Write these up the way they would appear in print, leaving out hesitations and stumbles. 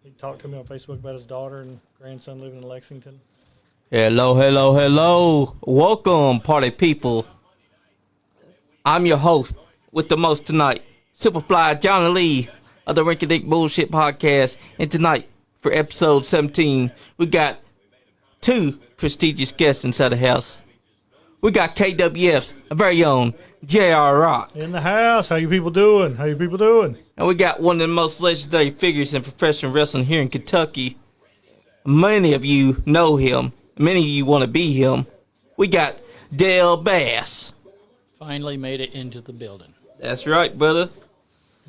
He talked to me on Facebook about his daughter and grandson living in Lexington. Hello, hello, hello. Welcome, party people. I'm your host with the most tonight, Superfly Johnny Lee of the Rinky Dink Bullshit Podcast. And tonight, for episode 17, we got two prestigious guests inside the house. We got KWF's very own J.R. Roc. In the house. How you people doing? And we got one of the most legendary figures in professional wrestling here in Kentucky. Many of you know him. Many of you want to be him. We got Dale Bass. Finally made it into the building. That's right, brother.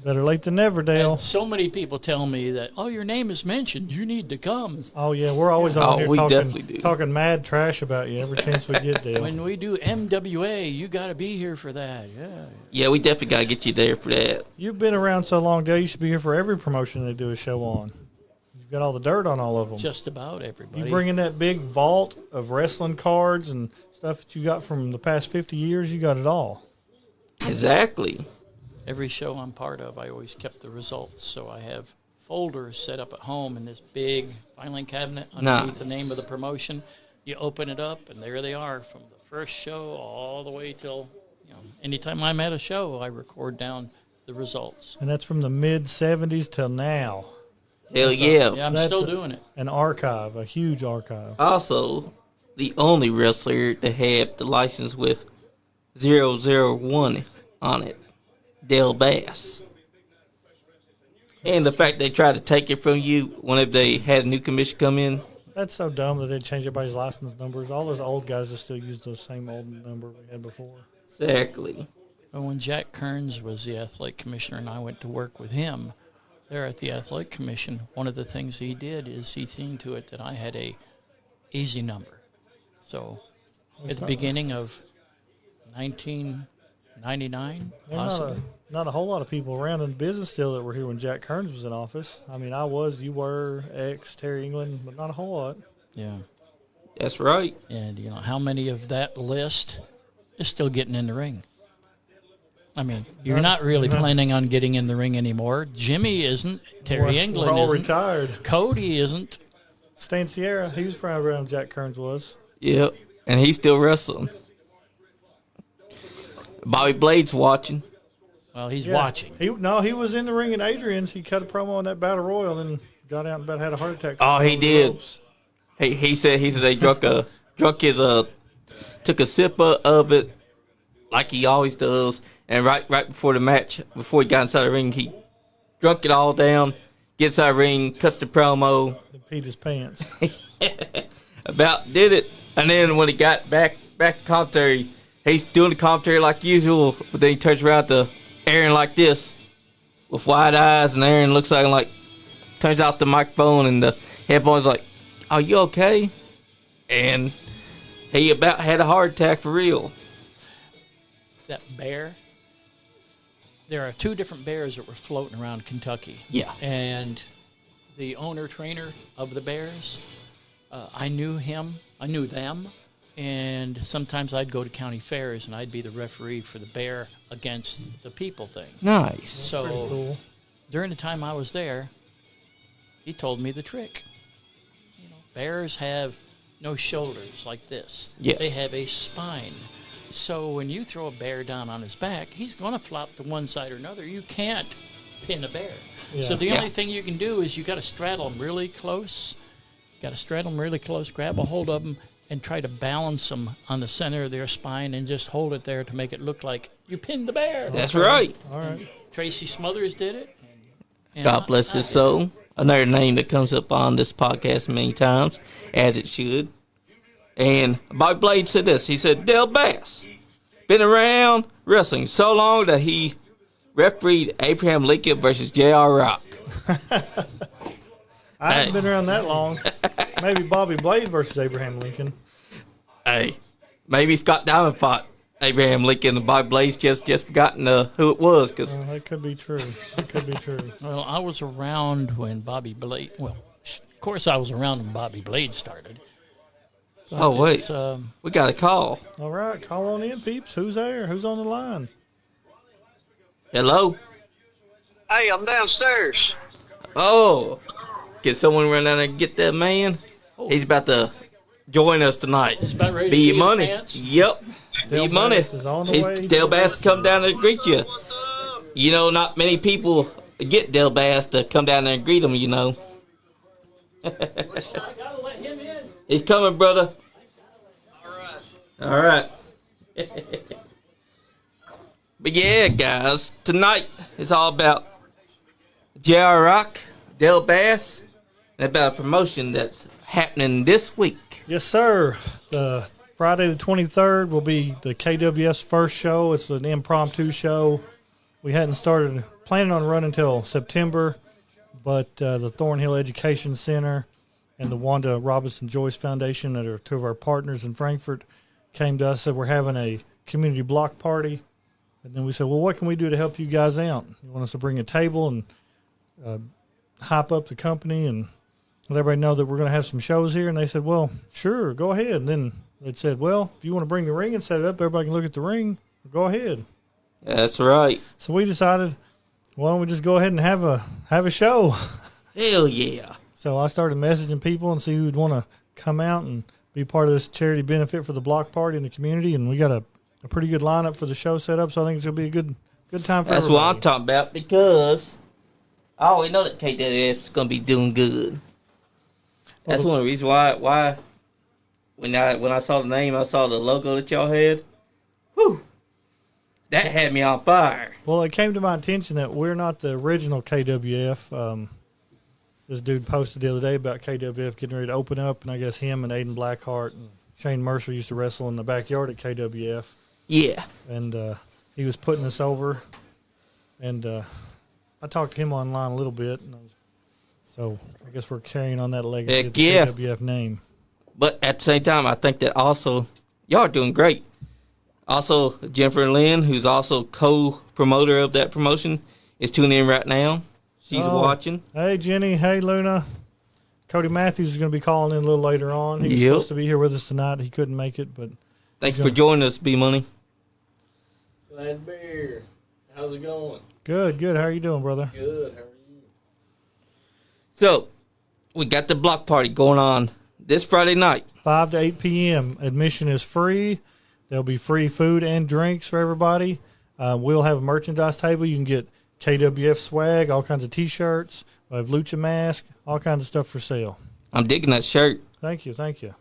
Better late than never, Dale. And so many people tell me that, oh, your name is mentioned. You need to come. Oh, yeah. We're always on here definitely do. talking mad trash about you every chance we get, Dale. When we do MWA, you got to be here for that. Yeah, we definitely got to get you there for that. You've been around so long, Dale, you should be here for every promotion they do a show on. You've got all the dirt on all of them. Just about everybody. You bring in that big vault of wrestling cards and stuff that you got from the past 50 years, you got it all. Exactly. Every show I'm part of, I always kept the results. So I have folders set up at home in this big filing cabinet underneath the name of the promotion. You open it up, and there they are from the first show all the way till, anytime I'm at a show, I record down the results. And that's from the mid-'70s till now. Hell yeah. Yeah, I'm still doing it. An archive, a huge archive. Also, the only wrestler to have the license with 001 on it. Dale Bass. And the fact they tried to take it from you whenever they had a new commission come in. That's so dumb that they changed everybody's license numbers. All those old guys that still use the same old number we had before. Exactly. Well, when Jack Kearns was the athletic commissioner and I went to work with him there at the athletic commission, one of the things he did is he seen to it that I had a easy number. So at the beginning of 1999, possibly. Not a whole lot of people around in business still that were here when Jack Kearns was in office. I mean, I was, you were, Terry England, but not a whole lot. Yeah. That's right. And, how many of that list is still getting in the ring? I mean, you're not really planning on getting in the ring anymore. Jimmy isn't. Terry England we're all isn't. Retired. Cody isn't. Stan Sierra, he was probably around Jack Kearns was. Yep. And he's still wrestling. Bobby Blade's watching. Well, he's watching. He was in the ring at Adrian's. He cut a promo on that Battle Royal and then got out and about had a heart attack. Oh, he did. He said they took a sip of it like he always does, and right before the match, before he got inside the ring, he drunk it all down, gets out of the ring, cuts the promo. He peed his pants. About did it. And then when he got back to commentary, he's doing the commentary like usual, but then he turns around to Aaron like this with wide eyes, and Aaron looks like turns out the microphone and the headphones like, "Are you okay?" And he about had a heart attack for real. That bear. There are two different bears that were floating around Kentucky. Yeah. And the owner-trainer of the bears, I knew him. I knew them. And sometimes I'd go to county fairs and I'd be the referee for the bear against the people thing. Nice. So cool. During the time I was there, he told me the trick. Bears have no shoulders like this. Yeah. They have a spine. So when you throw a bear down on his back, he's going to flop to one side or another. You can't pin a bear. Yeah. So the only thing you can do is you got to straddle them really close. Grab a hold of them, and try to balance them on the center of their spine and just hold it there to make it look like you pinned the bear. That's right. All right. Tracy Smothers did it. And God bless his soul. Another name that comes up on this podcast many times, as it should. And Bobby Blade said this. He said, Dale Bass been around wrestling so long that he refereed Abraham Lincoln versus J.R. Roc. I haven't been around that long. Maybe Bobby Blade versus Abraham Lincoln. Hey, maybe Scott Diamond fought Abraham Lincoln and Bobby Blade's just forgotten who it was. Cause that could be true. Well, I was around when Bobby Blade, of course I was around when Bobby Blade started. But wait, we got a call. All right, call on in, peeps. Who's there? Who's on the line? Hello? Hey, I'm downstairs. Oh, Can someone run down there and get that man? He's about to join us tonight. He's about ready to Be pee money. his pants. Yep. Dale Be money. Bass is on the way. Dale Bass come down there and greet you. You know, not many people get Dale Bass to come down there and greet him, you know. I gotta let him in. He's coming, brother. All right. But yeah, guys, tonight is all about J.R. Roc, Dale Bass, and about a promotion that's happening this week. Yes, sir. The Friday the 23rd will be the KWF's first show. It's an impromptu show. We hadn't started planning on running until September, but the Thornhill Education Center and the Wanda Robinson Joyce Foundation, that are two of our partners in Frankfurt, came to us, said we're having a community block party. And then we said, well, what can we do to help you guys out? You want us to bring a table and hype up the company and let everybody know that we're going to have some shows here? And they said, well, sure, go ahead. And then they said, well, if you want to bring the ring and set it up, everybody can look at the ring, go ahead. That's right. So we decided, why don't we just go ahead and have a show? Hell yeah. So I started messaging people and see who'd want to come out and be part of this charity benefit for the block party in the community. And we got a pretty good lineup for the show set up, so I think it's going to be a good time for That's everybody. what I'm talking about, because I always know that KWF's going to be doing good. That's one of the reasons why when I saw the name, I saw the logo that y'all had. Whew, that had me on fire. Well, it came to my attention that we're not the original KWF. This dude posted the other day about KWF getting ready to open up, and I guess him and Aiden Blackheart and Shane Mercer used to wrestle in the backyard at KWF. Yeah. And he was putting us over, and I talked to him online a little bit, and so I guess we're carrying on that legacy Heck of the yeah. KWF name. But at the same time, I think that also, y'all are doing great. Also, Jennifer Lynn, who's also co-promoter of that promotion, is tuning in right now. She's watching. Hey, Jenny. Hey, Luna. Cody Matthews is going to be calling in a little later on. He was supposed to be here with us tonight. He couldn't make it, but thanks for joining us, B-Money. Glad to be here. How's it going? Good. How are you doing, brother? Good. How are you? So, we got the block party going on this Friday night. 5 to 8 p.m. Admission is free. There'll be free food and drinks for everybody. We'll have a merchandise table. You can get KWF swag, all kinds of T-shirts. We have lucha mask, all kinds of stuff for sale. I'm digging that shirt. Thank you.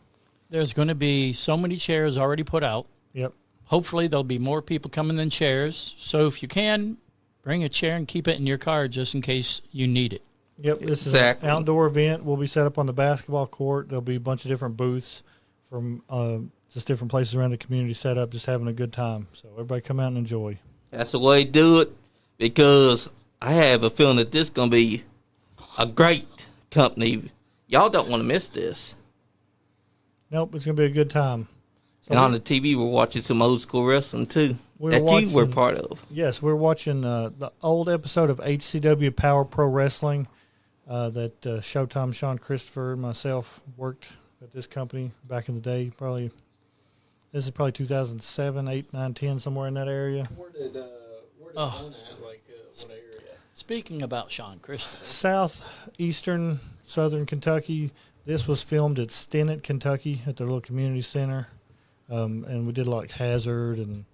There's going to be so many chairs already put out. Yep. Hopefully there'll be more people coming than chairs. So if you can, bring a chair and keep it in your car just in case you need it. Yep, this Exactly. is an outdoor event. We'll be set up on the basketball court. There'll be a bunch of different booths from just different places around the community set up, just having a good time. So everybody come out and enjoy. That's the way to do it, because I have a feeling that this is going to be a great company. Y'all don't want to miss this. Nope, it's going to be a good time. So And on the TV, we're watching some old school wrestling, too, We're that you were watching- part of. Yes, we're watching the old episode of HCW Power Pro Wrestling that Showtime Sean Christopher and myself worked at this company back in the day. This is probably 2007, 8, 9, 10, somewhere in that area. Where did run at? Like, what area? Speaking about Sean Christopher, Southeastern, Southern Kentucky. This was filmed at Stinnett, Kentucky, at their little community center. And we did like Hazard and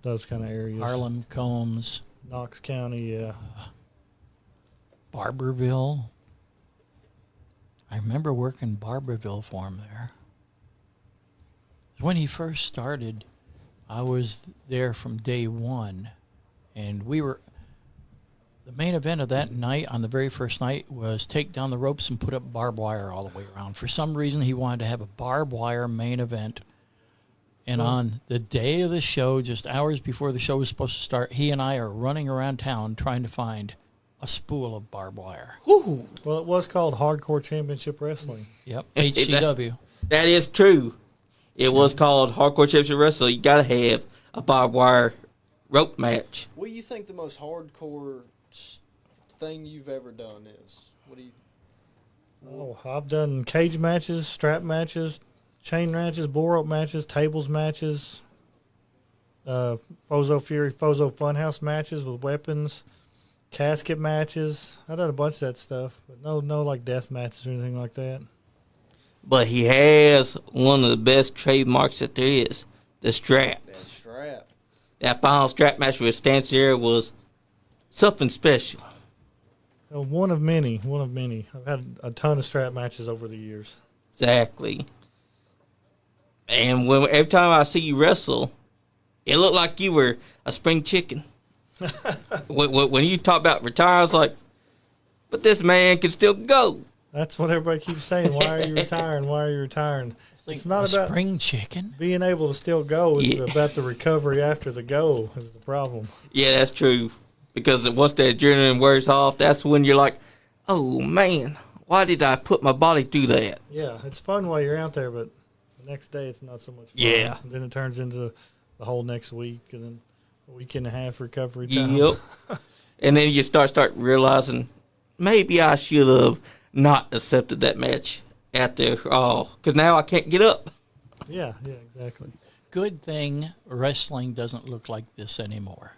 those kind of areas. Harlem, Combs, Knox County, yeah. Barberville. I remember working Barberville for him there. When he first started, I was there from day one, and the main event of that night, on the very first night, was take down the ropes and put up barbed wire all the way around. For some reason, he wanted to have a barbed wire main event. And on the day of the show, just hours before the show was supposed to start, he and I are running around town trying to find a spool of barbed wire. Woo. Well, it was called Hardcore Championship Wrestling. Yep, HCW. That is true. It was called Hardcore Championship Wrestling. You got to have a barbed wire rope match. What do you think the most hardcore thing you've ever done is? What do you? Oh, I've done cage matches, strap matches, chain matches, bull rope matches, tables matches, Fozo Fury, Fozo Funhouse matches with weapons. casket matches. I done a bunch of that stuff, but no like death matches or anything like that. But he has one of the best trademarks that there is, the strap. That strap. That final strap match with Stancier was something special. One of many. I've had a ton of strap matches over the years. Exactly. And every time I see you wrestle, it looked like you were a spring chicken. when you talk about retire, I was like, but this man can still go. That's what everybody keeps saying. Why are you retiring? Why are you retiring? It's not about spring chicken. Being able to still go. It's about the recovery after the go is the problem. Yeah, that's true. Because once that adrenaline wears off, that's when you're like, oh, man, why did I put my body through that? Yeah, it's fun while you're out there, but the next day it's not so much fun. Yeah. And then it turns into the whole next week and then a week and a half recovery time. Yep. And then you start realizing, maybe I should have not accepted that match after all, because now I can't get up. Yeah, exactly. Good thing wrestling doesn't look like this anymore.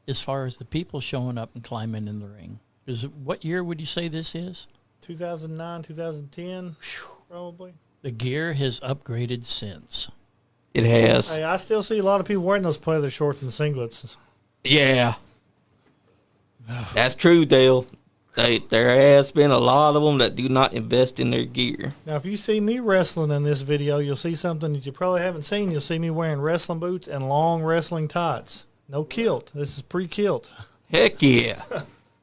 As far as the people showing up and climbing in the ring. What year would you say this is? 2009, 2010, probably. The gear has upgraded since. It has. Hey, I still see a lot of people wearing those pleather shorts and singlets. Yeah. That's true, Dale. There has been a lot of them that do not invest in their gear. Now, if you see me wrestling in this video, you'll see something that you probably haven't seen. You'll see me wearing wrestling boots and long wrestling tights. No kilt. This is pre-kilt. Heck yeah.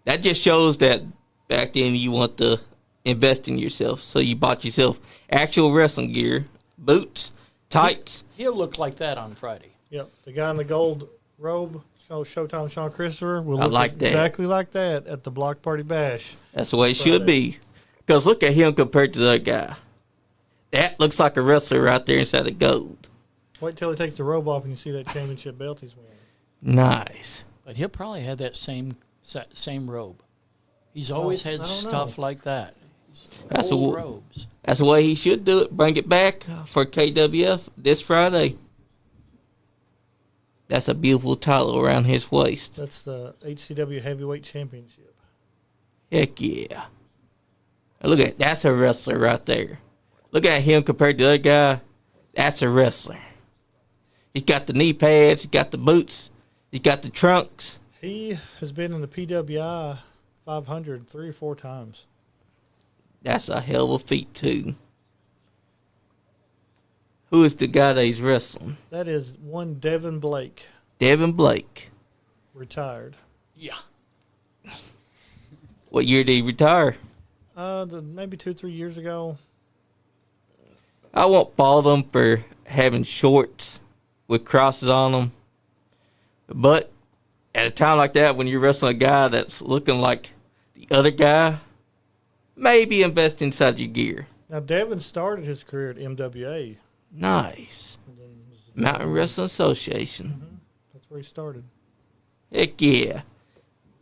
That just shows that back then you want to invest in yourself. So you bought yourself actual wrestling gear, boots, tights. He'll look like that on Friday. Yep. The guy in the gold robe, Showtime Sean Christopher, will I look like that. exactly like that at the Block Party Bash. That's the way it should be. Because look at him compared to the other guy. That looks like a wrestler right there inside the gold. Wait till he takes the robe off and you see that championship belt he's wearing. Nice. But he'll probably have that same robe. He's always I had don't stuff know. like that. That's Old a- robes. That's the way he should do it. Bring it back for KWF this Friday. That's a beautiful title around his waist. That's the HCW Heavyweight Championship. Heck yeah. Look at that's a wrestler right there. Look at him compared to the other guy. That's a wrestler. He's got the knee pads. He's got the boots. He's got the trunks. He has been in the PWI 500 3 or 4 times. That's a hell of a feat, too. Who is the guy that he's wrestling? That is one Devin Blake, Devin Blake. retired. Yeah. What year did he retire? Maybe 2 or 3 years ago. I won't fault him for having shorts with crosses on them. But at a time like that, when you're wrestling a guy that's looking like the other guy, maybe invest inside your gear. Now, Devin started his career at MWA. Nice. Mountain Wrestling Association. That's where he started. Heck yeah.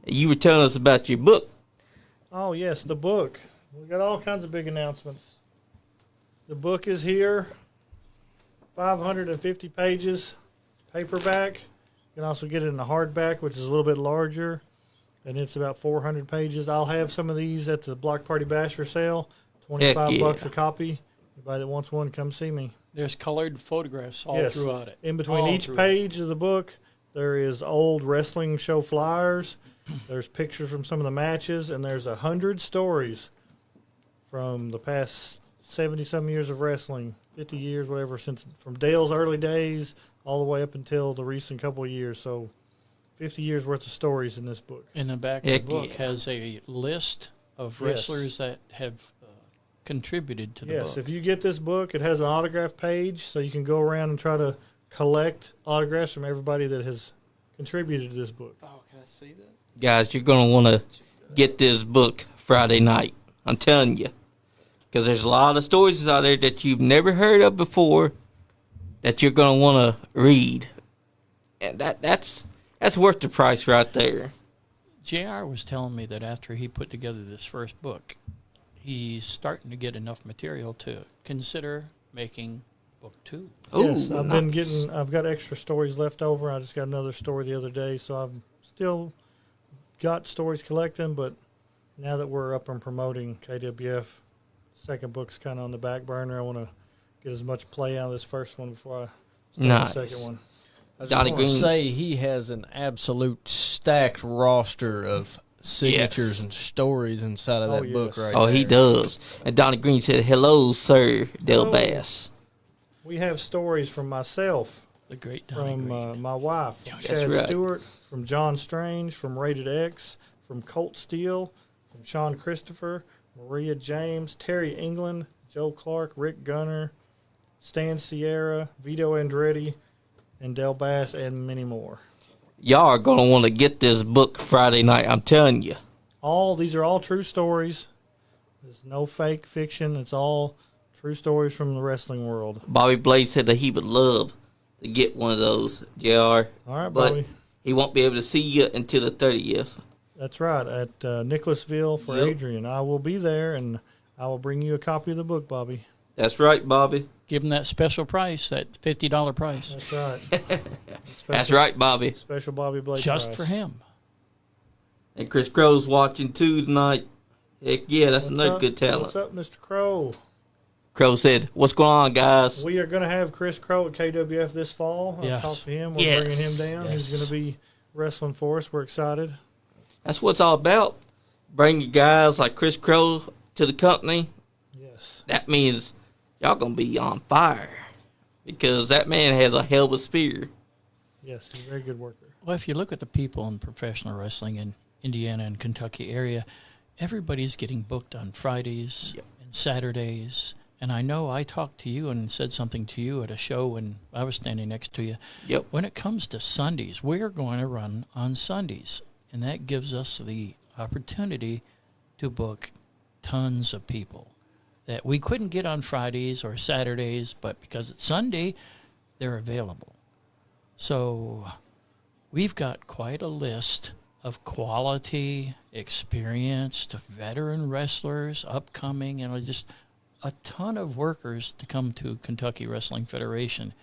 You were telling us about your book. Oh, yes, the book. We got all kinds of big announcements. The book is here. 550 pages, paperback. You can also get it in a hardback, which is a little bit larger, and it's about 400 pages. I'll have some of these at the Block Party Bash for sale. $25 a copy. Anybody that wants one, come see me. There's colored photographs all Yes. throughout it. In between All each throughout. page of the book, there is old wrestling show flyers. There's pictures from some of the matches, and there's 100 stories from the past 70-some years of wrestling, 50 years, whatever, since from Dale's early days all the way up until the recent couple of years. So 50 years worth of stories in this book. In the back of Heck the book yeah. has a list of Yes. wrestlers that have contributed to the Yes, book. if you get this book, it has an autograph page, so you can go around and try to collect autographs from everybody that has contributed to this book. Oh, can I see that? Guys, you're going to want to get this book Friday night. I'm telling you. Because there's a lot of stories out there that you've never heard of before that you're going to want to read. And that's worth the price right there. JR was telling me that after he put together this first book, he's starting to get enough material to consider making book 2. Yes, Ooh, I've got extra stories left over. I just got another story the other day, so I'm still got stories collecting, but now that we're up and promoting KWF, second book's kind of on the back burner. I want to get as much play out of this first one before I start the second one. I just Donnie want to Green. say he has an absolute stacked roster of signatures and stories inside of that book right Oh, there. he does. And Donnie Green said, "Hello, sir, Dale Hello. Bass." We have stories from myself, The great Donnie from Green. my wife, That's Chad right. Stewart, from John Strange, from Rated X, from Colt Steele, from Sean Christopher, Maria James, Terry England, Joe Clark, Rick Gunner, Stan Sierra, Vito Andretti, and Del Bass, and many more. Y'all are gonna want to get this book Friday night. I'm telling you. These are all true stories. There's no fake fiction. It's all true stories from the wrestling world. Bobby Blade said that he would love to get one of those, JR. All right, But Bobby. he won't be able to see you until the 30th. That's right, at Nicholasville for Yep. Adrian. I will be there, and I will bring you a copy of the book, Bobby. That's right, Bobby. Give him that special price, that $50 price, That's right. That's right, Bobby. Special Bobby Blake just price. for him. And Chris Crow's watching too tonight. Heck yeah, that's What's another up? good talent. What's up, Mr. Crow? Crow said, "What's going on, guys?" We are going to have Chris Crow at KWF this fall. I'll Yes. talk to him. We're Yes. bringing him down. He's going to be wrestling for us. We're excited. That's what it's all about. Bring your guys like Chris Crow to the company. Yes. That means y'all gonna be on fire because that man has a hell of a spear. Yes, he's a very good worker. Well, if you look at the people in professional wrestling in Indiana and Kentucky area, everybody's getting booked on Fridays and Saturdays. And I know I talked to you and said something to you at a show when I was standing next to you. Yep. When it comes to Sundays, we're going to run on Sundays. And that gives us the opportunity to book tons of people that we couldn't get on Fridays or Saturdays, but because it's Sunday, they're available. So we've got quite a list of quality, experienced, veteran wrestlers, upcoming, and just a ton of workers to come to Kentucky Wrestling Federation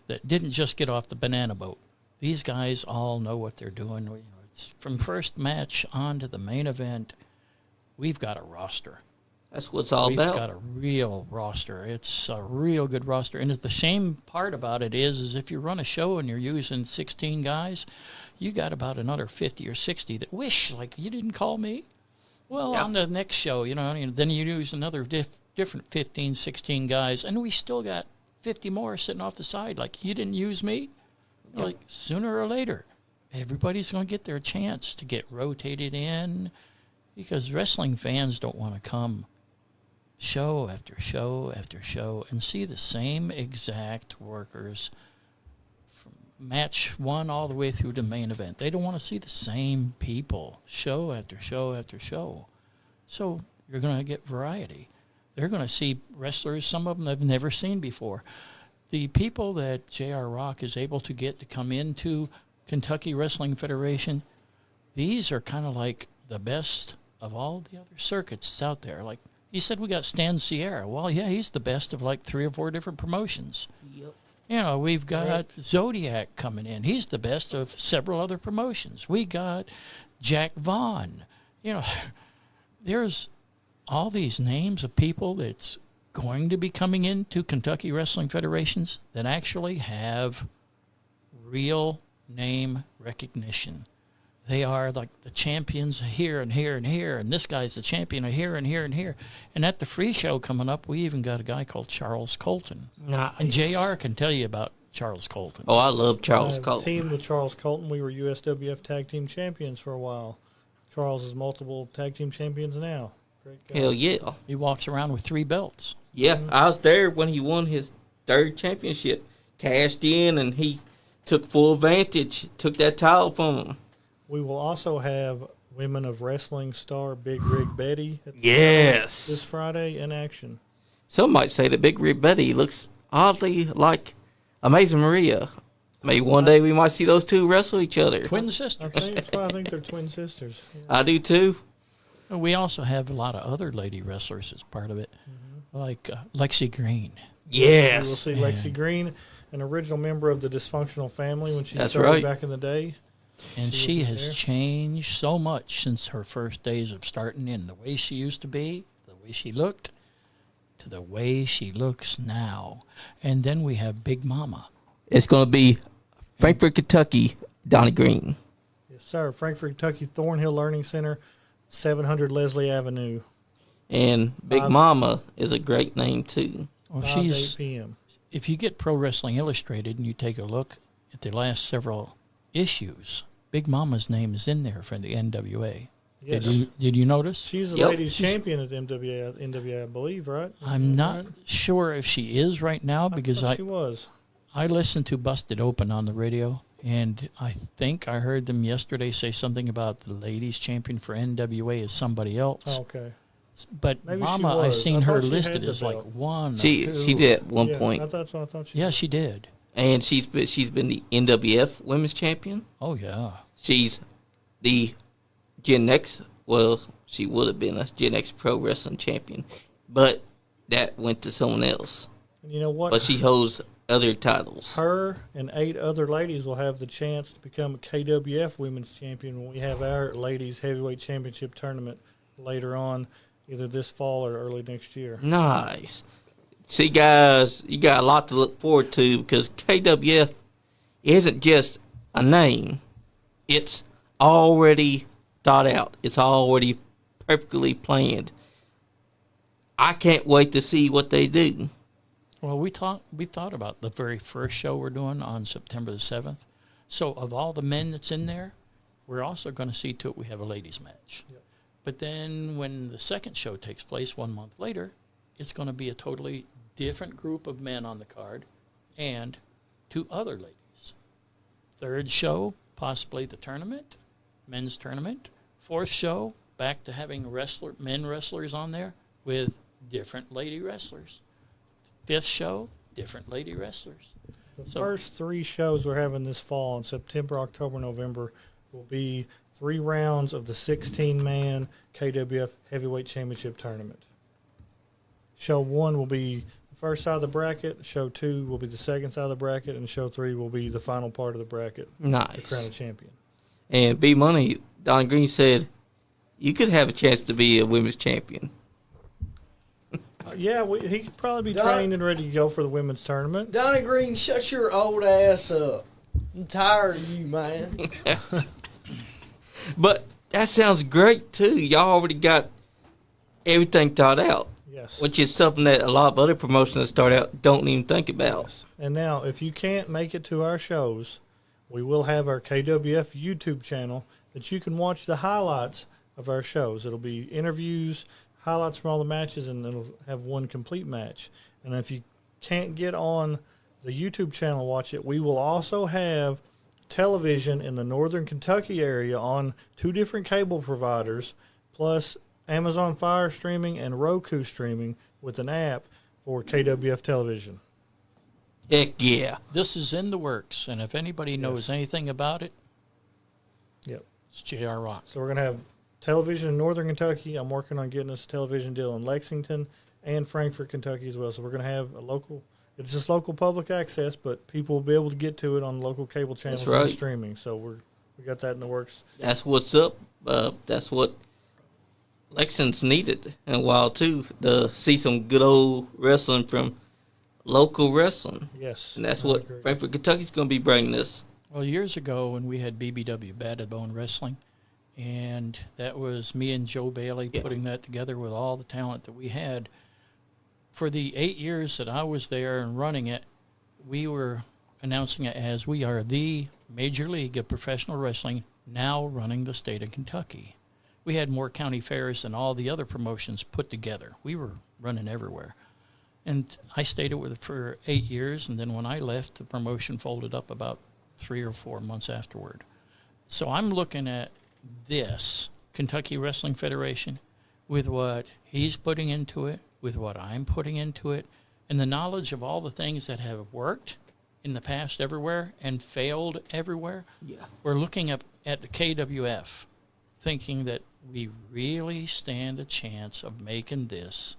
that didn't just get off the banana boat. These guys all know what they're doing. It's from first match on to the main event, we've got a roster. That's what it's all We've about. got a real roster. It's a real good roster. And the shame part about it is if you run a show and you're using 16 guys, you got about another 50 or 60 that wish, like, you didn't call me. Well, on the next show, then you use another different 15, 16 guys, and we still got 50 more sitting off the side. Like, you didn't use me? Like, sooner or later, everybody's going to get their chance to get rotated in because wrestling fans don't want to come show after show after show and see the same exact workers from match one all the way through to main event. They don't want to see the same people show after show after show. So you're going to get variety. They're going to see wrestlers, some of them they've never seen before. The people that J.R. Rock is able to get to come into Kentucky Wrestling Federation, these are kind of like the best of all the other circuits out there. Like, he said we got Stan Sierra. Well, yeah, he's the best of like 3 or 4 different promotions. Yep. We've got Zodiac coming in. He's the best of several other promotions. We got Jack Vaughn. There's all these names of people that's going to be coming into Kentucky Wrestling Federations that actually have real name recognition. They are like the champions here and here and here, and this guy's the champion of here and here and here. And at the free show coming up, we even got a guy called Charles Colton. Nice. And JR can tell you about Charles Colton. Oh, I love Charles I Colton. teamed with Charles Colton. We were USWF Tag Team Champions for a while. Charles is multiple Tag Team Champions now. Great guy. Hell yeah. He walks around with 3 belts. Yeah, I was there when he won his 3rd championship. Cashed in, and he took full advantage. Took that title from him. We will also have Women of Wrestling star Big Rig Betty at the Yes. this Friday in action. Some might say that Big Rig Betty looks oddly like Amazing Maria. Maybe one day we might see those two wrestle each other. Twin I sisters. think that's why I think they're twin sisters. Yeah. I do too. We also have a lot of other lady wrestlers as part of it, like Lexi Green. Yes. We will see Lexi Green, an original member of the Dysfunctional Family when she That's started right. back in the day. And she has changed so much since her first days of starting in. The way she used to be, the way she looked, to the way she looks now. And then we have Big Mama. It's going to be Frankfort, Kentucky, Donnie Green. Yes, sir. Frankfort, Kentucky, Thornhill Learning Center, 700 Leslie Avenue. And Big Mama is a great name, too. Well, 5 to 8 p.m. If you get Pro Wrestling Illustrated and you take a look at the last several issues, Big Mama's name is in there for the NWA. Yes. Did you notice? She's the ladies champion at NWA, I believe, right? I'm not sure if she is right now because she was. I listened to Busted Open on the radio, and I think I heard them yesterday say something about the ladies champion for NWA is somebody else. Oh, okay. But Maybe Mama, I've seen her listed as like one. She did at one point. I thought she. Yeah, she did. And she's been the NWF Women's Champion. Oh yeah. She's the Gen X. Well, she would have been a Gen X Pro Wrestling Champion, but that went to someone else. And you know what? But she holds other titles. Her and 8 other ladies will have the chance to become a KWF Women's Champion when we have our Ladies Heavyweight Championship tournament later on, either this fall or early next year. Nice. See, guys, you got a lot to look forward to because KWF isn't just a name. It's already thought out. It's already perfectly planned. I can't wait to see what they do. Well, we thought about the very first show we're doing on September the 7th. So of all the men that's in there, we're also going to see to it we have a ladies match. Yep. But then when the second show takes place 1 month later, it's going to be a totally different group of men on the card and 2 other ladies. Third show, possibly the tournament, men's tournament. Fourth show, back to having men wrestlers on there with different lady wrestlers. Fifth show, different lady wrestlers. The first 3 shows we're having this fall in September, October, November will be 3 rounds of the 16-man KWF Heavyweight Championship Tournament. Show 1 will be the first side of the bracket. Show 2 will be the second side of the bracket. And Show 3 will be the final part of the bracket. Nice. To crown a champion. And B Money, Don Green said, you could have a chance to be a women's champion. Yeah, he could probably be trained and ready to go for the women's tournament. Donnie Green, shut your old ass up. I'm tired of you, man. But that sounds great, too. Y'all already got everything thought out. Yes. Which is something that a lot of other promotions that start out don't even think about. Yes. And now, if you can't make it to our shows, we will have our KWF YouTube channel that you can watch the highlights of our shows. It'll be interviews, highlights from all the matches, and it'll have one complete match. And if you can't get on the YouTube channel, watch it. We will also have television in the northern Kentucky area on 2 different cable providers, plus Amazon Fire streaming and Roku streaming with an app for KWF television. Heck yeah. This is in the works, and if anybody knows anything about it, Yep, it's J.R. Rock. So we're going to have television in northern Kentucky. I'm working on getting us a television deal in Lexington and Frankfort, Kentucky as well. So we're going to have a local, it's just local public access, but people will be able to get to it on local cable channels and streaming. So we got that in the works. That's what's up. That's what Lexington's needed in a while, too, to see some good old wrestling from local wrestling. Yes. And that's what Frankfort, Kentucky's going to be bringing us. Well, years ago when we had BBW, Battered Bone Wrestling, and that was me and Joe Bailey putting that together with all the talent that we had. For the 8 years that I was there and running it, we were announcing it as we are the Major League of Professional Wrestling now running the state of Kentucky. We had more county fairs than all the other promotions put together. We were running everywhere. And I stayed with it for 8 years, and then when I left, the promotion folded up about 3 or 4 months afterward. So I'm looking at this Kentucky Wrestling Federation with what he's putting into it, with what I'm putting into it, and the knowledge of all the things that have worked in the past everywhere and failed everywhere. Yeah. We're looking at the KWF, thinking that we really stand a chance of making this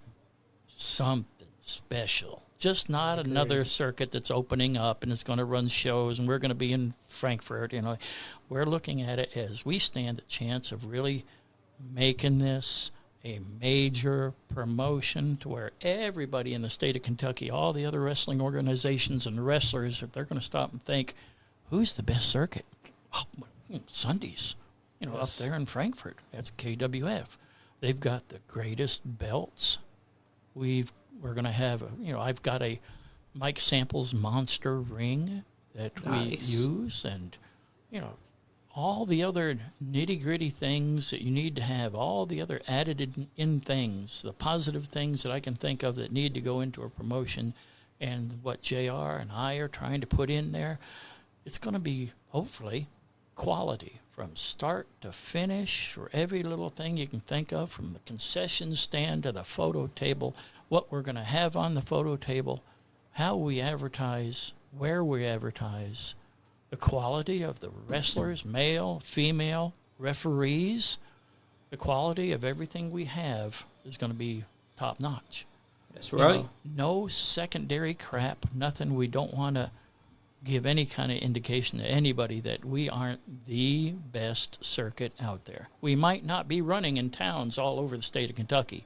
something special. Just not another circuit that's opening up and it's going to run shows and we're going to be in Frankfurt. We're looking at it as we stand a chance of really making this a major promotion to where everybody in the state of Kentucky, all the other wrestling organizations and wrestlers, if they're going to stop and think, who's the best circuit? Oh, Sundays, up there in Frankfurt. That's KWF. They've got the greatest belts. We're going to have I've got a Mike Samples monster ring that we use, and all the other nitty-gritty things that you need to have, all the other added in things, the positive things that I can think of that need to go into a promotion, and what JR and I are trying to put in there, it's going to be, hopefully, quality from start to finish for every little thing you can think of, from the concession stand to the photo table, what we're going to have on the photo table, how we advertise, where we advertise, the quality of the wrestlers, male, female, referees, the quality of everything we have is going to be top notch. That's right. No secondary crap, nothing. We don't want to give any kind of indication to anybody that we aren't the best circuit out there. We might not be running in towns all over the state of Kentucky,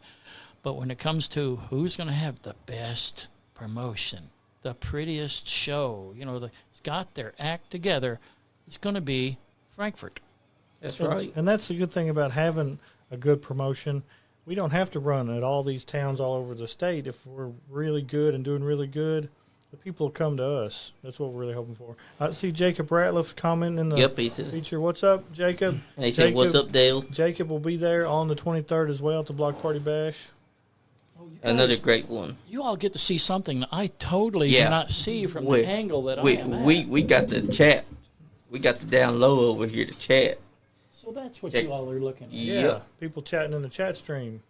but when it comes to who's going to have the best promotion, the prettiest show, it's got their act together, it's going to be Frankfurt. That's right. And that's the good thing about having a good promotion. We don't have to run at all these towns all over the state. If we're really good and doing really good, the people will come to us. That's what we're really hoping for. I see Jacob Ratliff comment in the feature. What's up, Jacob? And he said, what's up, Dale? Jacob will be there on the 23rd as well at the Block Party Bash. Another great one. You all get to see something that I totally do not see from the angle that I am at. We got the chat. We got the down low over here to chat. So that's what you all are looking at. Yeah. People chatting in the chat stream.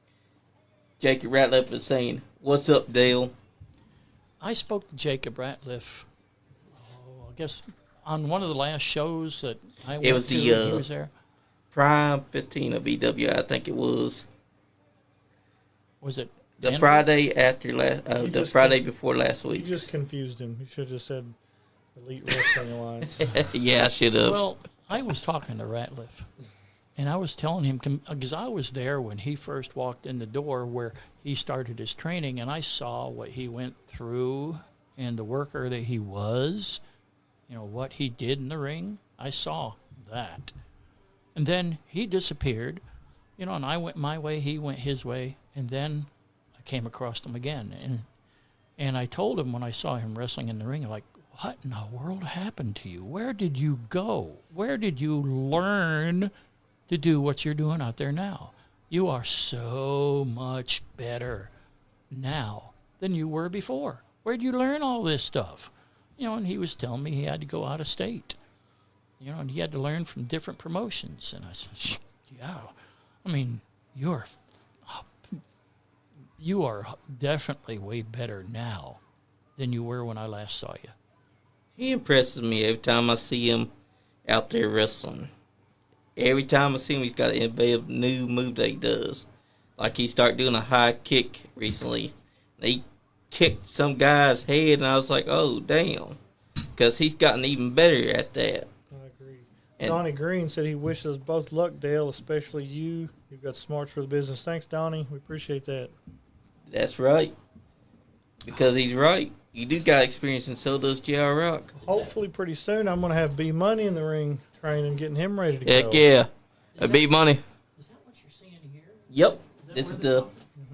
Jacob Ratliff is saying, what's up, Dale? I spoke to Jacob Ratliff, I guess, on one of the last shows that I went to. He was there. Prime 15 of EWI, I think it was. Was it the Denver? Friday after the Friday before last week? You just confused him. You should have just said Elite Wrestling Alliance. Yeah, I should have. Well, I was talking to Ratliff, and I was telling him, because I was there when he first walked in the door where he started his training, and I saw what he went through and the worker that he was, what he did in the ring. I saw that. And then he disappeared, and I went my way, he went his way, and then I came across him again. And I told him when I saw him wrestling in the ring, like, what in the world happened to you? Where did you go? Where did you learn to do what you're doing out there now? You are so much better now than you were before. Where'd you learn all this stuff? And he was telling me he had to go out of state. And he had to learn from different promotions. And I said, yeah, I mean, you are definitely way better now than you were when I last saw you. He impresses me every time I see him out there wrestling. Every time I see him, he's got a new move that he does. Like he started doing a high kick recently. He kicked some guy's head, and I was like, oh, damn. Because he's gotten even better at that. I agree. Donnie Green said he wishes both luck, Dale, especially you. You've got smarts for the business. Thanks, Donnie. We appreciate that. That's right. Because he's right. You do got experience, and so does J.R. Rock. Hopefully pretty soon I'm going to have B Money in the ring training, getting him ready to go. Heck yeah. B Money. Is that what you're seeing here? Yep. This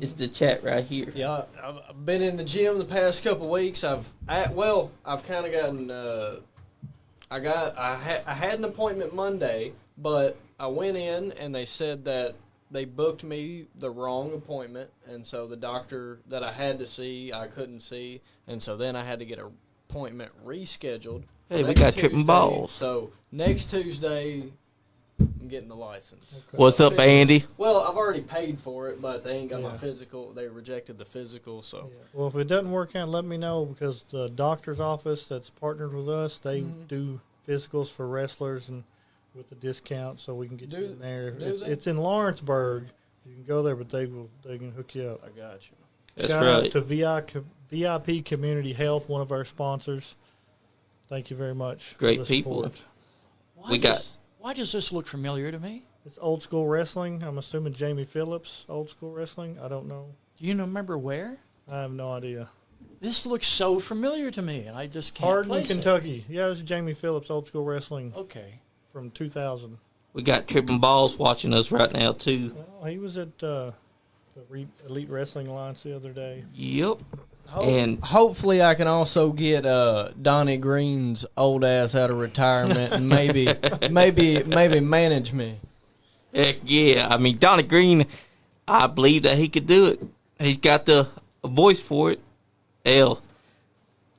is the chat right here. Yeah, I've been in the gym the past couple weeks. I've kind of gotten. I had an appointment Monday, but I went in and they said that they booked me the wrong appointment, and so the doctor that I had to see, I couldn't see, and so then I had to get an appointment rescheduled. Hey, we got tripping balls. So next Tuesday, I'm getting the license. Okay. What's up, Andy? Well, I've already paid for it, but they ain't got my physical. They rejected the physical, so. Yeah. Well, if it doesn't work out, let me know, because the doctor's office that's partnered with us, they do physicals for wrestlers and with a discount, so we can get you in there. It's in Lawrenceburg. You can go there, but they can hook you up. I got you. That's Shout right. out to VIP Community Health, one of our sponsors. Thank you very much. Great for the people. support. Why does this look familiar to me? It's Old School Wrestling. I'm assuming Jamie Phillips, Old School Wrestling. I don't know. Do you remember where? I have no idea. This looks so familiar to me, and I just can't Hardin, place Kentucky. Yeah, it's Jamie Phillips, Old School Wrestling it. Okay. from 2000. We got Tripping Balls watching us right now, too. Well, he was at the Elite Wrestling Alliance the other day. Yep. And Hopefully, I can also get Donnie Green's old ass out of retirement and maybe manage me. heck yeah. I mean, Donnie Green, I believe that he could do it. He's got the voice for it. Hell,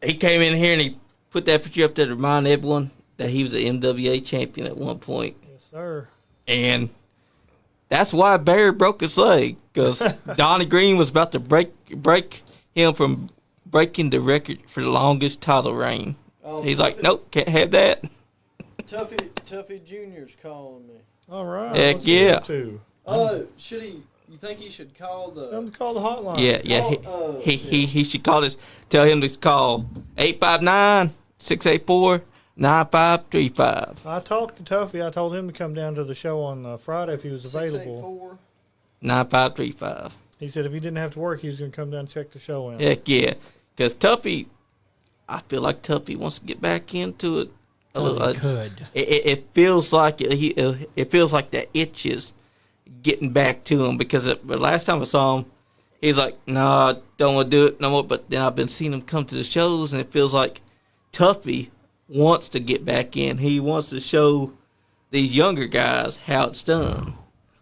he came in here and he put that picture up there to remind everyone that he was an MWA champion at one point. Yes, sir. And that's why Barry broke his leg, because Donnie Green was about to break him from breaking the record for the longest title reign. He's like, nope, can't have that. Tuffy Jr.'s calling me. All right. Heck what's he yeah. up to? Should he? You think he should call Tell the? him to call the hotline. Yeah. He should call this. Tell him to call 859-684-9535. I talked to Tuffy. I told him to come down to the show on Friday if he was available. 9535. He said if he didn't have to work, he was going to come down and check the show out. Heck yeah. Because Tuffy, I feel like Tuffy wants to get back into it. A little. Could. It feels like it feels like that itch is getting back to him, because the last time I saw him, he's like, "Nah, don't want to do it no more." But then I've been seeing him come to the shows, and it feels like Tuffy wants to get back in. He wants to show these younger guys how it's done.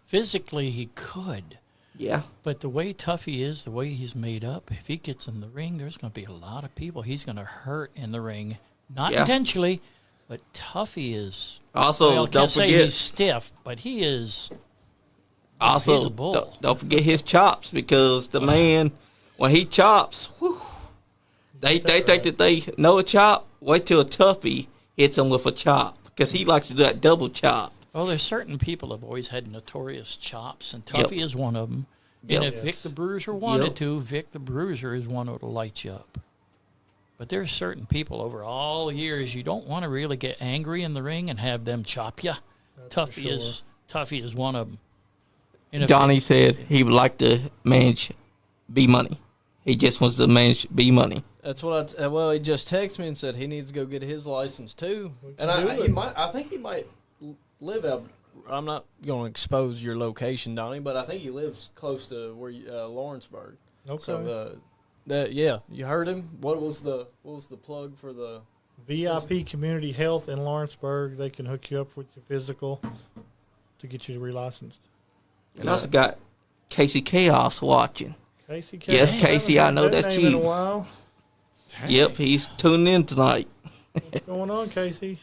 Physically, he could. Yeah. But the way Tuffy is, the way he's made up, if he gets in the ring, there's going to be a lot of people he's going to hurt in the ring. Not intentionally, but Tuffy is... Also, well, I don't can't say forget... he's stiff, but he is... Also, he's a bull. don't forget his chops, because the man, when he chops, whew, they think that they know a chop. Wait till a Tuffy hits him with a chop, because he likes to do that double chop. Well, there's certain people that have always had notorious chops, and Tuffy is one of them. And if Vic the Bruiser wanted to, Vic the Bruiser is one that will light you up. But there's certain people over all the years you don't want to really get angry in the ring and have them chop you. Tuffy is one of them. And Johnny said he would like to manage B-Money. He just wants to manage B-Money. That's what he just texted me and said he needs to go get his license too. And I think he might live out. I'm not going to expose your location, Donnie, but I think he lives close to where Lawrenceburg. Okay. So you heard him. What was the plug for the VIP Community Health in Lawrenceburg? They can hook you up with your physical to get you relicensed. And also got Casey Chaos watching. Casey. Yes, Casey, I know that's name you. In a while. Yep, he's tuning in tonight. What's going on, Casey?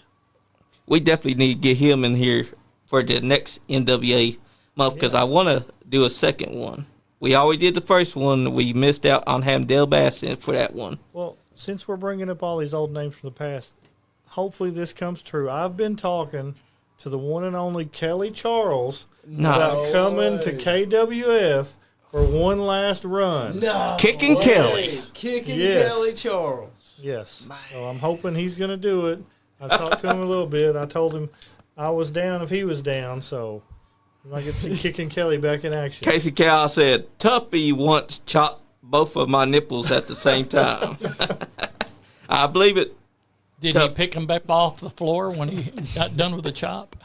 We definitely need to get him in here for the next NWA month, because I want to do a second one. We already did the first one. We missed out on having Dale Bass in for that one. Well, since we're bringing up all these old names from the past, hopefully this comes true. I've been talking to the one and only Kelly Charles about coming to KWF for one last run. No. Kicking Kelly. Kicking Yes. Kelly Charles. Yes. So I'm hoping he's going to do it. I talked to him a little bit. I told him I was down if he was down, so we might get to see Kicking Kelly back in action. Casey Chaos said, Tuffy once chopped both of my nipples at the same time. I believe it. Did he pick him back off the floor when he got done with the chop?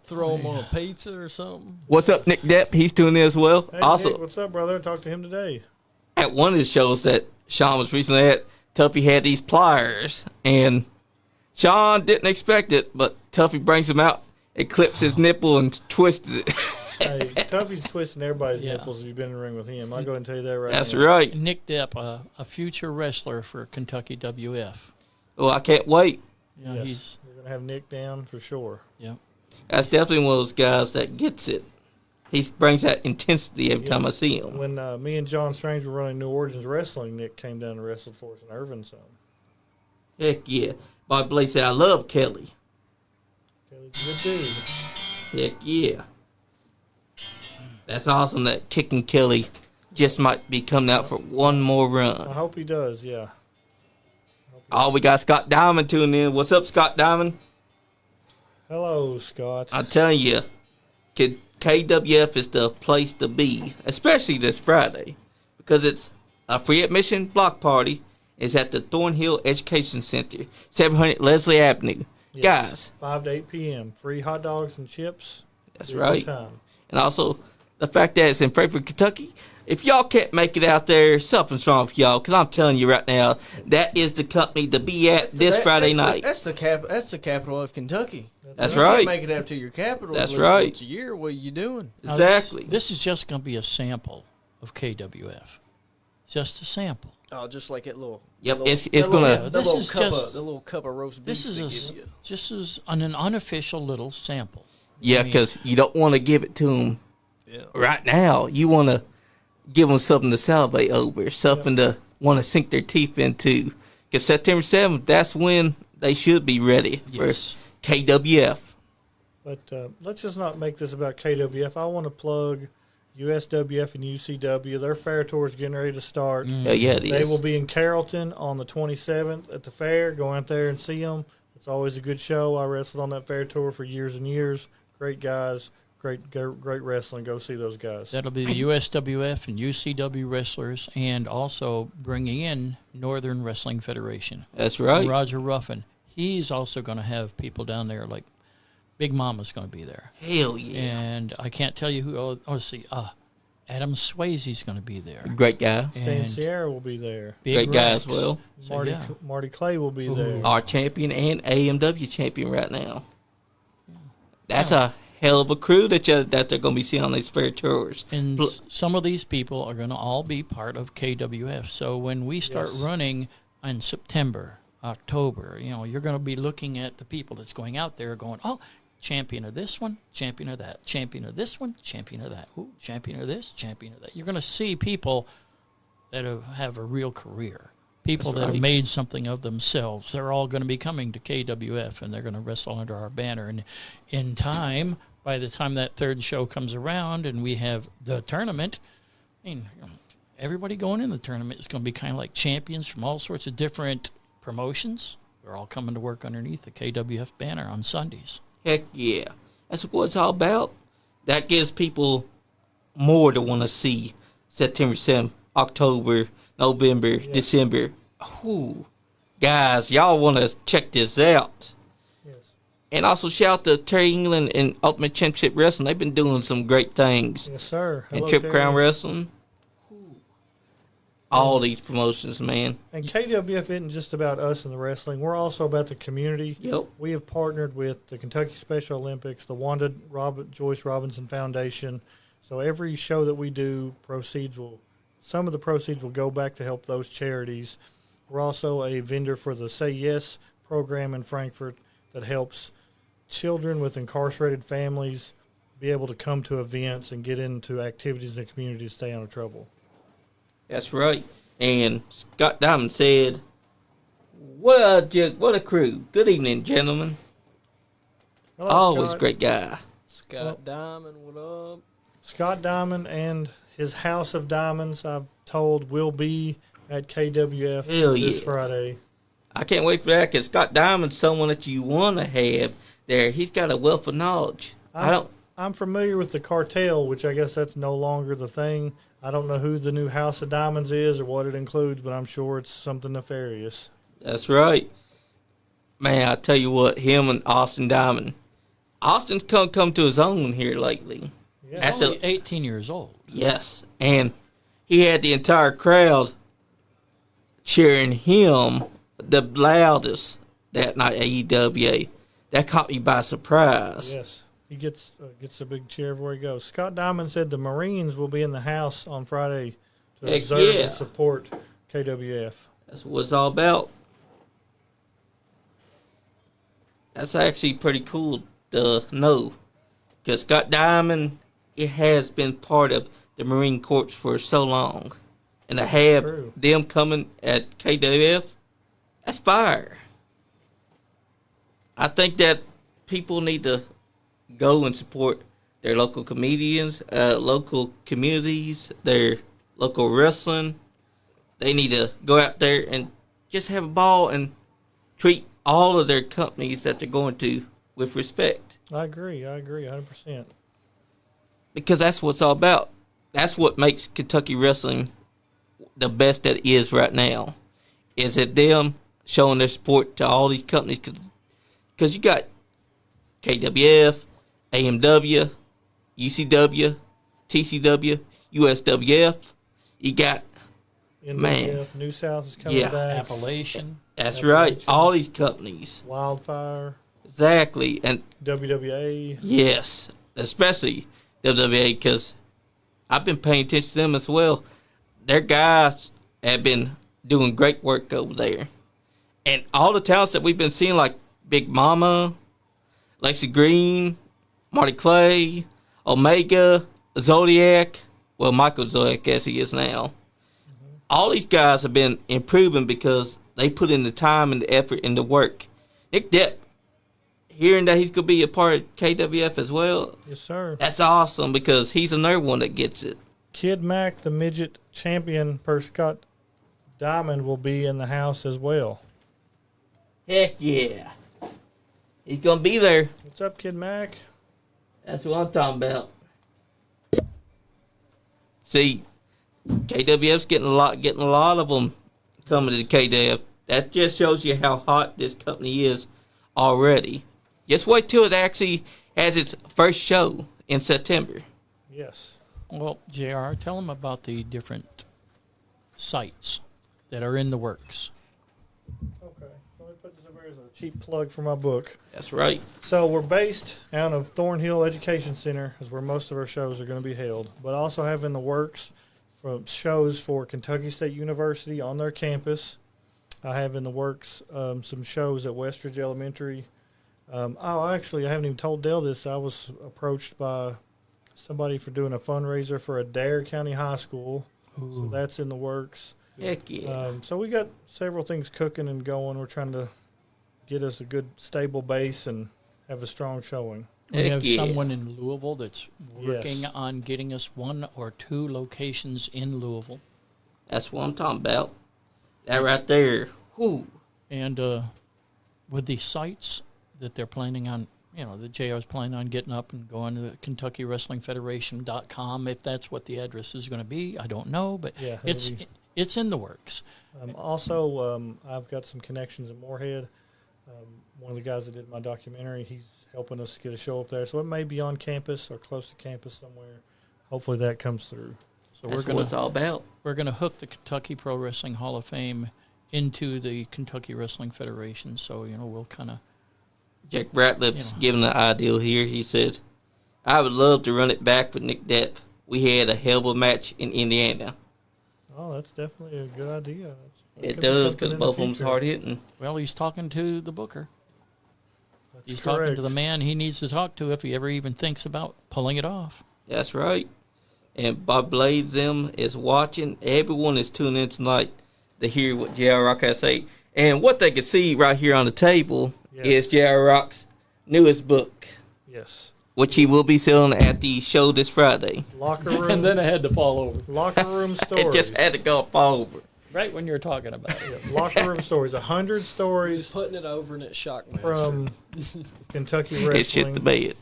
Throw him on a pizza or something. What's up, Nick Depp? He's tuning in as well. Hey, Also, Nick, what's up, brother? I talked to him today. at one of the shows that Sean was recently at, Tuffy had these pliers, and Sean didn't expect it, but Tuffy brings them out and clips his nipple and twists it. Hey, Tuffy's twisting everybody's nipples if you've been in the ring with him. I'll go ahead and tell you that right That's now. right. Nick Depp, a future wrestler for Kentucky WF. Well, I can't wait. Yeah, Yes, we're going to have Nick down for sure. yeah. That's definitely one of those guys that gets it. He brings that intensity every time I see him. When me and John Strange were running New Origins Wrestling, Nick came down and wrestled for us in Irvine. So. Heck yeah. Bobby Blaze said, I love Kelly. Kelly's a good dude. Heck yeah. That's awesome that Kicking Kelly just might be coming out for one more I run. hope he does. Yeah. Oh, we got Scott Diamond tuning in. What's up, Scott Diamond? Hello, Scott. I'm telling you, KWF is the place to be, especially this Friday, because it's a free admission block party. It's at the Thornhill Education Center, 700 Leslie Avenue. Yes. Guys, 5 to 8 p.m. Free hot dogs and chips. that's Be a right. good time. And also, the fact that it's in Frankfort, Kentucky. If y'all can't make it out there, something's wrong with y'all. Because I'm telling you right now, that is the company to be at this Friday night. That's the capital of Kentucky. That's You right. can't make it out to your capital. That's at least right. Once a year. What are you doing? Now, Exactly. This is just going to be a sample of KWF. Just a sample. Oh, just like that little. Yep, that little- it's that gonna- little- Yeah, that this little is cup just- of, the little cup of roast beef. This is they give you. just as an unofficial little sample. Yeah, I mean, because you don't want to give it to them Yeah. right now. You want to give them something to salivate over, something to want to sink their teeth into. Because September 7th, that's when they should be ready for Yes. KWF. But let's just not make this about KWF. I want to plug USWF and UCW. Their fair tour is getting ready to start. Yeah, it is. They will be in Carrollton on the 27th at the fair. Go out there and see them. It's always a good show. I wrestled on that fair tour for years and years. Great guys, great wrestling. Go see those guys. That'll be the USWF and UCW wrestlers, and also bringing in Northern Wrestling Federation. That's right. Roger Ruffin. He's also going to have people down there, like Big Mama's going to be there. Hell yeah. And I can't tell you who. Oh, let's see. Adam Swayze's going to be there. Great guy. Stan And Sierra will be there. Big Great guy Rex. as well. So, yeah. Marty Clay will be Ooh. there. Our champion and AMW champion right now. That's a hell of a crew that they're going to be seeing on these fair tours. And some of these people are going to all be part of KWF. So when we start Yes. running in September, October, you're going to be looking at the people that's going out there going, oh, champion of this one, champion of that, champion of this one, champion of that, ooh, champion of this, champion of that. You're going to see people that have a real career, people That's that right. have made something of themselves. They're all going to be coming to KWF, and they're going to wrestle under our banner. And in time, by the time that third show comes around and we have the tournament, I mean, everybody going in the tournament is going to be kind of like champions from all sorts of different promotions. They're all coming to work underneath the KWF banner on Sundays. Heck yeah. That's what it's all about. That gives people more to want to see September 7th, October, November, December. Ooh. Guys, y'all want to check this out. Yes. And also shout out to Terry England and Ultimate Championship Wrestling. They've been doing some great things. Yes, sir. And Hello, Trip Terry. Crown Wrestling. All these promotions, man. And KWF isn't just about us and the wrestling. We're also about the community. Yep. We have partnered with the Kentucky Special Olympics, the Wanda Joyce Robinson Foundation. So every show that we do, some of the proceeds will go back to help those charities. We're also a vendor for the Say Yes program in Frankfort that helps children with incarcerated families be able to come to events and get into activities in the community to stay out of trouble. That's right. And Scott Diamond said, what a crew. Good evening, gentlemen. Hello, Always Scott. great guy. Scott Diamond, what up? Scott Diamond and his House of Diamonds, I've told, will be at KWF Hell this yeah. Friday. I can't wait for that because Scott Diamond's someone that you want to have there. He's got a wealth of knowledge. I'm familiar with the cartel, which I guess that's no longer the thing. I don't know who the new House of Diamonds is or what it includes, but I'm sure it's something nefarious. That's right. Man, I tell you what, him and Austin Diamond. Austin's come to his own here lately. Yeah. At He's the- only 18 years old. Yes, and he had the entire crowd cheering him the loudest that night at EWA. That caught me by surprise. Yes. He gets a big cheer everywhere he goes. Scott Diamond said the Marines will be in the house on Friday to Heck observe yeah. and support KWF. That's what it's all about. That's actually pretty cool to know. Because Scott Diamond, it has been part of the Marine Corps for so long. And to have true. them coming at KWF, that's fire. I think that people need to go and support their local comedians, local communities, their local wrestling. They need to go out there and just have a ball and treat all of their companies that they're going to with respect. I agree 100%. Because that's what it's all about. That's what makes Kentucky wrestling the best that it is right now. Is it them showing their support to all these companies? Because you got KWF, AMW, UCW, TCW, USWF. You got, man. New South is coming back. Appalachian. That's right. All these companies. Wildfire. Exactly. And WWA. yes, especially WWA, because I've been paying attention to them as well. Their guys have been doing great work over there. And all the talents that we've been seeing, like Big Mama, Lexi Green, Marty Clay, Omega, Zodiac, well, Michael Zodiac as he is now. Mm-hmm. All these guys have been improving because they put in the time and the effort and the work. Nick Depp, hearing that he's going to be a part of KWF as well. Yes, sir. That's awesome because he's another one that gets it. Kid Mac, the midget champion per Scott Diamond, will be in the house as well. Heck yeah. He's going to be there. What's up, Kid Mac? That's what I'm talking about. See, KWF's getting a lot of them coming to the KWF. That just shows you how hot this company is already. Just wait till it actually has its first show in September. Yes. Well, JR, tell them about the different sites that are in the works. Okay. Let me put this over here as a cheap plug for my book. That's right. So we're based out of Thornhill Education Center, is where most of our shows are going to be held. But also have in the works from shows for Kentucky State University on their campus. I have in the works some shows at Westridge Elementary. Actually, I haven't even told Dale this. I was approached by somebody for doing a fundraiser for Adair County High School. Ooh. So that's in the works. Heck yeah. So we got several things cooking and going. We're trying to get us a good, stable base and have a strong showing. We have someone in Louisville that's working Yes. on getting us 1 or 2 locations in Louisville. That's what I'm talking about. That right there. Whoo. And with the sites that they're planning on, the JR's planning on getting up and going to the KentuckyWrestlingFederation.com, if that's what the address is going to be. I don't know, but Yeah, it's in the works. Also, I've got some connections in Moorhead. One of the guys that did my documentary, he's helping us get a show up there. So it may be on campus or close to campus somewhere. Hopefully that comes through. So That's what it's all about. We're going to hook the Kentucky Pro Wrestling Hall of Fame into the Kentucky Wrestling Federation. So, we'll kind of... Jack Ratliff's giving the ideal here. He said, I would love to run it back with Nick Depp. We had a hell of a match in Indiana. Oh, that's definitely a good idea. It does, because both of them's hard hitting. Well, he's talking to the booker. He's correct. talking to the man he needs to talk to if he ever even thinks about pulling it off. That's right. And Bob Blades them is watching. Everyone is tuning in tonight to hear what J.R. Rock has to say. And what they can see right here on the table is J.R. Rock's newest book. Yes. Which he will be selling at the show this Friday. Locker room. And then I had to fall over. Locker room stories. It just had to go fall over. Right when you were talking about it. Locker room stories. 100 stories. He's putting it over and it shocked me. From Kentucky wrestling. It shit the bed.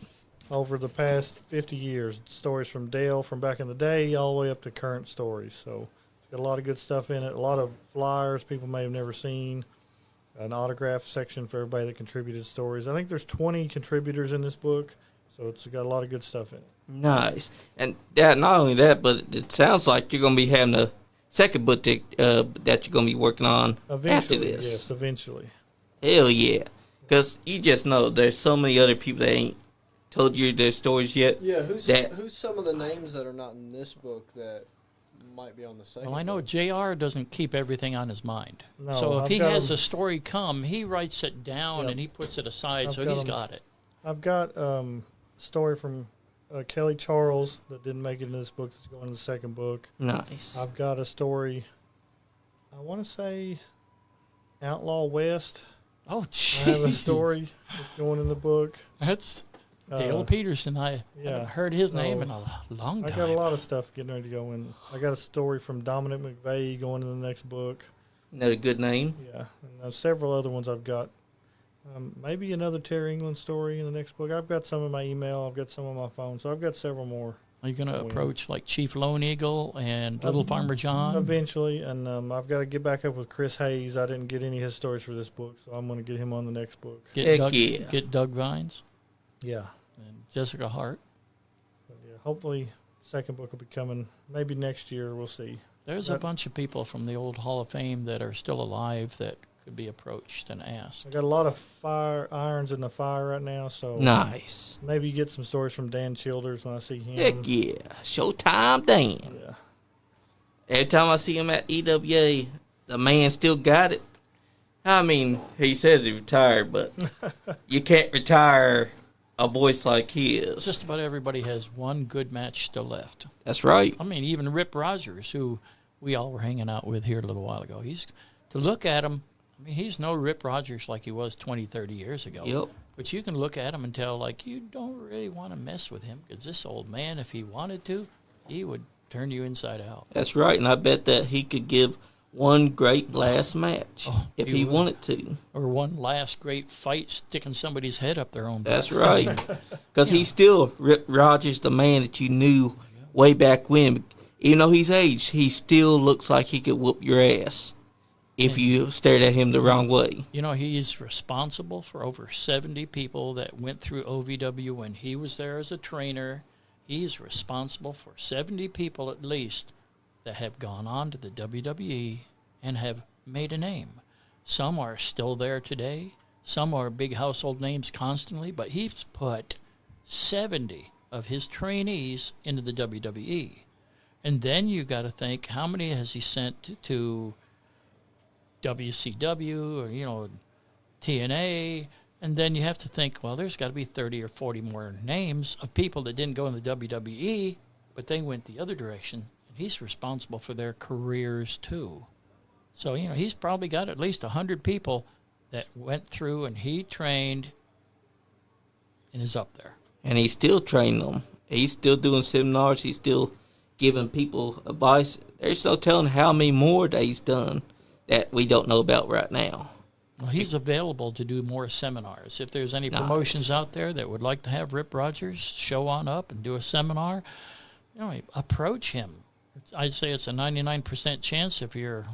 Over the past 50 years. Stories from Dale from back in the day all the way up to current stories. So it's got a lot of good stuff in it. A lot of flyers people may have never seen. An autograph section for everybody that contributed stories. I think there's 20 contributors in this book. So it's got a lot of good stuff in it. Nice. And not only that, but it sounds like you're going to be having a second book that you're going to be working on after this. Yes, eventually. Hell yeah. Because you just know there's so many other people that ain't told you their stories yet. Yeah, who's some of the names that are not in this book that might be on the second Well, I know book? JR doesn't keep everything on his mind. No, so if I've he got has him- a story come, he writes it down Yep. and he puts it aside, I've so got he's him. got it. I've got a story from Kelly Charles that didn't make it in this book that's going in the second book. Nice. I've got a story, I want to say Outlaw West. Oh, I have a jeez. story that's going in the book. That's Dale Peterson, I haven't heard his name in a long time. I got a lot of stuff getting ready to go in. I got a story from Dominic McVeigh going in the next book. Another good name. Yeah, and several other ones I've got. Maybe another Terry England story in the next book. I've got some in my email. I've got some on my phone. So I've got several more. Are you going to approach like Chief Lone Eagle and Little Farmer John? Eventually, and I've got to get back up with Chris Hayes. I didn't get any of his stories for this book, so I'm going to get him on the next book. Get Doug Vines? Yeah. And Jessica Hart? But yeah, hopefully second book will be coming maybe next year. We'll see. There's a bunch of people from the old Hall of Fame that are still alive that could be approached and asked. I got a lot of irons in the fire right now, so Nice. maybe get some stories from Dan Childers when I see him. Heck yeah. Showtime Dan. Yeah. Every time I see him at EWA, the man still got it. I mean, he says he retired, but you can't retire a voice like his. Just about everybody has one good match still left. That's right. I mean, even Rip Rogers, who we all were hanging out with here a little while ago. To look at him, I mean, he's no Rip Rogers like he was 20, 30 years ago. Yep. But you can look at him and tell, like, you don't really want to mess with him because this old man, if he wanted to, he would turn you inside out. That's right, and I bet that he could give one great last match if he wanted to. Or one last great fight sticking somebody's head up their own butt. That's right. Because he's still Rip Rogers, the man that you knew way back when. Even though he's aged, he still looks like he could whoop your ass if you stared at him the wrong way. You know, he's responsible for over 70 people that went through OVW when he was there as a trainer. He's responsible for 70 people at least that have gone on to the WWE and have made a name. Some are still there today. Some are big household names constantly, but he's put 70 of his trainees into the WWE. And then you got to think, how many has he sent to WCW or, TNA? And then you have to think, well, there's got to be 30 or 40 more names of people that didn't go in the WWE, but they went the other direction. And he's responsible for their careers, too. So, he's probably got at least 100 people that went through and he trained and is up there. And he's still training them. He's still doing seminars. He's still giving people advice. There's no telling how many more that he's done that we don't know about right now. Well, he's available to do more seminars. If there's any promotions out there that would like to have Rip Rogers show on up and do a seminar, approach him. I'd say it's a 99% chance if you're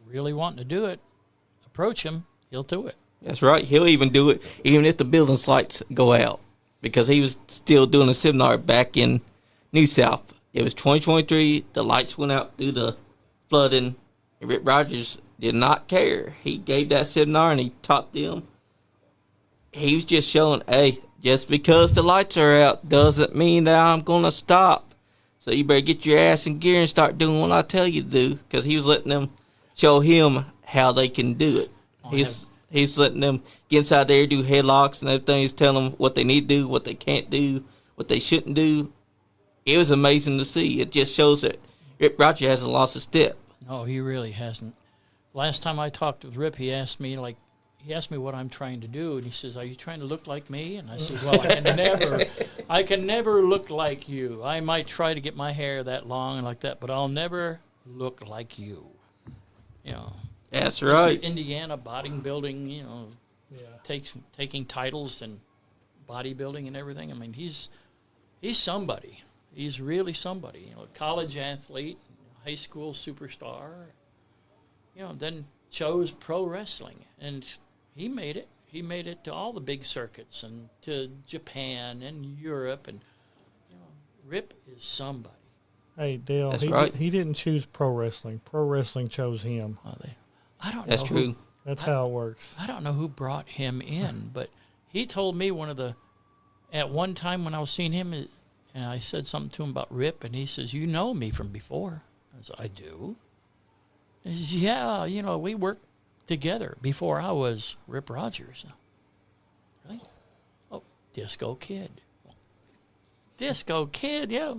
really wanting to do it, approach him, he'll do it. That's right. He'll even do it even if the building lights go out, because he was still doing a seminar back in New South. It was 2023. The lights went out due to flooding. Rip Rogers did not care. He gave that seminar and he taught them. He was just showing, hey, just because the lights are out doesn't mean that I'm going to stop. So you better get your ass in gear and start doing what I tell you to do. Because he was letting them show him how they can do it. He's letting them get inside there, do headlocks and everything. He's telling them what they need to do, what they can't do, what they shouldn't do. It was amazing to see. It just shows that Rip Rogers hasn't lost a step. No, he really hasn't. Last time I talked with Rip, he asked me what I'm trying to do, and he says, "Are you trying to look like me?" And I said, "Well, I can never look like you. I might try to get my hair that long and like that, but I'll never look like you." That's right. Indiana bodybuilding, taking titles and bodybuilding and everything. I mean, he's somebody. He's really somebody. College athlete, high school superstar. Then chose pro wrestling, and he made it. He made it to all the big circuits and to Japan and Europe, and Rip is somebody. Hey, Dale, he didn't choose pro wrestling. Pro wrestling chose him. I don't know. That's true. That's how it works. I don't know who brought him in, but he told me at one time when I was seeing him, and I said something to him about Rip, and he says, "You know me from before." I said, "I do." He says, "Yeah, we worked together before I was Rip Rogers." Really? Oh, Disco Kid. Disco Kid, yeah,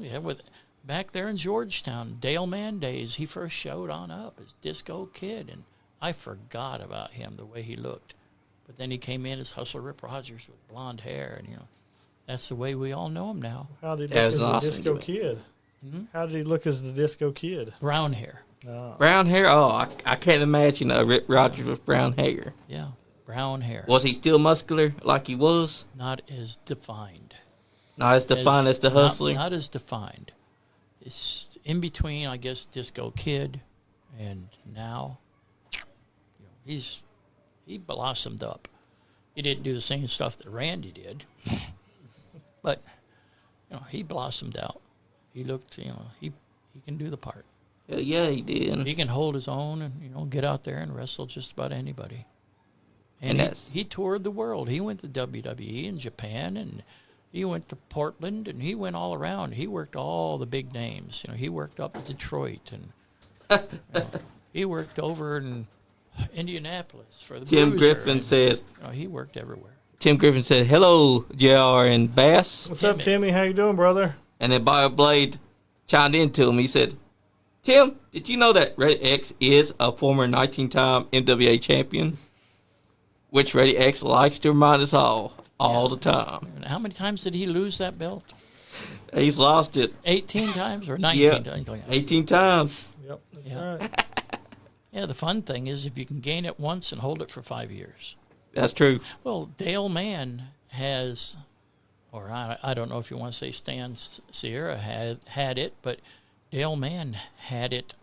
back there in Georgetown, Dale Man days, he first showed on up as Disco Kid, and I forgot about him, the way he looked. But then he came in as Hustler Rip Rogers with blonde hair, and that's the way we all know him now. How did he That look was as awesome, the Disco yeah. Kid? Hmm? How did he look as the Disco Kid? Brown hair. Brown hair? Oh, I can't imagine Rip Rogers with brown hair. Yeah, brown hair. Was he still muscular like he was? Not as defined. Not as defined as the Hustler? Not as defined. It's in between, I guess, Disco Kid and now. He blossomed up. He didn't do the same stuff that Randy did, but he blossomed out. He looked, he can do the part. Yeah, he did. He can hold his own and get out there and wrestle just about anybody. And he toured the world. He went to WWE in Japan, and he went to Portland, and he went all around. He worked all the big names. He worked up in Detroit, and he worked over in Indianapolis for the Tim Bruiser, Griffin and, said. he worked everywhere. Tim Griffin said, "Hello, JR and Bass." What's up, Timmy? How you doing, brother? And then Bio Blade chimed into him. He said, "Tim, did you know that Reddy X is a former 19-time NWA champion? Which Reddy X likes to remind us all the time." And how many times did he lose that belt? He's lost it. 18 times or 19 Yeah, times? 18 times. Yep, that's Yeah. right. Yeah, the fun thing is if you can gain it once and hold it for 5 years. That's true. Well, Dale Mann has, or I don't know if you want to say Stan Sierra had it, but Dale Mann had it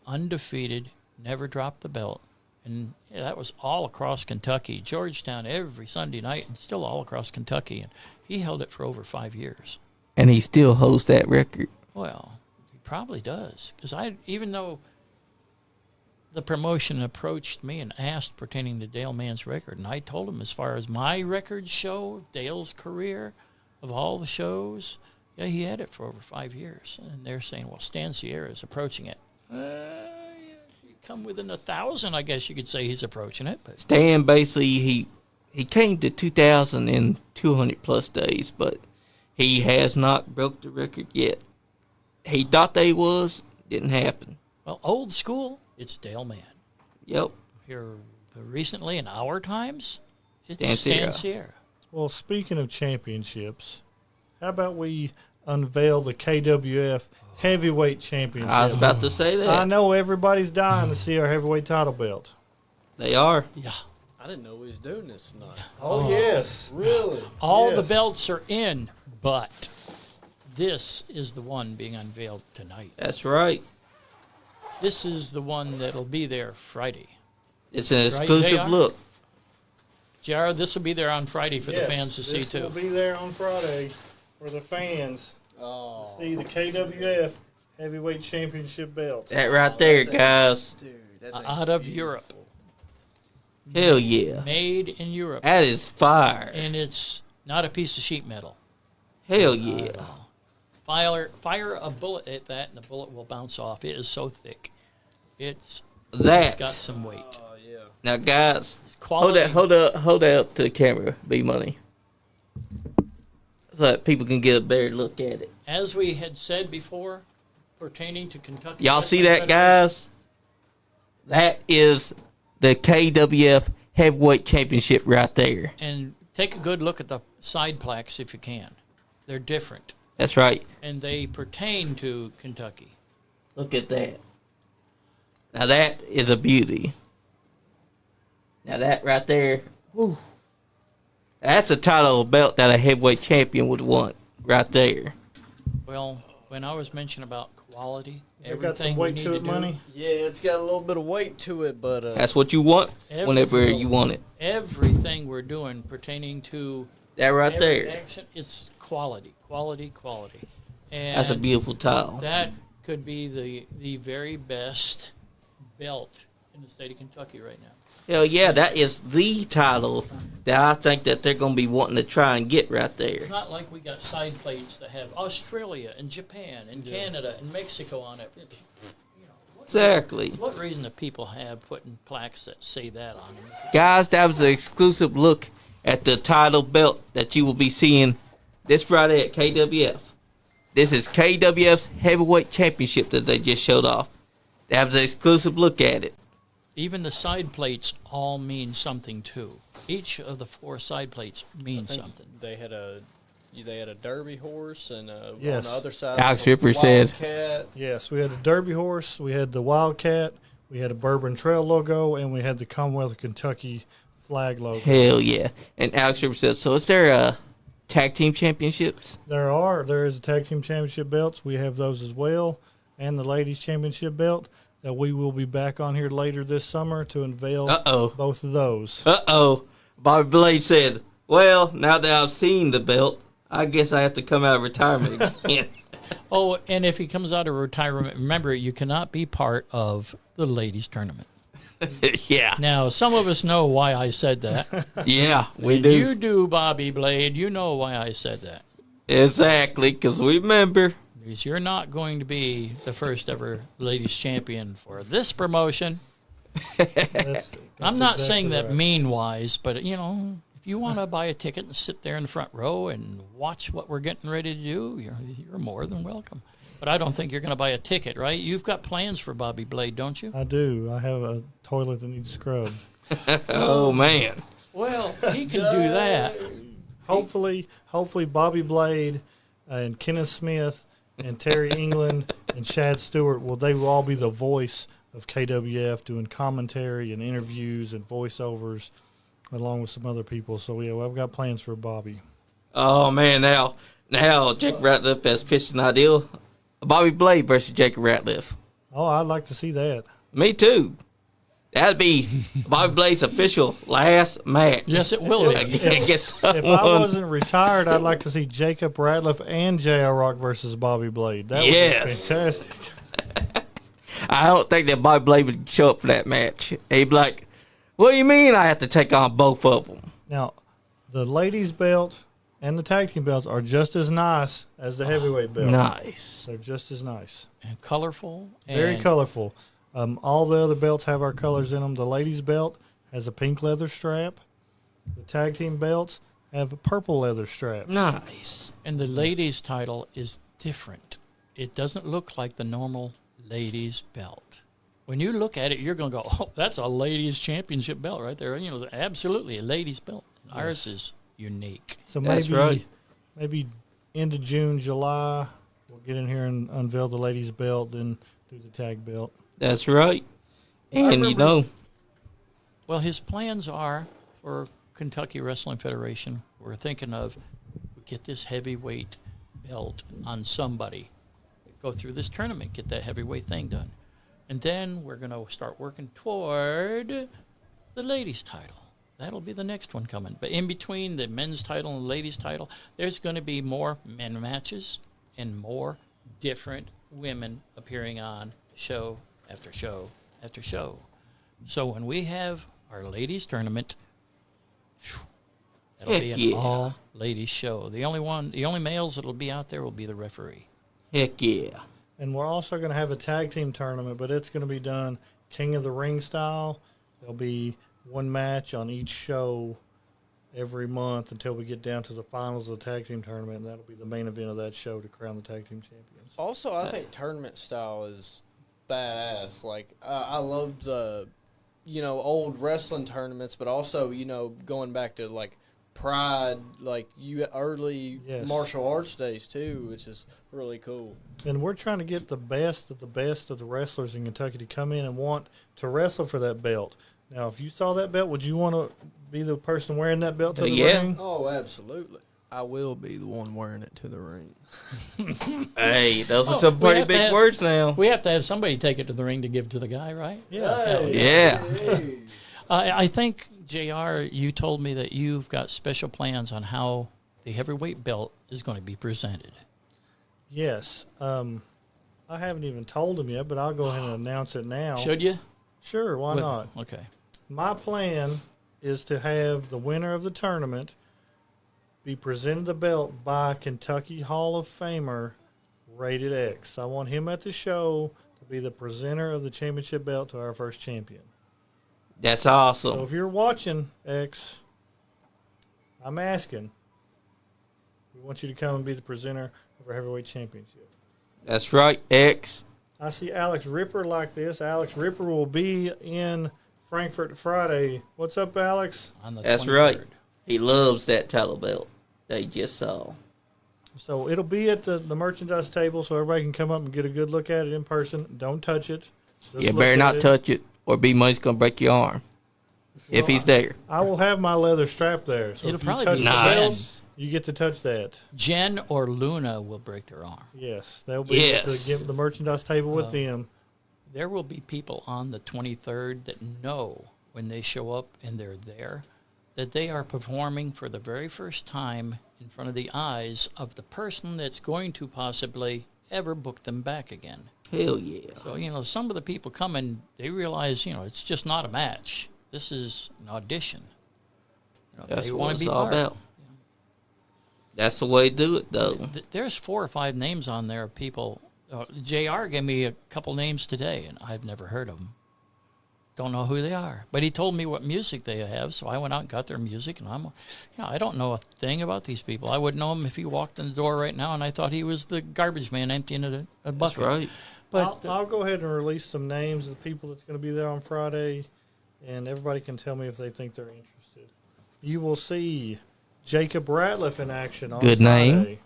undefeated, never dropped the belt. And that was all across Kentucky, Georgetown, every Sunday night, and still all across Kentucky. And he held it for over 5 years. And he still holds that record. Well, he probably does. Because even though the promotion approached me and asked pertaining to Dale Mann's record, and I told him as far as my records show, Dale's career, of all the shows, yeah, he had it for over 5 years. And they're saying, well, Stan Sierra is approaching it. You come within 1,000, I guess you could say he's approaching it. But Stan basically, he came to 2,000 in 200 plus days, but he has not broke the record yet. He thought they was, didn't happen. well, old school, it's Dale Mann. Yep. Here recently, in our times, it's Stan Stan Sierra. Sierra. Well, speaking of championships, how about we unveil the KWF Heavyweight Championship? I was about to say that. I know everybody's dying to see our heavyweight title belt. They are. Yeah. I didn't know we was doing this tonight. Oh, yes. Really? All the Yes. belts are in, but this is the one being unveiled tonight. That's right. This is the one that'll be there Friday. It's an Right, exclusive JR? look. JR, this will be there on Friday for the Yes, fans to see, this too. will be there on Friday for the fans Oh, to see the KWF Heavyweight Championship belt. That right there, guys. dude, that thing's Out of beautiful. Europe. Hell yeah. Made in Europe. That is fire. And it's not a piece of sheet metal. Hell yeah. Fire a bullet at that, and the bullet will bounce off. It is so thick. It's got That. some weight. Oh, yeah. Now, guys, It's quality. hold that up to the camera, B-Money. So that people can get a better look at it. As we had said before, pertaining to Kentucky. Y'all see Wrestling that, guys? Federation, That is the KWF Heavyweight Championship right there. And take a good look at the side plaques if you can. They're different, That's right. and they pertain to Kentucky. Look at that. Now that is a beauty. Now that right there, whew, that's a title belt that a heavyweight champion would want right there. Well, when I was mentioning about quality, It got some everything we weight need to to it, do, money. Yeah, it's got a little bit of weight to it, but That's what you want whenever Every- you want it. everything we're doing pertaining to That right every there. action, it's quality. And That's a beautiful title. that could be the very best belt in the state of Kentucky right now. Hell yeah, that is the title that I think that they're going to be wanting to try and get right there. It's not like we got side plates that have Australia and Japan and Canada and Mexico on it. Exactly. What reason do people have putting plaques that say that on them? Guys, that was an exclusive look at the title belt that you will be seeing this Friday at KWF. This is KWF's Heavyweight Championship that they just showed off. That was an exclusive look at it. Even the side plates all mean something too. Each of the 4 side plates mean something. they had a They had a Derby horse, and Yes. on the other side, Alex was a Ripper said- Wildcat. Yes, we had a Derby horse, we had the Wildcat, we had a Bourbon Trail logo, and we had the Commonwealth of Kentucky flag logo. Hell yeah. And Alex Ripper said, so is there tag team championships? There is a tag team championship belts. We have those as well, and the ladies championship belt that we will be back on here later this summer to unveil both of those. Bobby Blade said, well, now that I've seen the belt, I guess I have to come out of retirement again. Oh, and if he comes out of retirement, remember, you cannot be part of the ladies' tournament. Yeah. Now, some of us know why I said that. Yeah, we do. You do, Bobby Blade. You know why I said that. Exactly, because we remember. Because you're not going to be the first ever ladies champion for this promotion. That's I'm not exactly saying that right. mean-wise, but, you know, if you want to buy a ticket and sit there in the front row and watch what we're getting ready to do, you're more than welcome. But I don't think you're going to buy a ticket, right? You've got plans for Bobby Blade, don't you? I do. I have a toilet that needs scrubbed. Oh, man. Well, he can do that. Hopefully Bobby Blade and Kenneth Smith and Terry England and Shad Stewart they will all be the voice of KWF doing commentary and interviews and voiceovers along with some other people. So yeah, I've got plans for Bobby. Oh, man, now Jake Ratliff has pitched an ideal. Bobby Blade versus Jacob Ratliff. Oh, I'd like to see that. Me too. That'd be Bobby Blade's official last match. Yes, it will be. If I wasn't retired, I'd like to see Jacob Ratliff and J.R. Rock versus Bobby Blade. That would be fantastic. I don't think that Bobby Blade would show up for that match. He'd be like, what do you mean I have to take on both of them? Now, the ladies' belt and the tag team belts are just as nice as the heavyweight belt. Nice. They're just as nice. And colorful. Very and colorful. All the other belts have our colors in them. The ladies' belt has a pink leather strap. The tag team belts have a purple leather strap. Nice. And the ladies' title is different. It doesn't look like the normal ladies' belt. When you look at it, you're going to go, oh, that's a ladies' championship belt right there. You know, absolutely a ladies' belt. Ours is unique. So That's right. maybe end of June, July, we'll get in here and unveil the ladies' belt, then do the tag belt. That's right. And, you know, Well, his plans are for Kentucky Wrestling Federation. We're thinking of get this heavyweight belt on somebody. Go through this tournament, get that heavyweight thing done. And then we're going to start working toward the ladies' title. That'll be the next one coming. But in between the men's title and the ladies' title, there's going to be more men matches and more different women appearing on show after show after show. So when we have our ladies' tournament, that'll be an all-ladies show. The only males that'll be out there will be the referee. heck yeah. And we're also going to have a tag team tournament, but it's going to be done King of the Ring style. There'll be one match on each show every month until we get down to the finals of the tag team tournament, and that'll be the main event of that show to crown the tag team champions. Also, I think tournament style is badass. Like, I loved, old wrestling tournaments, but also, going back to, like, Pride, like, early martial arts days, too, which is really cool. And we're trying to get the best of the wrestlers in Kentucky to come in and want to wrestle for that belt. Now, if you saw that belt, would you want to be the person wearing that belt to the ring? Oh, absolutely. I will be the one wearing it to the ring. Hey, those are some pretty big words now. We have to have somebody take it to the ring to give to the guy, right? Yeah. Yeah. Hey. I think, JR, you told me that you've got special plans on how the heavyweight belt is going to be presented. Yes. I haven't even told him yet, but I'll go ahead and announce it now. Should you? Sure, why not? Okay. My plan is to have the winner of the tournament be presented the belt by Kentucky Hall of Famer Rated X. I want him at the show to be the presenter of the championship belt to our first champion. That's awesome. So if you're watching, X, I'm asking. We want you to come and be the presenter of our heavyweight championship. That's right, X. I see Alex Ripper like this. Alex Ripper will be in Frankfurt Friday. What's up, Alex? On the That's 23rd. right. He loves that title belt that he just saw. So it'll be at the merchandise table, so everybody can come up and get a good look at it in person. Don't touch it. Just You look better at not it. touch it, or B Money's gonna break your arm if he's there. I will have my leather strap there. So It'll if you probably touch be the Jen. belt, you get to touch that. Jen or Luna will break their arm. Yes, they'll be Yes. to get the merchandise table with them. There will be people on the 23rd that know when they show up and they're there that they are performing for the very first time in front of the eyes of the person that's going to possibly ever book them back again. Hell yeah. So, some of the people coming, they realize, it's just not a match. This is an audition. That's they what wanna it's be all part. about. That's the way to do it, though. There's 4 or 5 names on there of people. JR gave me a couple names today, and I've never heard of them. Don't know who they are. But he told me what music they have, so I went out and got their music, and I don't know a thing about these people. I would know him if he walked in the door right now, and I thought he was the garbage man emptying a bucket. That's right. But I'll go ahead and release some names of the people that's going to be there on Friday, and everybody can tell me if they think they're interested. You will see Jacob Ratliff in action on Good Friday. name.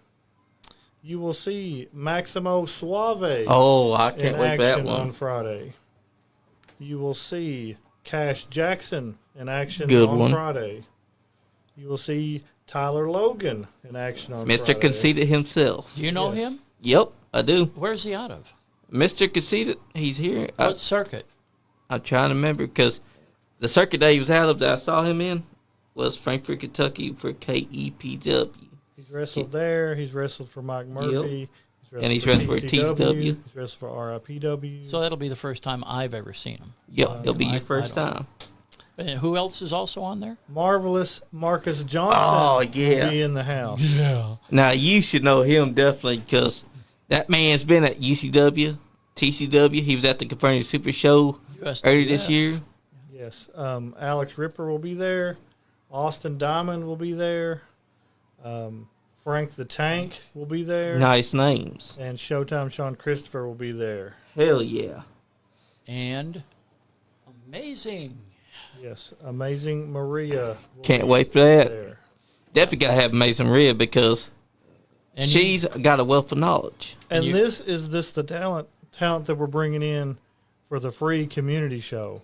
You will see Maximo Suave Oh, I in can't wait for that action on one. Friday. You will see Cash Jackson in action Good on one. Friday. You will see Tyler Logan in action on Mr. Friday. Conceited himself. do you know Yes. him? Yep, I do. Where's he out of? Mr. Conceited, he's here. What circuit? I'm trying to remember because the circuit that he was out of that I saw him in was Frankfort, Kentucky for KEPW. He's wrestled there. He's wrestled for Mike Murphy. And he's wrestled for TCW. He's wrestled for RIPW. So that'll be the first time I've ever seen him. Yep, it'll be I- your first I don't- time. And who else is also on there? Marvelous Marcus Johnson Oh, yeah. will be in the house. Yeah. Now, you should know him definitely because that man's been at UCW, TCW. He was at the Confirming Super Show earlier this year. Yes. Alex Ripper will be there. Austin Diamond will be there. Frank the Tank will be there. Nice names. And Showtime Sean Christopher will be there. Hell yeah. And amazing. Yes. Amazing Maria. will Can't be wait for that. there. Definitely got to have Mason Rhea because And she's got a wealth of knowledge. And you- this is just the talent that we're bringing in for the free community show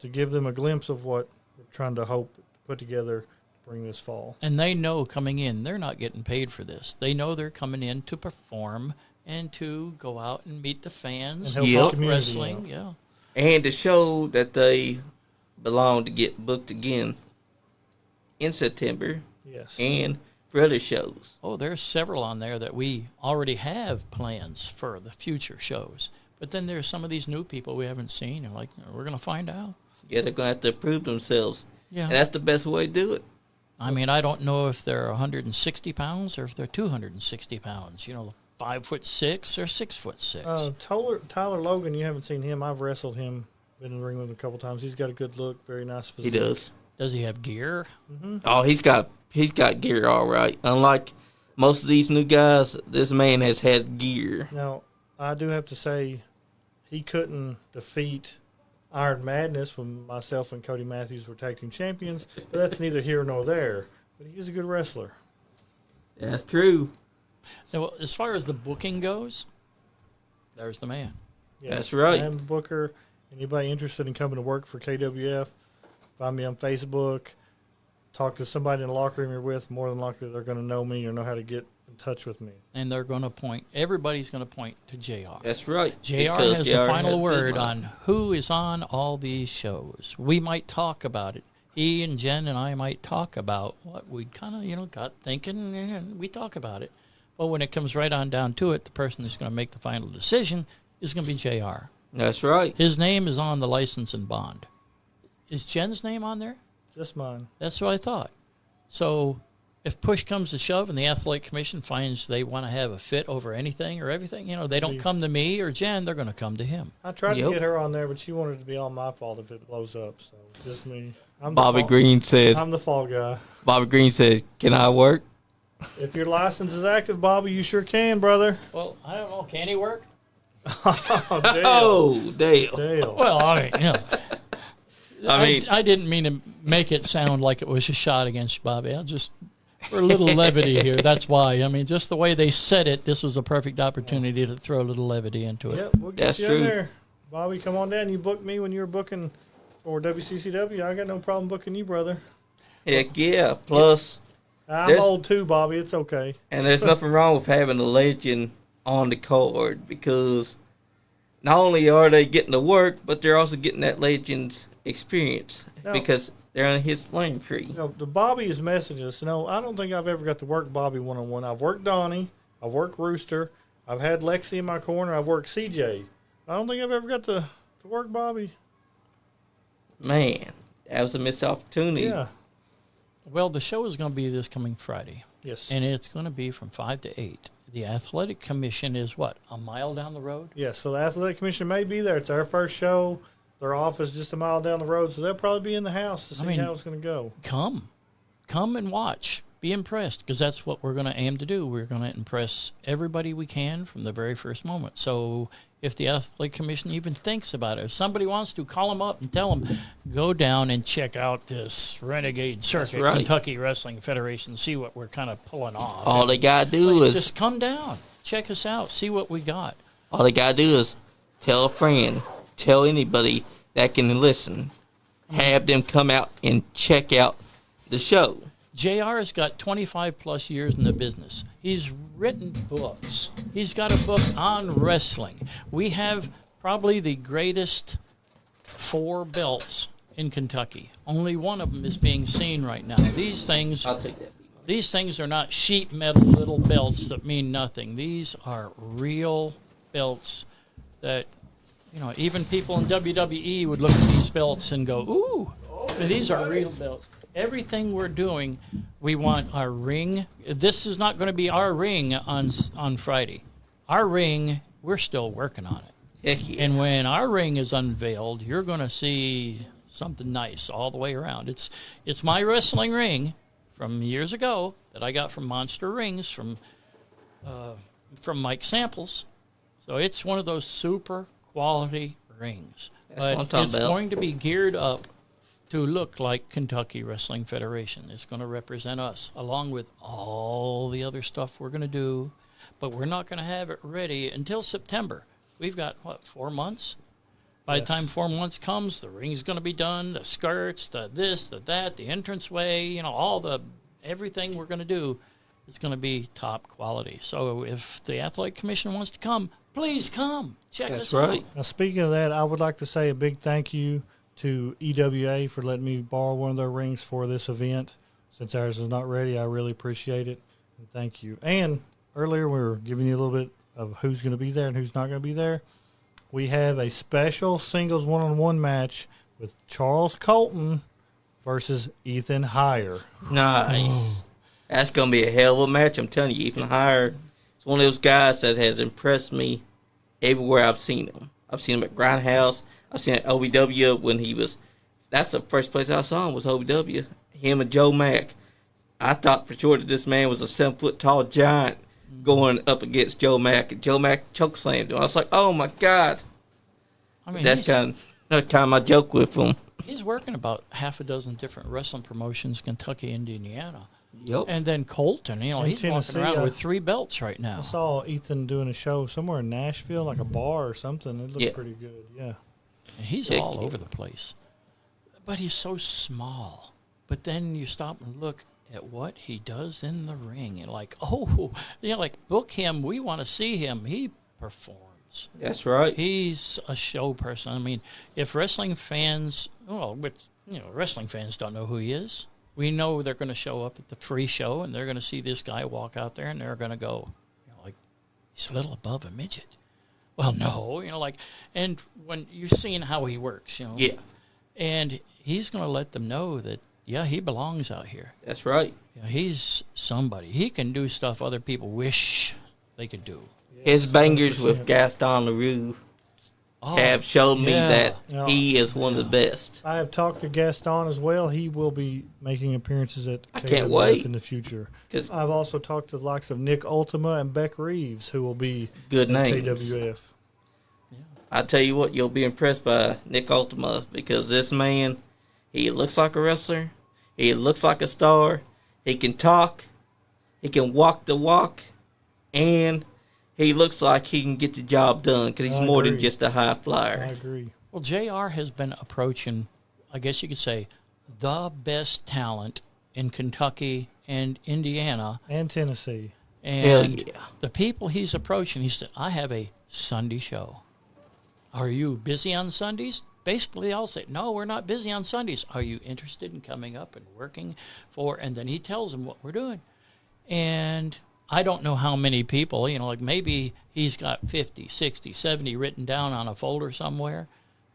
to give them a glimpse of what we're trying to put together to bring this fall. And they know coming in, they're not getting paid for this. They know they're coming in to perform and to go out and meet the fans, And help Yep. the community wrestling, out. yeah. And to show that they belong to get booked again in September Yes. and for other shows. Oh, there's several on there that we already have plans for the future shows. But then there's some of these new people we haven't seen, and like, we're going to find out. Yeah, they're going to have to prove themselves. Yeah. And that's the best way to do it. I mean, I don't know if they're 160 pounds or if they're 260 pounds. 5'6" or 6'6". Tyler Logan, you haven't seen him. I've wrestled him. Been in the ring with him a couple times. He's got a good look, very nice He physique. does. Does he have gear? Oh, he's got gear all right. Unlike most of these new guys, this man has had gear. Now, I do have to say, he couldn't defeat Iron Madness when myself and Cody Matthews were tag team champions, but that's neither here nor there. But he's a good wrestler. That's true. Now, as far as the booking goes, there's the man. Yes, That's right. I am the booker. Anybody interested in coming to work for KWF, find me on Facebook. Talk to somebody in the locker room you're with. More than likely, they're going to know me or know how to get in touch with me. And they're going to everybody's going to point to JR. That's right. JR Because has JR the final has word good on who is on all these shows. We might talk about it. He and Jen and I might talk about what we kind of, got thinking, and we talk about it. But when it comes right on down to it, the person that's going to make the final decision is going to be JR. That's right. His name is on the license and bond. Is Jen's name on there? Just mine. That's what I thought. So if push comes to shove and the athletic commission finds they want to have a fit over anything or everything, they don't come to me or Jen, they're going to come to him. I tried Yep. to get her on there, but she wanted it to be all my fault if it blows up. So just me. I'm the Bobby fall- Green said. I'm the fall guy. Bobby Green said, "Can I work?" If your license is active, Bobby, you sure can, brother. Well, I don't know. Can he work? Oh, Dale. Oh, Dale. Dale. Well, I mean, I mean- I didn't mean to make it sound like it was a shot against Bobby. I just For a little levity here, that's why. I mean, just the way they said it, this was a perfect opportunity to throw a little levity into it. Yep, we'll get That's you true. in there. Bobby, come on down. You booked me when you were booking for WCCW. I got no problem booking you, brother. Heck yeah. Plus, I'm There's- old too, Bobby. It's okay. and there's nothing wrong with having a legend on the card because not only are they getting to work, but they're also getting that legend's experience No. because they're on his lane tree. You know, the Bobby is messaging us. No, I don't think I've ever got to work Bobby one-on-one. I've worked Donnie. I've worked Rooster. I've had Lexi in my corner. I've worked CJ. I don't think I've ever got to work Bobby. Man, that was a missed opportunity. Yeah. Well, the show is going to be this coming Friday, Yes. and it's going to be from 5 to 8. The Athletic Commission is what, a mile down the road? Yes. So the Athletic Commission may be there. It's our first show. Their office just a mile down the road, so they'll probably be in the house to see how it's going to go. Come and watch. Be impressed, because that's what we're going to aim to do. We're going to impress everybody we can from the very first moment. So if the Athletic Commission even thinks about it, if somebody wants to, call them up and tell them, go down and check out this Renegade Circuit, right. Kentucky Wrestling Federation, see what we're kind of pulling off. All they gotta do is just come down, check us out, see what we got. all they gotta do is tell a friend, tell anybody that can listen, have them come out and check out the show. JR has got 25 plus years in the business. He's written books. He's got a book on wrestling. We have probably the greatest 4 belts in Kentucky. Only one of them is being seen right now. These things I'll take that. These things are not sheet metal little belts that mean nothing. These are real belts that, you know, even people in WWE would look at these belts and go, ooh, these are real belts. Everything we're doing, we want our ring. This is not going to be our ring on Friday. Our ring, we're still working on it. Heck yeah. And when our ring is unveiled, you're going to see something nice all the way around. It's my wrestling ring from years ago that I got from Monster Rings from Mike Samples. So it's one of those super quality rings. That's what I'm But talking it's about. going to be geared up to look like Kentucky Wrestling Federation. It's going to represent us along with all the other stuff we're going to do. But we're not going to have it ready until September. We've got, 4 months? By the time 4 months comes, the ring's going to be done, the skirts, the this, the that, the entranceway, you know, everything we're going to do is going to be top quality. So if the Athletic Commission wants to come, please come. Check That's us right. out. Now, speaking of that, I would like to say a big thank you to EWA for letting me borrow one of their rings for this event. Since ours is not ready, I really appreciate it. And thank you. And earlier we were giving you a little bit of who's going to be there and who's not going to be there. We have a special singles one-on-one match with Charles Colton versus Ethan Heyer. Nice. That's going to be a hell of a match. I'm telling you, Ethan Heyer is one of those guys that has impressed me everywhere I've seen him. I've seen him at Grindhouse. I've seen him at OVW when he was... That's the first place I saw him was OVW. Him and Joe Mack. I thought for sure that this man was a 7-foot tall giant going up against Joe Mack. And Joe Mack chokeslammed him. I was like, oh, my God. I mean, That's kind of my joke with him. he's working about half a dozen different wrestling promotions, Kentucky and Indiana. Yep. And then Colton, you know, In he's Tennessee, walking around with 3 belts right now. I saw Ethan doing a show somewhere in Nashville, like a bar or something. It looked Yeah. pretty good, yeah. And he's Heck all yeah. over the place. But he's so small. But then you stop and look at what he does in the ring. And like, oh, you know, like, book him. We want to see him. He performs. That's right. He's a show person. I mean, if wrestling fans, wrestling fans don't know who he is. We know they're going to show up at the free show and they're going to see this guy walk out there and they're going to go, like, he's a little above a midget. Well, no, and when you're seeing how he works, Yeah. and he's going to let them know that, yeah, he belongs out here. That's right. Yeah, he's somebody. He can do stuff other people wish they could do. His bangers with Gaston LaRue have showed me yeah. that Yeah. he is one of the best. I have talked to Gaston as well. He will be making appearances at I can't KWF wait. in the future. 'Cause- I've also talked to the likes of Nick Ultima and Beck Reeves, who will be Good at names. KWF. I tell you what, you'll be impressed by Nick Ultima because this man, he looks like a wrestler. He looks like a star. He can talk. He can walk the walk, and he looks like he can get the job done because he's more than just a high flyer. I agree. Well, JR has been approaching, I guess you could say, the best talent in Kentucky and Indiana. And Tennessee. And Hell yeah. the people he's approaching, he said, I have a Sunday show. Are you busy on Sundays? Basically, I'll say, no, we're not busy on Sundays. Are you interested in coming up and working for? And then he tells them what we're doing. And I don't know how many people, like maybe he's got 50, 60, 70 written down on a folder somewhere.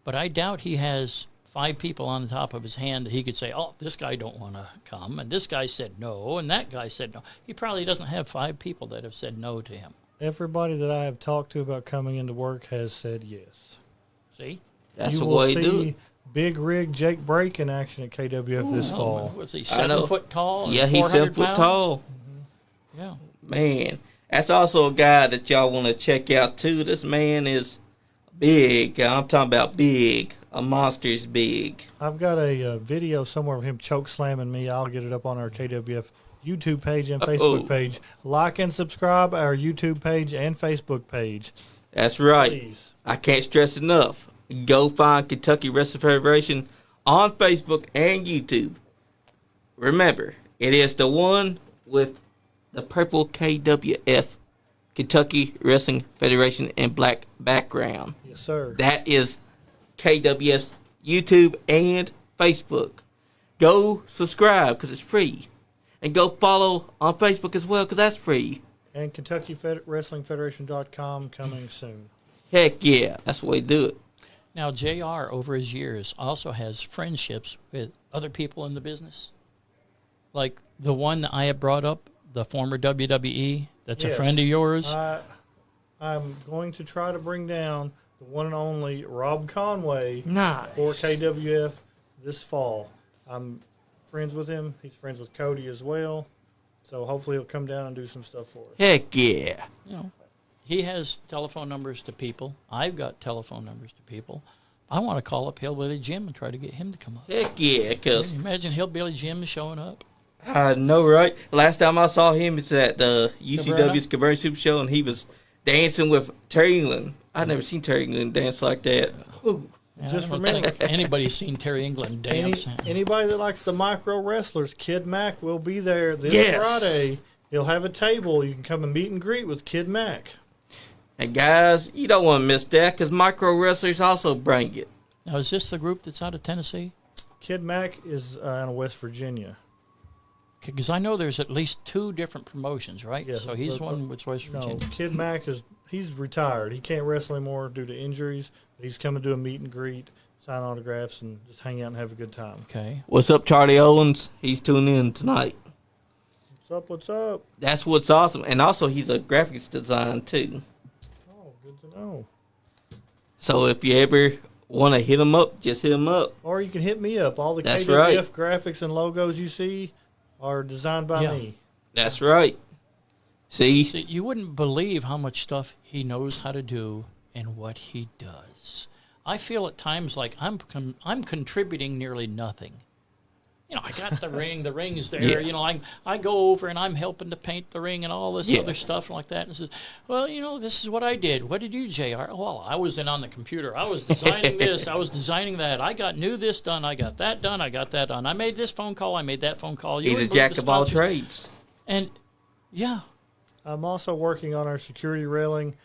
But I doubt he has 5 people on the top of his hand that he could say, oh, this guy don't want to come. And this guy said no. And that guy said no. He probably doesn't have 5 people that have said no to him. Everybody that I have talked to about coming into work has said yes. See? That's you the will way to do see it. Big rig Jake Brake in action at KWF this fall. Was he I know. 7 foot tall? and Yeah, he's 7 400 foot pounds? tall. Yeah. Man, that's also a guy that y'all want to check out too. This man is big. I'm talking about big. A monster's big. I've got a video somewhere of him choke slamming me. I'll get it up on our KWF YouTube page and Facebook page. Like and subscribe our YouTube page and Facebook page. That's right. Please. I can't stress enough. Go find Kentucky Wrestling Federation on Facebook and YouTube. Remember, it is the one with the purple KWF, Kentucky Wrestling Federation, in black background. Yes, sir. That is KWF's YouTube and Facebook. Go subscribe because it's free. And go follow on Facebook as well because that's free. And KentuckyWrestlingFederation.com coming soon. Heck yeah, that's the way to do it. Now, JR, over his years, also has friendships with other people in the business. Like the one that I have brought up, the former WWE, that's Yes. a friend of yours. I'm going to try to bring down the one and only Rob Conway Nice. for KWF this fall. I'm friends with him. He's friends with Cody as well. So hopefully he'll come down and do some stuff for us. Heck yeah. He has telephone numbers to people. I've got telephone numbers to people. I want to call up Hillbilly Jim and try to get him to come up. Heck yeah, because Imagine Hillbilly Jim showing up. I know, right? Last time I saw him, it's at the UCW's Cabrera? Cabrera Super Show, and he was dancing with Terry England. I've never seen Terry England dance like that. Ooh. Yeah, Just I don't remember- think anybody's seen Terry England dance. Anybody that likes the micro wrestlers, Kid Mac will be there this Yes. Friday. He'll have a table. You can come and meet and greet with Kid Mac. And guys, you don't want to miss that because micro wrestlers also bring it. Now, is this the group that's out of Tennessee? Kid Mac is out of West Virginia. Because I know there's at least 2 different promotions, right? Yes, So he's but- one with West No, Virginia. Kid Mac he's retired. He can't wrestle anymore due to injuries. But he's coming to do a meet and greet, sign autographs, and just hang out and have a good time. Okay. What's up, Charlie Owens? He's tuning in tonight. What's up? What's up? That's what's awesome. And also, he's a graphics designer, too. Oh, good to know. So if you ever want to hit him up, just hit him up. Or you can hit me up. All the That's KWF graphics and logos you see are designed by Yeah. me. That's right. See? See, you wouldn't believe how much stuff he knows how to do and what he does. I feel at times like I'm contributing nearly nothing. I got the ring. The ring's there. Yeah. I go over and I'm helping to paint the ring and all this Yeah. other stuff like that. And says, well, this is what I did. What did you, JR? Well, I was in on the computer. I was designing this. I was designing that. I knew this done. I got that done. I got that done. I made this phone call. I made that phone call. You He's a wouldn't believe jack the of all sponsors. trades. And, yeah. I'm also working on our security railing.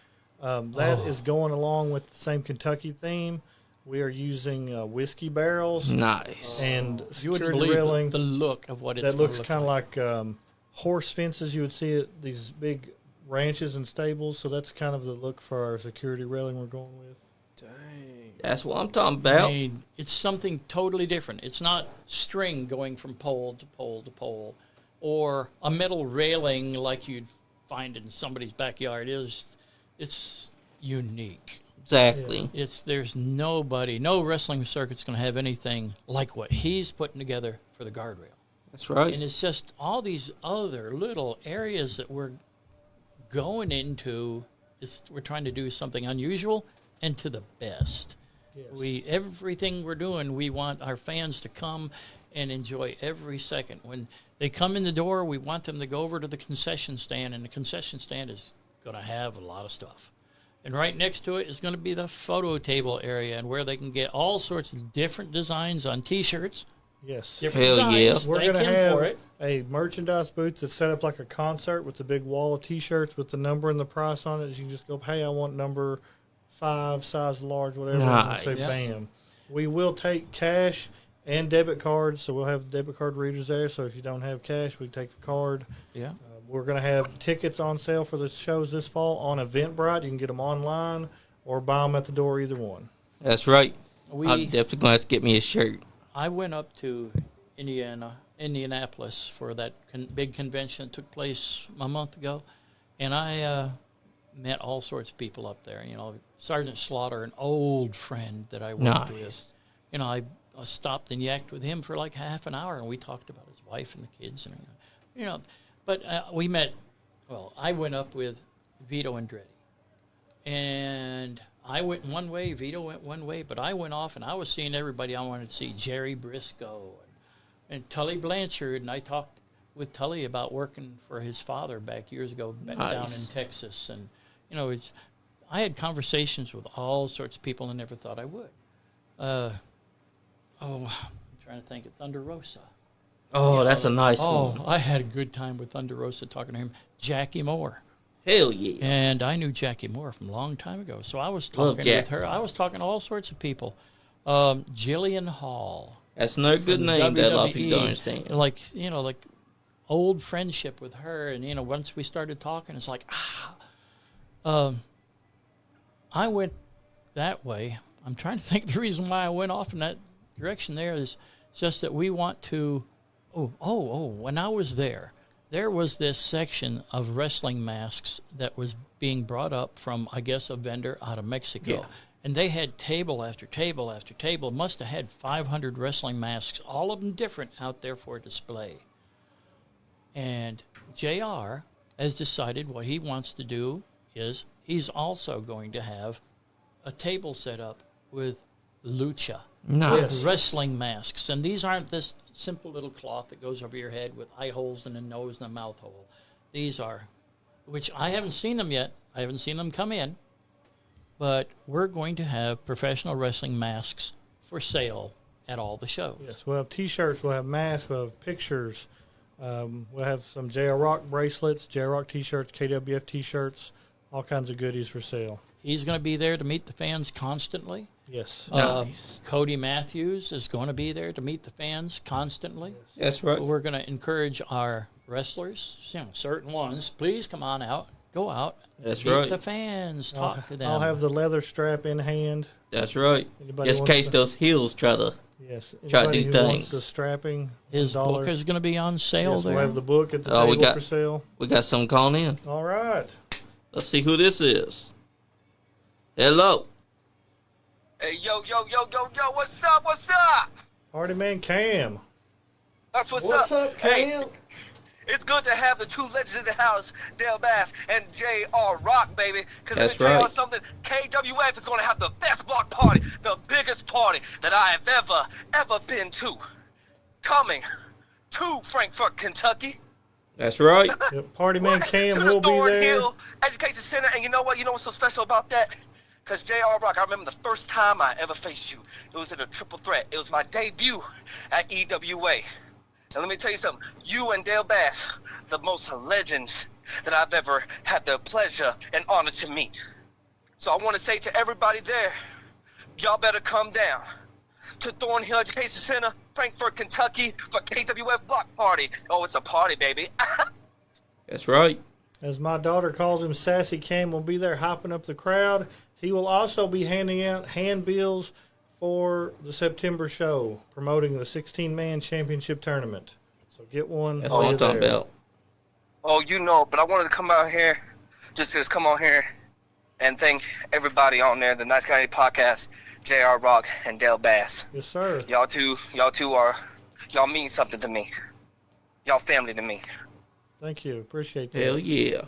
That is going along with the same Kentucky theme. We are using whiskey barrels Nice. and You wouldn't security believe railing the look of what it's that gonna looks look kind of like horse fences you would see at these big ranches and stables. So that's kind of the look for our security railing we're going with. That's what I'm talking I about. mean, it's something totally different. It's not string going from pole to pole to pole, or a metal railing like you'd find in somebody's backyard. It's unique. Exactly. There's no wrestling circuit's going to have anything like what he's putting together for the guardrail. That's right. And it's just all these other little areas that we're going into. We're trying to do something unusual and to the best. Yes. Everything we're doing, we want our fans to come and enjoy every second. When they come in the door, we want them to go over to the concession stand, and the concession stand is going to have a lot of stuff. And right next to it is going to be the photo table area, and where they can get all sorts of different designs on T-shirts. Yes. Different Hell designs. yeah. We're Thank going to him have for it. a merchandise booth that's set up like a concert with the big wall of T-shirts with the number and the price on it. You can just go, hey, I want number 5, size large, whatever. Nice. And say, bam. We will take cash and debit cards, so we'll have debit card readers there. So if you don't have cash, we take the card. Yeah. We're going to have tickets on sale for the shows this fall on Eventbrite. You can get them online or buy them at the door, either one. That's right. I'm We definitely going to have to get me a shirt. I went up to Indianapolis for that big convention that took place a month ago, and I met all sorts of people up there. You know, Sergeant Slaughter, an old friend that I worked with. You know, I stopped and yacked with him for like half an hour, and we talked about his wife and the kids, and you know. But we met. Well, I went up with Vito Andretti, and I went one way. Vito went one way, but I went off, and I was seeing everybody I wanted to see: Jerry Briscoe and Tully Blanchard, and I talked with Tully about working for his father back years ago down in Texas, and you know, I had conversations with all sorts of people, and never thought I would. I'm trying to think of Thunder Rosa. Oh, that's a nice one. I had a good time with Thunder Rosa talking to him. Jackie Moore. Hell yeah. And I knew Jackie Moore from a long time ago, so I was talking with her. I was talking to all sorts of people. Jillian Hall. That's another good name that a lot of people don't WWE. understand. Like, you know, like old friendship with her. And, you know, once we started talking, it's like, I went that way. I'm trying to think the reason why I went off in that direction there is just that we want to, when I was there was this section of wrestling masks that was being brought up from, I guess, a vendor out of Mexico. Yeah. And they had table after table after table, must have had 500 wrestling masks, all of them different, out there for display. And JR has decided what he wants to do is he's also going to have a table set up with lucha, Nice. with wrestling masks. And these aren't this simple little cloth that goes over your head with eye holes and a nose and a mouth hole. These are, which I haven't seen them yet. I haven't seen them come in. But we're going to have professional wrestling masks for sale at all the shows. Yes, we'll have T-shirts, we'll have masks, we'll have pictures. We'll have some JR Rock bracelets, JR Rock T-shirts, KWF T-shirts, all kinds of goodies for sale. He's going to be there to meet the fans constantly. Yes. Nice. Cody Matthews is going to be there to meet the fans constantly. That's right. We're going to encourage our wrestlers, you know, certain ones, please come on out, go out, That's meet right. the fans, talk to them. I'll have the leather strap in hand. That's right. Anybody Just in wants case to- those heels try to. Yes. Try to Anybody do who wants things. the strapping. His $1. book is going to be on sale Yes, there. we'll have the book at the Oh, we table got- for sale. We got someone calling in. All right. Let's see who this is. Hello. Hey, yo, what's up? Party Man Cam. That's what's What's up, Cam? Hey, it's good to have the two legends in the house, Dale Bass and J.R. Rock, baby. Because let That's me tell you right. something, KWF is going to have the best block party, the biggest party that I have ever been to. Coming to Frankfort, Kentucky. That's right. Yep, Party Man Cam to will the be there. Thornhill Education Center. And you know what? You know what's so special about that? Because J.R. Rock, I remember the first time I ever faced you. It was in a triple threat. It was my debut at EWA. And let me tell you something. You and Dale Bass, the most legends that I've ever had the pleasure and honor to meet. So I want to say to everybody there, y'all better come down to Thornhill Education Center, Frankfort, Kentucky, for KWF Block Party. Oh, it's a party, baby. That's right. As my daughter calls him, Sassy Cam will be there hyping up the crowd. He will also be handing out handbills for the September show, promoting the 16-man championship tournament. So get one. That's while what I'm you're talking there. about. Oh, you know, but I wanted to come out here, just come on here and thank everybody on there, the NiceGuyAndy podcast, J.R. Rock and Dale Bass. Yes, sir. Y'all mean something to me. Y'all family to me. Thank you. Appreciate that. Hell yeah.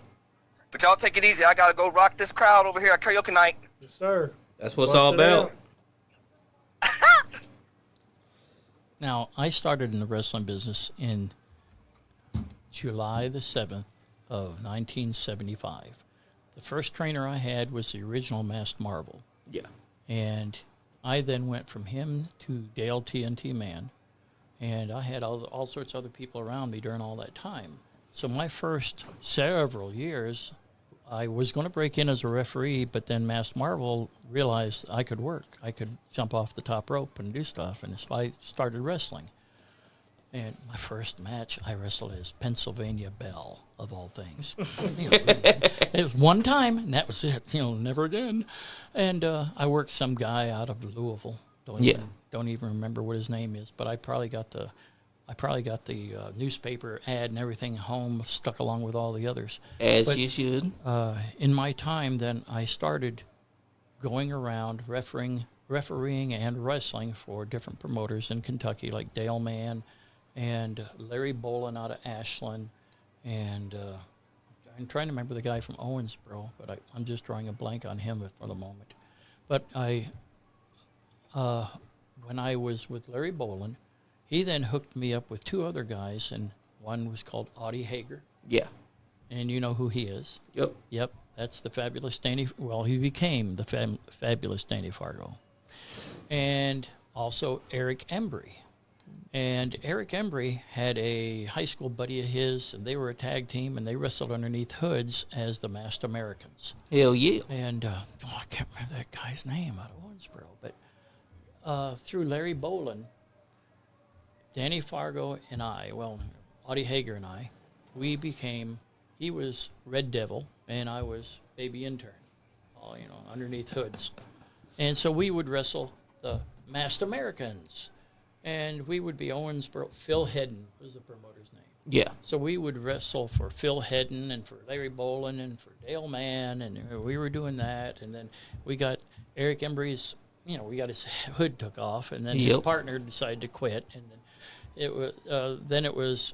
But y'all take it easy. I gotta go rock this crowd over here at karaoke night. Yes, sir. That's what it's Bust all it about. out. Now, I started in the wrestling business in July the 7th of 1975. The first trainer I had was the original Masked Marvel. Yeah. And I then went from him to Dale TNT Man. And I had all sorts of other people around me during all that time. So my first several years, I was going to break in as a referee, but then Masked Marvel realized I could work. I could jump off the top rope and do stuff. And so I started wrestling. And my first match, I wrestled as Pennsylvania Belle, of all things. It was one time, and that was it. Never again. And I worked some guy out of Louisville. Don't even remember what his name is, but I probably got the newspaper ad and everything home, stuck along with all the others. As you should. In my time, then I started going around refereeing and wrestling for different promoters in Kentucky, like Dale Mann and Larry Bolin out of Ashland, and I'm trying to remember the guy from Owensboro, but I'm just drawing a blank on him for the moment. But when I was with Larry Bolin, he then hooked me up with two other guys, and one was called Audie Hager. Yeah. And you know who he is. Yep. Yep, that's the fabulous Danny. Well, he became the fabulous Danny Fargo. And also Eric Embry. And Eric Embry had a high school buddy of his, and they were a tag team, and they wrestled underneath hoods as the Masked Americans. Hell yeah. And I can't remember that guy's name out of Owensboro, but through Larry Bolin, Danny Fargo and I, Audie Hager and I, he was Red Devil, and I was Baby Intern, underneath hoods. And so we would wrestle the Masked Americans. And we would be Owensboro. Phil Hedden was the promoter's name. Yeah. So we would wrestle for Phil Hedden and for Larry Bolin and for Dale Mann, and we were doing that. And then we got Eric Embry's, we got his hood took off, and then his partner decided to quit. And then it was,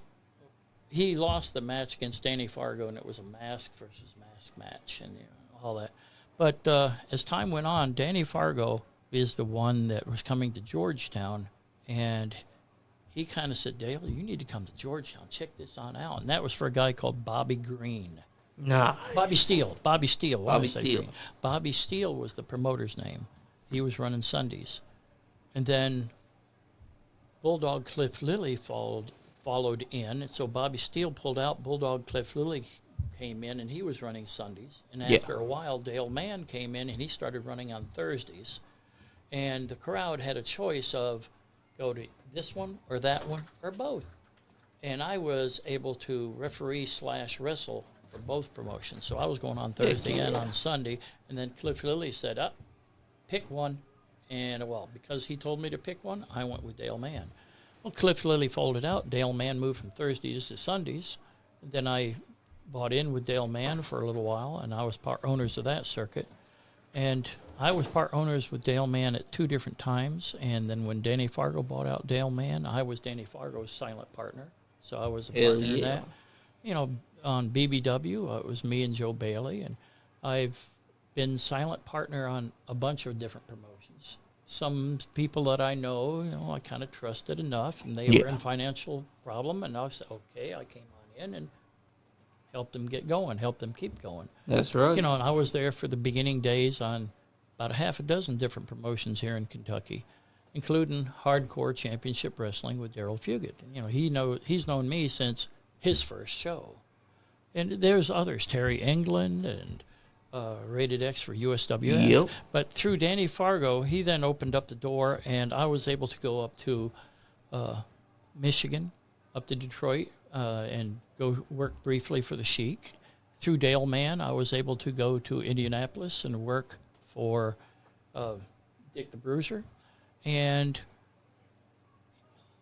he lost the match against Danny Fargo, and it was a mask versus mask match and all that. But as time went on, Danny Fargo is the one that was coming to Georgetown. And he kind of said, Dale, you need to come to Georgetown. Check this on out. And that was for a guy called Bobby Green. Nice. Bobby Steele. Bobby Steele. Bobby Steele was the promoter's name. He was running Sundays. And then Bulldog Cliff Lilly followed in. And so Bobby Steele pulled out. Bulldog Cliff Lilly came in, and he was running Sundays. And after a while, Dale Mann came in, and he started running on Thursdays. And the crowd had a choice of go to this one or that one or both. And I was able to referee/wrestle for both promotions. So I was going on Thursday and on Sunday. And then Cliff Lilly said, pick one. And, because he told me to pick one, I went with Dale Mann. Well, Cliff Lilly folded out. Dale Mann moved from Thursdays to Sundays. And then I bought in with Dale Mann for a little while, and I was part owners of that circuit. And I was part owners with Dale Mann at two different times, and then when Danny Fargo bought out Dale Mann, I was Danny Fargo's silent partner, so I was a partner in that. On BBW, it was me and Joe Bailey, and I've been silent partner on a bunch of different promotions. Some people that I know, I kind of trusted enough, and they were in financial problem, and I said, okay, I came on in and helped them get going, helped them keep going. That's right. And I was there for the beginning days on about a half a dozen different promotions here in Kentucky, including Hardcore Championship Wrestling with Daryl Fugit. He's known me since his first show. And there's others, Terry England and Rated X for USWF. Yep. But through Danny Fargo, he then opened up the door, and I was able to go up to Michigan, up to Detroit, and go work briefly for the Sheik. Through Dale Mann, I was able to go to Indianapolis and work for Dick the Bruiser. And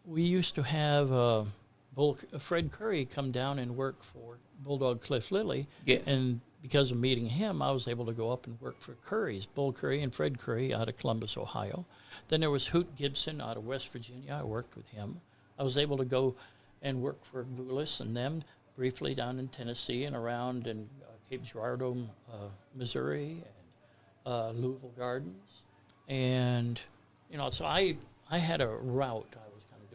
we used to have Fred Curry come down and work for Bulldog Cliff Lilly. Yeah. And because of meeting him, I was able to go up and work for Bull Curry and Fred Curry out of Columbus, Ohio. Then there was Hoot Gibson out of West Virginia. I worked with him. I was able to go and work for Goulis and them briefly down in Tennessee and around in Cape Girardeau, Missouri, and Louisville Gardens. And, so I had a route I was kind of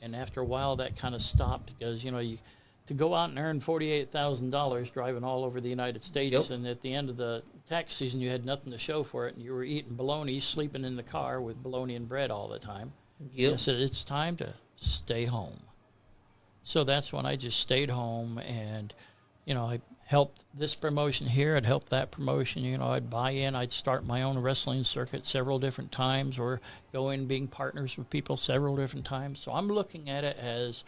And after a while, that kind of stopped because, to go out and earn $48,000 driving all over the United States, Yep. and at the end of the tax season, you had nothing to show for it, and you were eating bologna, sleeping in the car with bologna and bread all the time. Yep. I said, it's time to stay home. So that's when I just stayed home, and, I helped this promotion here, I'd help that promotion, I'd buy in, I'd start my own wrestling circuit several different times, or go in being partners with people several different times. So I'm looking at it as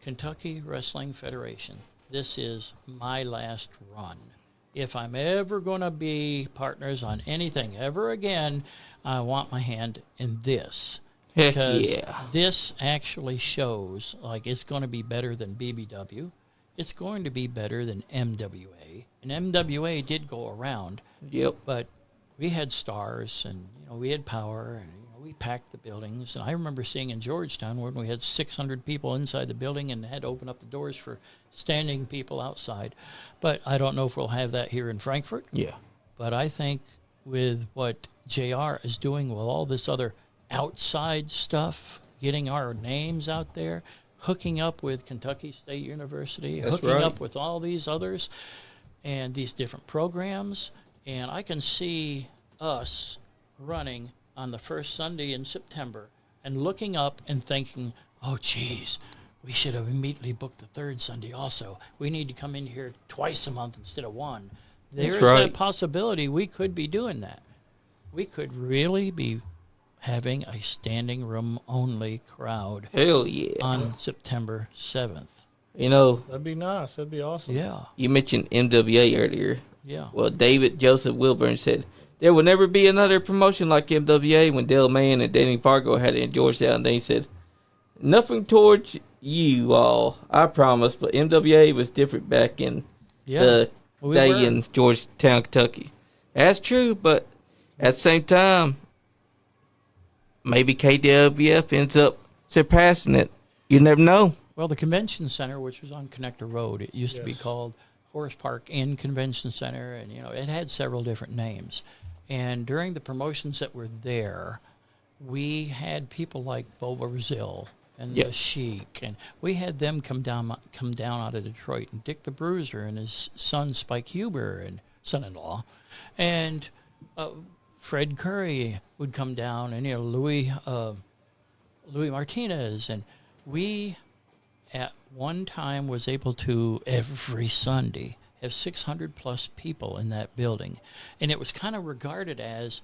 Kentucky Wrestling Federation. This is my last run. If I'm ever going to be partners on anything ever again, I want my hand in this. Heck Because yeah. this actually shows like it's going to be better than BBW. It's going to be better than MWA. And MWA did go around, Yep. but we had stars and we had power and we packed the buildings. And I remember seeing in Georgetown when we had 600 people inside the building and had to open up the doors for standing people outside. But I don't know if we'll have that here in Frankfurt. Yeah. But I think with what JR is doing with all this other outside stuff, getting our names out there, hooking up with Kentucky State University, That's hooking right. up with all these others and these different programs. And I can see us running on the first Sunday in September and looking up and thinking, oh, geez, we should have immediately booked the third Sunday also. We need to come in here twice a month instead of one. There's right. that possibility we could be doing that. We could really be having a standing room only crowd Hell yeah. on September 7th. That'd be nice. That'd be awesome. Yeah, You mentioned MWA earlier. yeah. Well, David Joseph Wilburn said, there will never be another promotion like MWA when Dale Mann and Danny Fargo had it in Georgetown. And they said, nothing towards you all, I promise, but MWA was different back in the We day were. in Georgetown, Kentucky. That's true, but at the same time, maybe KWF ends up surpassing it. You never know. Well, the convention center, which was on Connector Road, it used to be Yes. called Horse Park Inn Convention Center, and it had several different names. And during the promotions that were there, we had people like Bo Brazil and Yep. the Sheik, and we had them come down out of Detroit, and Dick the Bruiser and his son Spike Huber and son-in-law, and Fred Curry would come down, and Louis Martinez, and we at one time was able to every Sunday have 600 plus people in that building, and it was kind of regarded as,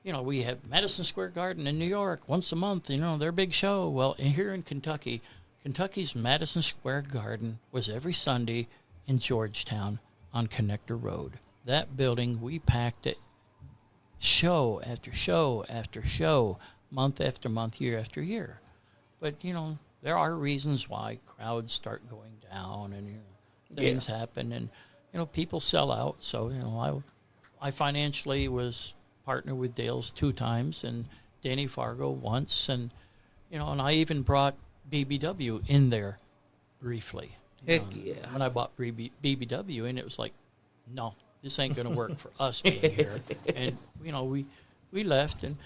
we have Madison Square Garden in New York once a month, their big show. Well, here in Kentucky's Madison Square Garden was every Sunday in Georgetown on Connector Road. That building, we packed it show after show after show, month after month, year after year. But, there are reasons why crowds start going down and things happen and, people sell out. So, I financially was partnered with Dale's 2 times and Danny Fargo once. And, and I even brought BBW in there briefly. Heck yeah. When I bought BBW in, it was like, no, this ain't going to work for us being here. And, we left and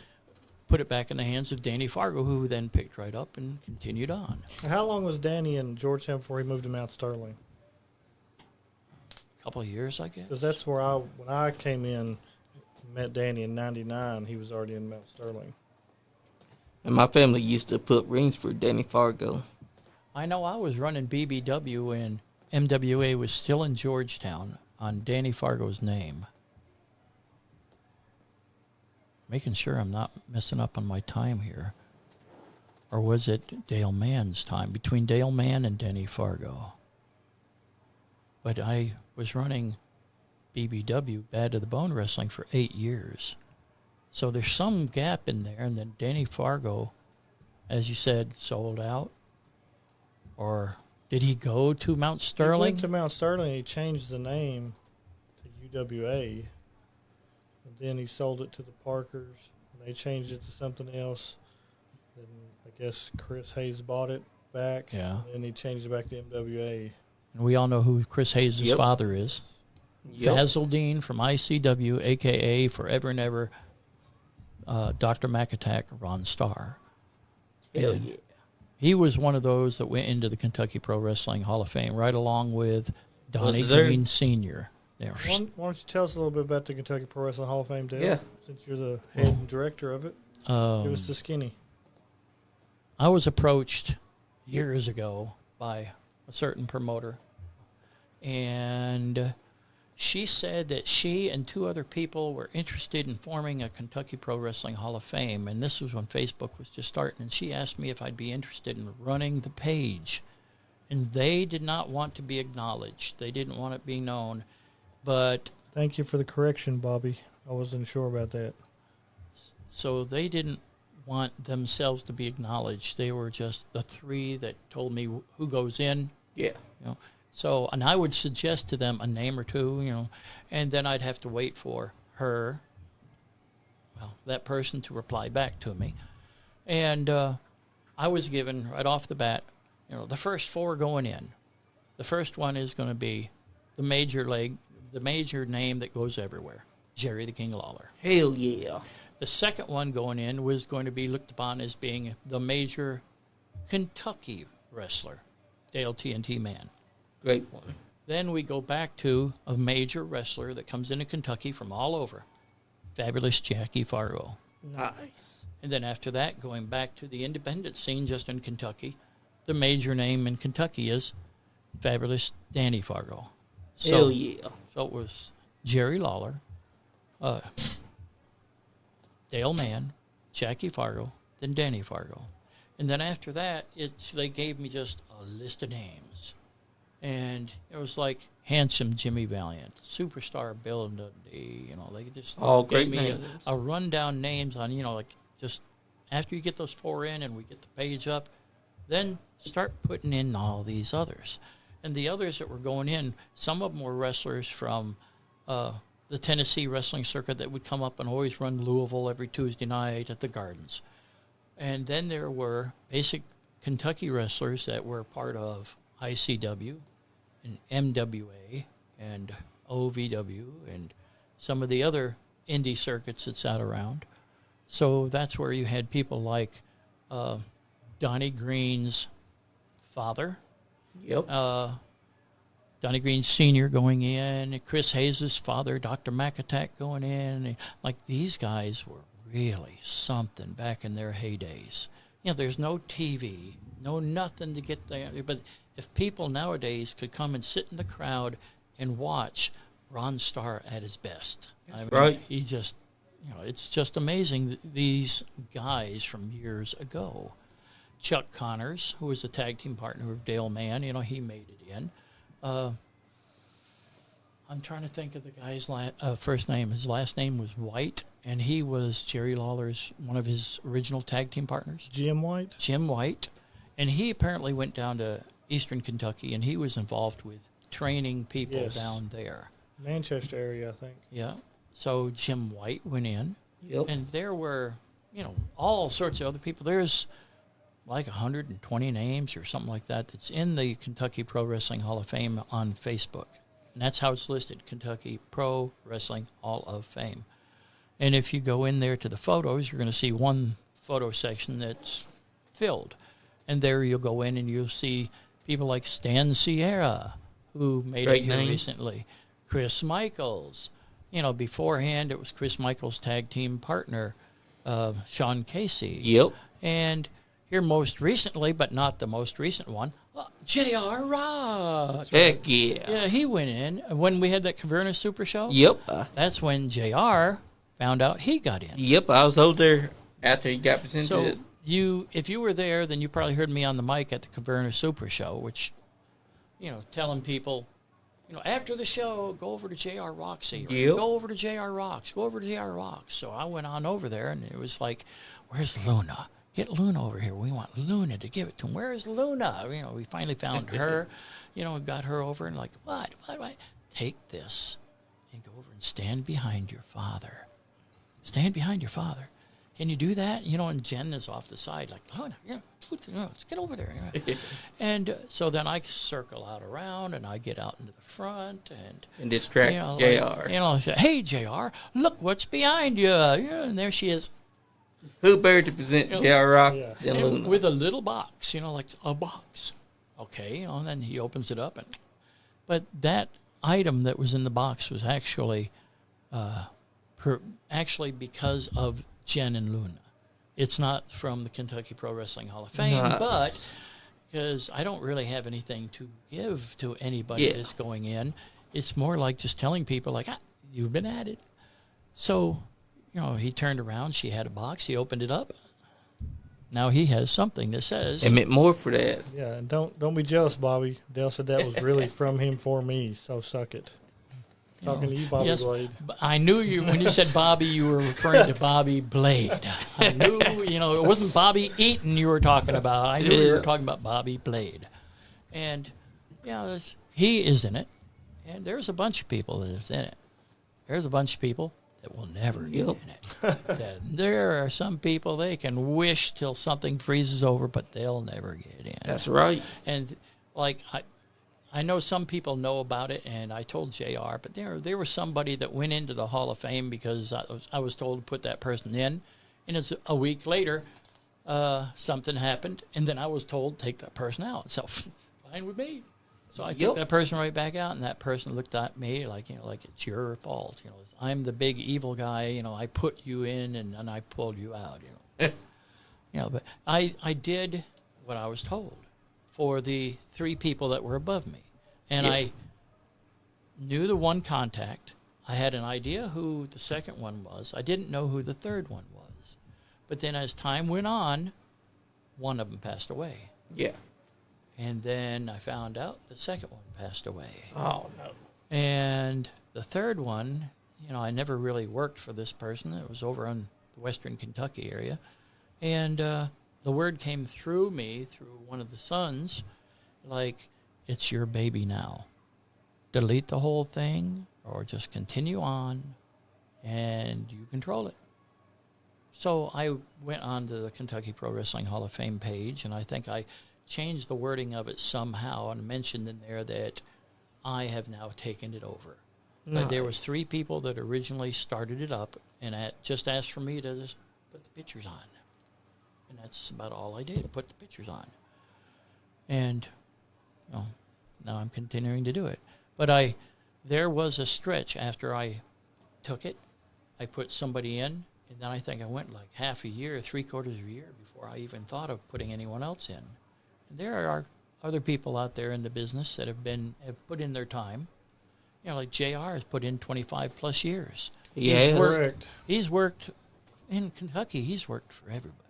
put it back in the hands of Danny Fargo, who then picked right up and continued on. How long was Danny in Georgetown before he moved to Mount Sterling? A couple of years, I guess. Because that's where when I came in, met Danny in '99. He was already in Mount Sterling. And my family used to put rings for Danny Fargo. I know I was running BBW when MWA was still in Georgetown on Danny Fargo's name. Making sure I'm not messing up on my time here. Or was it Dale Mann's time? Between Dale Mann and Danny Fargo. But I was running BBW, Bad to the Bone Wrestling, for 8 years. So there's some gap in there. And then Danny Fargo, as you said, sold out. Or did he go to Mount He Sterling? went to Mount Sterling. He changed the name to UWA. And then he sold it to the Parkers. And they changed it to something else. Then I guess Chris Hayes bought it back. Yeah. And then he changed it back to MWA. And we all know who Chris Hayes' Yep. father is. Yep. Fazaldine from ICW, a.k.a. Forever and Ever, Dr. McAttack, Ron Starr. Hell And yeah. He was one of those that went into the Kentucky Pro Wrestling Hall of Fame, right along with Donnie Was there? Green Sr. There. Why don't you tell us a little bit about the Kentucky Pro Wrestling Hall of Fame, Dale? Yeah. Since you're the head director of it. Give us the skinny. I was approached years ago by a certain promoter, and she said that she and 2 other people were interested in forming a Kentucky Pro Wrestling Hall of Fame, and this was when Facebook was just starting, and she asked me if I'd be interested in running the page. And they did not want to be acknowledged. They didn't want it being known. But Thank you for the correction, Bobby. I wasn't sure about that. so they didn't want themselves to be acknowledged. They were just the 3 that told me who goes in. Yeah. You know. So, and I would suggest to them a name or 2, and then I'd have to wait for that person to reply back to me. And I was given right off the bat, the first 4 going in. The first one is going to be the major name that goes everywhere, Jerry the King Lawler. Hell yeah. The second one going in was going to be looked upon as being the major Kentucky wrestler, Dale TNT Man. Great one. Then we go back to a major wrestler that comes into Kentucky from all over, Fabulous Jackie Fargo. Nice. And then after that, going back to the independent scene just in Kentucky, the major name in Kentucky is Fabulous Danny Fargo. Hell yeah. So it was Jerry Lawler, Dale Mann, Jackie Fargo, then Danny Fargo. And then after that, they gave me just a list of names. And it was like Handsome Jimmy Valiant, Superstar Bill Dundee, they just All gave great me names. a rundown names on, just after you get those 4 in and we get the page up, then start putting in all these others. And the others that were going in, some of them were wrestlers from the Tennessee wrestling circuit that would come up and always run Louisville every Tuesday night at the Gardens. And then there were basic Kentucky wrestlers that were part of ICW and MWA and OVW and some of the other indie circuits that's out around. So that's where you had people like Donnie Green's father, Yep. Donnie Green Sr. going in, Chris Hayes' father, Dr. McAttack going in. Like, these guys were really something back in their heydays. There's no TV, no nothing to get there. But if people nowadays could come and sit in the crowd and watch Ron Starr at his best. Right. He just, it's just amazing, these guys from years ago. Chuck Connors, who was a tag team partner of Dale Mann, he made it in. I'm trying to think of the guy's first name. His last name was White, and he was Jerry Lawler's, one of his original tag team partners. Jim White? Jim White. And he apparently went down to Eastern Kentucky, and he was involved with training people down there. Manchester area, I think. Yeah. So Jim White went in. Yep. And there were, all sorts of other people. There's like 120 names or something like that that's in the Kentucky Pro Wrestling Hall of Fame on Facebook. And that's how it's listed, Kentucky Pro Wrestling Hall of Fame. And if you go in there to the photos, you're going to see one photo section that's filled. And there you'll go in and you'll see people like Stan Sierra, who made Great it here name. recently. Chris Michaels. Beforehand it was Chris Michaels' tag team partner, Sean Casey. Yep. And here most recently, but not the most recent one, J.R. Rock. Heck yeah. Yeah, he went in. When we had that Caverna Super Show, Yep. that's when J.R. found out he got in. Yep. I was over there after he got presented. So if you were there, then you probably heard me on the mic at the Caverna Super Show, which, telling people, after the show, go over to J.R. Roxy. Yep. Go over to J.R. Rocks. Go over to J.R. Rocks. So I went on over there, and it was like, where's Luna? Get Luna over here. We want Luna to give it to him. Where is Luna? We finally found her. Got her over, and like, what? Take this and go over and stand behind your father. Stand behind your father. Can you do that? And Jen is off the side, like, Luna, let's get over there. And so then I circle out around, and I get out into the front, and distract JR. Say, hey, JR, look what's behind you. And there she is. Who better to present J.R. Rock than And Luna? with a little box, like a box. Okay, and then he opens it up, but that item that was in the box was actually, because of Jen and Luna. It's not from the Kentucky Pro Wrestling Hall of Fame, but because I don't really have anything to give to anybody that's going in, it's more like just telling people, like, you've been added. So, he turned around. She had a box. He opened it up. Now he has something that says... It meant more for that. Yeah, and don't be jealous, Bobby. Dale said that was really from him for me, so suck it. Talking to you, Bobby Blade. I knew you, when you said Bobby, you were referring to Bobby Blade. I knew, it wasn't Bobby Eaton you were talking about. I knew you were talking about Bobby Blade. And, he is in it. And there's a bunch of people that's in it. There's a bunch of people that will never get in it. There are some people, they can wish till something freezes over, but they'll never get in. That's right. And, I know some people know about it, and I told JR, but there was somebody that went into the Hall of Fame because I was told to put that person in, and it's a week later, something happened, and then I was told take that person out. So, fine with me. So I took that person right back out, and that person looked at me like it's your fault. I'm the big evil guy. I put you in, and I pulled you out. But I did what I was told for the 3 people that were above me. And I knew the one contact. I had an idea who the second one was. I didn't know who the third one was. But then as time went on, one of them passed away. Yeah. And then I found out the second one passed away. Oh, no. And the third one, I never really worked for this person. It was over in the western Kentucky area. And the word came through me, through one of the sons, like, it's your baby now. Delete the whole thing or just continue on and you control it. So I went on to the Kentucky Pro Wrestling Hall of Fame page, and I think I changed the wording of it somehow and mentioned in there that I have now taken it over. Nice. But there was 3 people that originally started it up and just asked for me to just put the pictures on. And that's about all I did, put the pictures on. And now I'm continuing to do it. But there was a stretch after I took it. I put somebody in, and then I think I went like half a year, 3/4 of a year before I even thought of putting anyone else in. And there are other people out there in the business that have put in their time. Like JR has put in 25 plus years. He's worked in Kentucky. He's worked for everybody.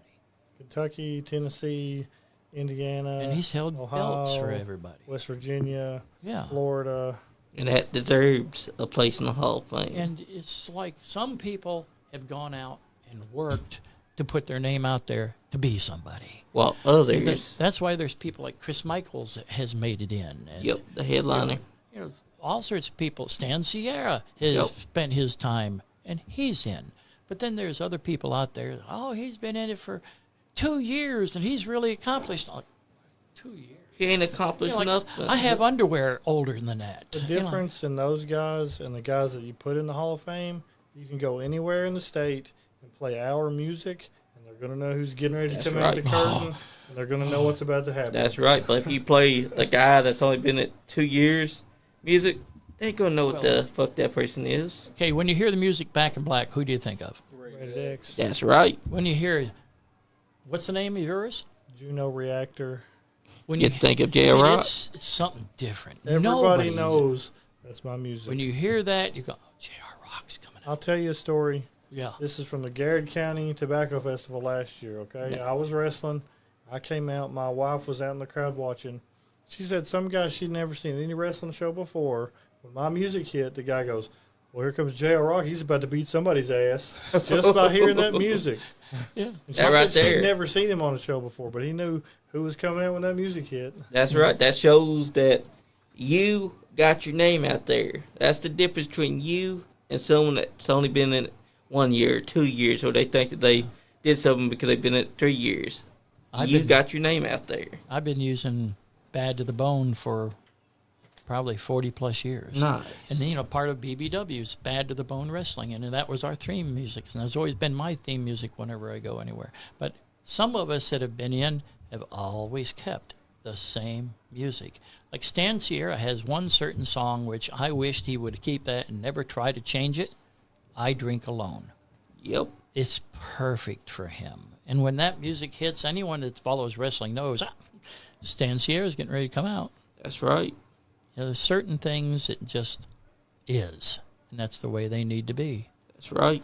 Kentucky, Tennessee, Indiana, and he's held Ohio, belts for everybody. West Virginia, Florida. And that deserves a place in the Hall of Fame. And it's like some people have gone out and worked to put their name out there to be somebody. Well, others. That's why there's people like Chris Michaels that has made it in. And, the headliner. All sorts of people. Stan Sierra has spent his time, and he's in. But then there's other people out there, he's been in it for 2 years, and he's really accomplished. 2 years. He ain't accomplished nothing. I have underwear older than that. The difference in those guys and the guys that you put in the Hall of Fame, you can go anywhere in the state and play our music, and they're going to know who's getting ready to come out the curtain, and they're going to know what's about to happen. That's right. But if you play a guy that's only been at 2 years music, they ain't going to know what the fuck that person is. Okay, when you hear the music Back in Black, who do you think of? Rated X. That's right. When you hear... What's the name of yours? Juno Reactor. When you think of J.R. Rock? It's something different. Everybody knows that's my music. When you hear that, you go, J.R. Rock's coming out. I'll tell you a story. Yeah. This is from the Garrett County Tobacco Festival last year, okay? Yeah. I was wrestling. I came out. My wife was out in the crowd watching. She said some guy she'd never seen any wrestling show before. When my music hit, the guy goes, well, here comes J.R. Rock. He's about to beat somebody's ass just by hearing that music. Yeah. And she said she'd never seen him on a show before, but he knew who was coming out when that music hit. That's right. That shows that you got your name out there. That's the difference between you and someone that's only been in it 1 year or 2 years, or they think that they did something because they've been in it 3 years. You got your name out there. I've been using Bad to the Bone for probably 40 plus years. Nice. And then, part of BBW's Bad to the Bone Wrestling, and that was our theme music. And that's always been my theme music whenever I go anywhere. But some of us that have been in have always kept the same music. Like Stan Sierra has one certain song which I wished he would keep that and never try to change it. I Drink Alone. Yep. It's perfect for him. And when that music hits, anyone that follows wrestling knows Stan Sierra's getting ready to come out. That's right. There's certain things it just is, and that's the way they need to be. That's right.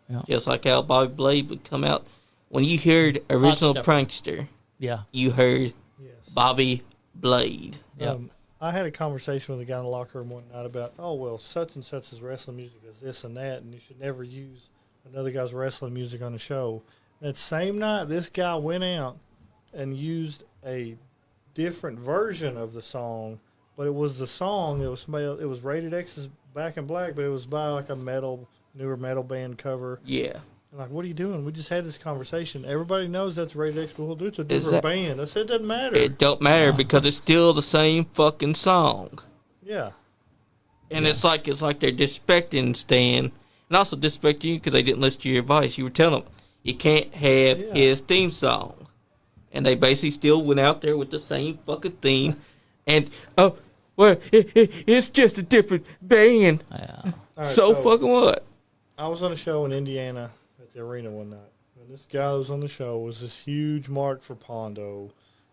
Yeah. Just like how Bobby Blade would come out. When you heard Original Step. Prankster, Yeah. you heard Yes. Bobby Blade. Yeah. I had a conversation with a guy in the locker room one night about, such and such is wrestling music is this and that, and you should never use another guy's wrestling music on the show. That same night, this guy went out and used a different version of the song, but it was the song. It was Rated X's Back in Black, but it was by like a newer metal band cover. Yeah. I'm like, what are you doing? We just had this conversation. Everybody knows that's Rated X, but dude, it's a different band. I said it doesn't matter. It don't matter because it's still the same fucking song. Yeah. And it's like they're disrespecting Stan, and also disrespecting you because they didn't listen to your advice. You were telling them you can't have his theme song, and they basically still went out there with the same fucking theme. And it's just a different band. Yeah. Right, so fucking what? I was on a show in Indiana at the arena one night, and this guy that was on the show was this huge mark for Pondo.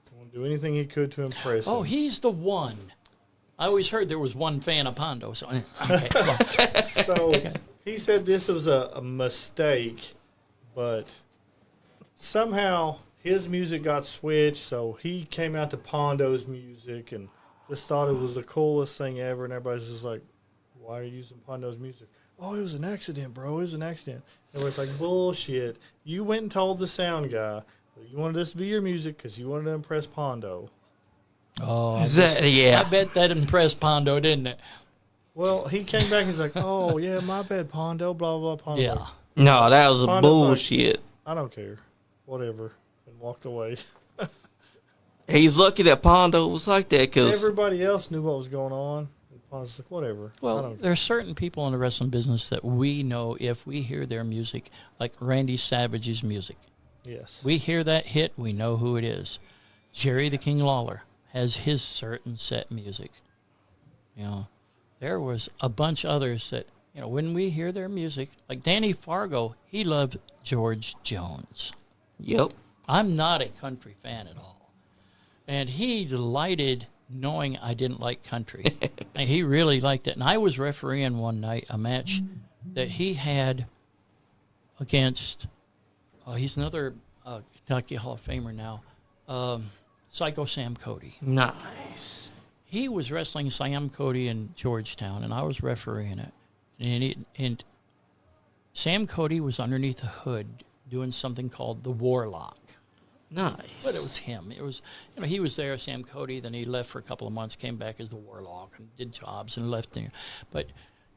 He wanted to do anything he could to impress him. Oh, he's the one. I always heard there was one fan of Pondo. So, okay, come on. So he said this was a mistake, but somehow his music got switched, so he came out to Pondo's music and just thought it was the coolest thing ever, and everybody's just like, why are you using Pondo's music? Oh, it was an accident, bro. It was an accident. Everybody's like, bullshit. You went and told the sound guy that you wanted this to be your music because you wanted to impress Pondo. Oh, Yeah. I bet that impressed Pondo, didn't it? Well, he came back and he's like, oh, yeah, my bad, Pondo, blah, blah, Pondo. Yeah. Like, No, that was a Pondo's bullshit. I don't care. Whatever. And walked away. He's lucky that Pondo was like that because Everybody else knew what was going on. And Pondo's like, whatever. I Well, don't there are certain people in the wrestling business that we know if we hear their music, like Randy Savage's music. Yes. We hear that hit, we know who it is. Jerry the King Lawler has his certain set music. There was a bunch of others that, when we hear their music, like Danny Fargo, he loved George Jones. Yep. I'm not a country fan at all. And he delighted knowing I didn't like country. And he really liked it. And I was refereeing one night a match that he had against, he's another Kentucky Hall of Famer now, Psycho Sam Cody. Nice. He was wrestling Sam Cody in Georgetown, and I was refereeing it. And Sam Cody was underneath the hood doing something called the Warlock. Nice. But it was him. It was, he was there, Sam Cody. Then he left for a couple of months, came back as the Warlock, and did jobs and left there. But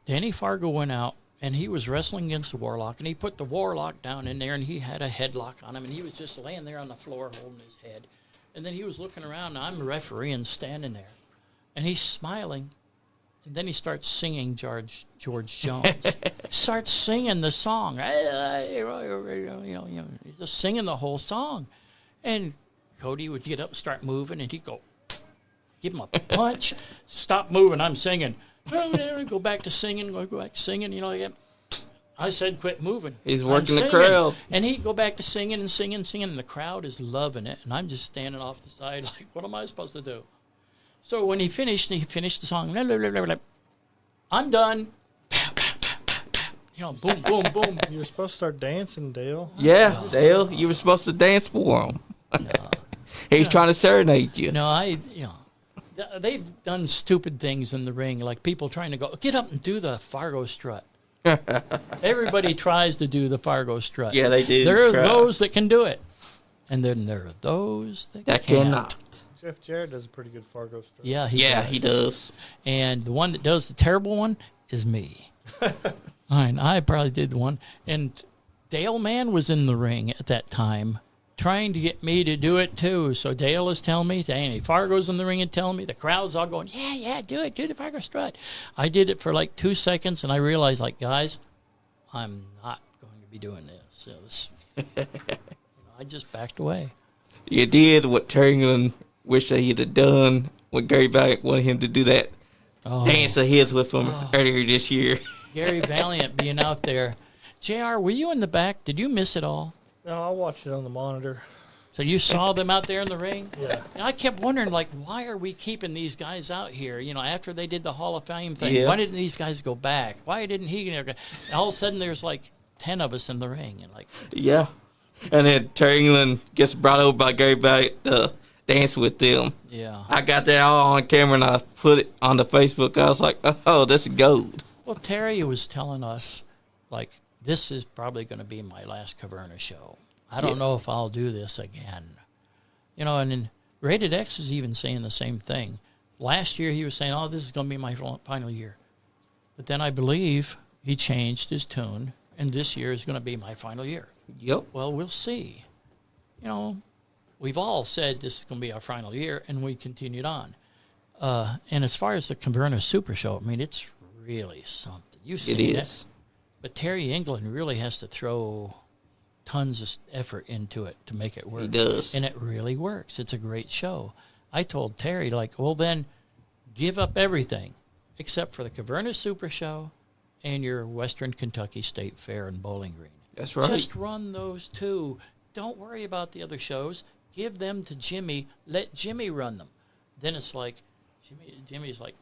Danny Fargo went out, and he was wrestling against the Warlock, and he put the Warlock down in there, and he had a headlock on him, and he was just laying there on the floor holding his head. And then he was looking around, and I'm the referee and standing there. And he's smiling, and then he starts singing George Jones. Starts singing the song. He's just singing the whole song. And Cody would get up and start moving, and he'd go, give him a punch, stop moving, I'm singing. Go back to singing, go back to singing, like that. I said, quit moving. He's working the I'm crowd. And he'd go back to singing and singing, and the crowd is loving it. And I'm just standing off the side like, what am I supposed to do? So when he finished the song. I'm done. Boom, boom, boom. You were supposed to start dancing, Dale. Yeah, Dale, you were supposed to dance for him. He's trying to serenade you. No, they've done stupid things in the ring, like people trying to go, get up and do the Fargo strut. Everybody tries to do the Fargo strut. Yeah, they do. There are try. those that can do it, and then there are those that cannot. Jeff Jarrett does a pretty good Fargo strut. Yeah, He does. And the one that does the terrible one is me. I probably did the one. And Dale Mann was in the ring at that time trying to get me to do it too. So Dale is telling me, Danny Fargo's in the ring and telling me, the crowd's all going, yeah, do the Fargo strut. I did it for like 2 seconds, and I realized, like, guys, I'm not going to be doing this. So I just backed away. You did what Terry England wished that he'd have done when Gary Valiant wanted him to do that dance of his with him earlier this year. Gary Valiant being out there. JR, were you in the back? Did you miss it all? No, I watched it on the monitor. So you saw them out there in the ring? Yeah. And I kept wondering, like, why are we keeping these guys out here? You know, after they did the Hall of Fame thing, Yeah. why didn't these guys go back? Why didn't he? All of a sudden, there's like 10 of us in the ring, and like, Yeah. And then Terry England gets brought over by Gary Valiant to dance with them. yeah. I got that all on camera, and I put it on the Facebook. I was like, oh, that's gold. Well, Terry was telling us, like, this is probably going to be my last Caverna show. I don't know if I'll do this again. You know, and then Rated X is even saying the same thing. Last year he was saying, oh, this is going to be my final year. But then I believe he changed his tune, and this year is going to be my final year. Yep. Well, we'll see. You know, we've all said this is going to be our final year, and we continued on. And as far as the Caverna Super Show, I mean, it's really something. You've seen It it. is. But Terry England really has to throw tons of effort into it to make it work. He does. And it really works. It's a great show. I told Terry, like, well, then give up everything except for the Caverna Super Show and your Western Kentucky State Fair and Bowling Green. That's right. Just run those two. Don't worry about the other shows. Give them to Jimmy. Let Jimmy run them. Then it's like, Jimmy's like,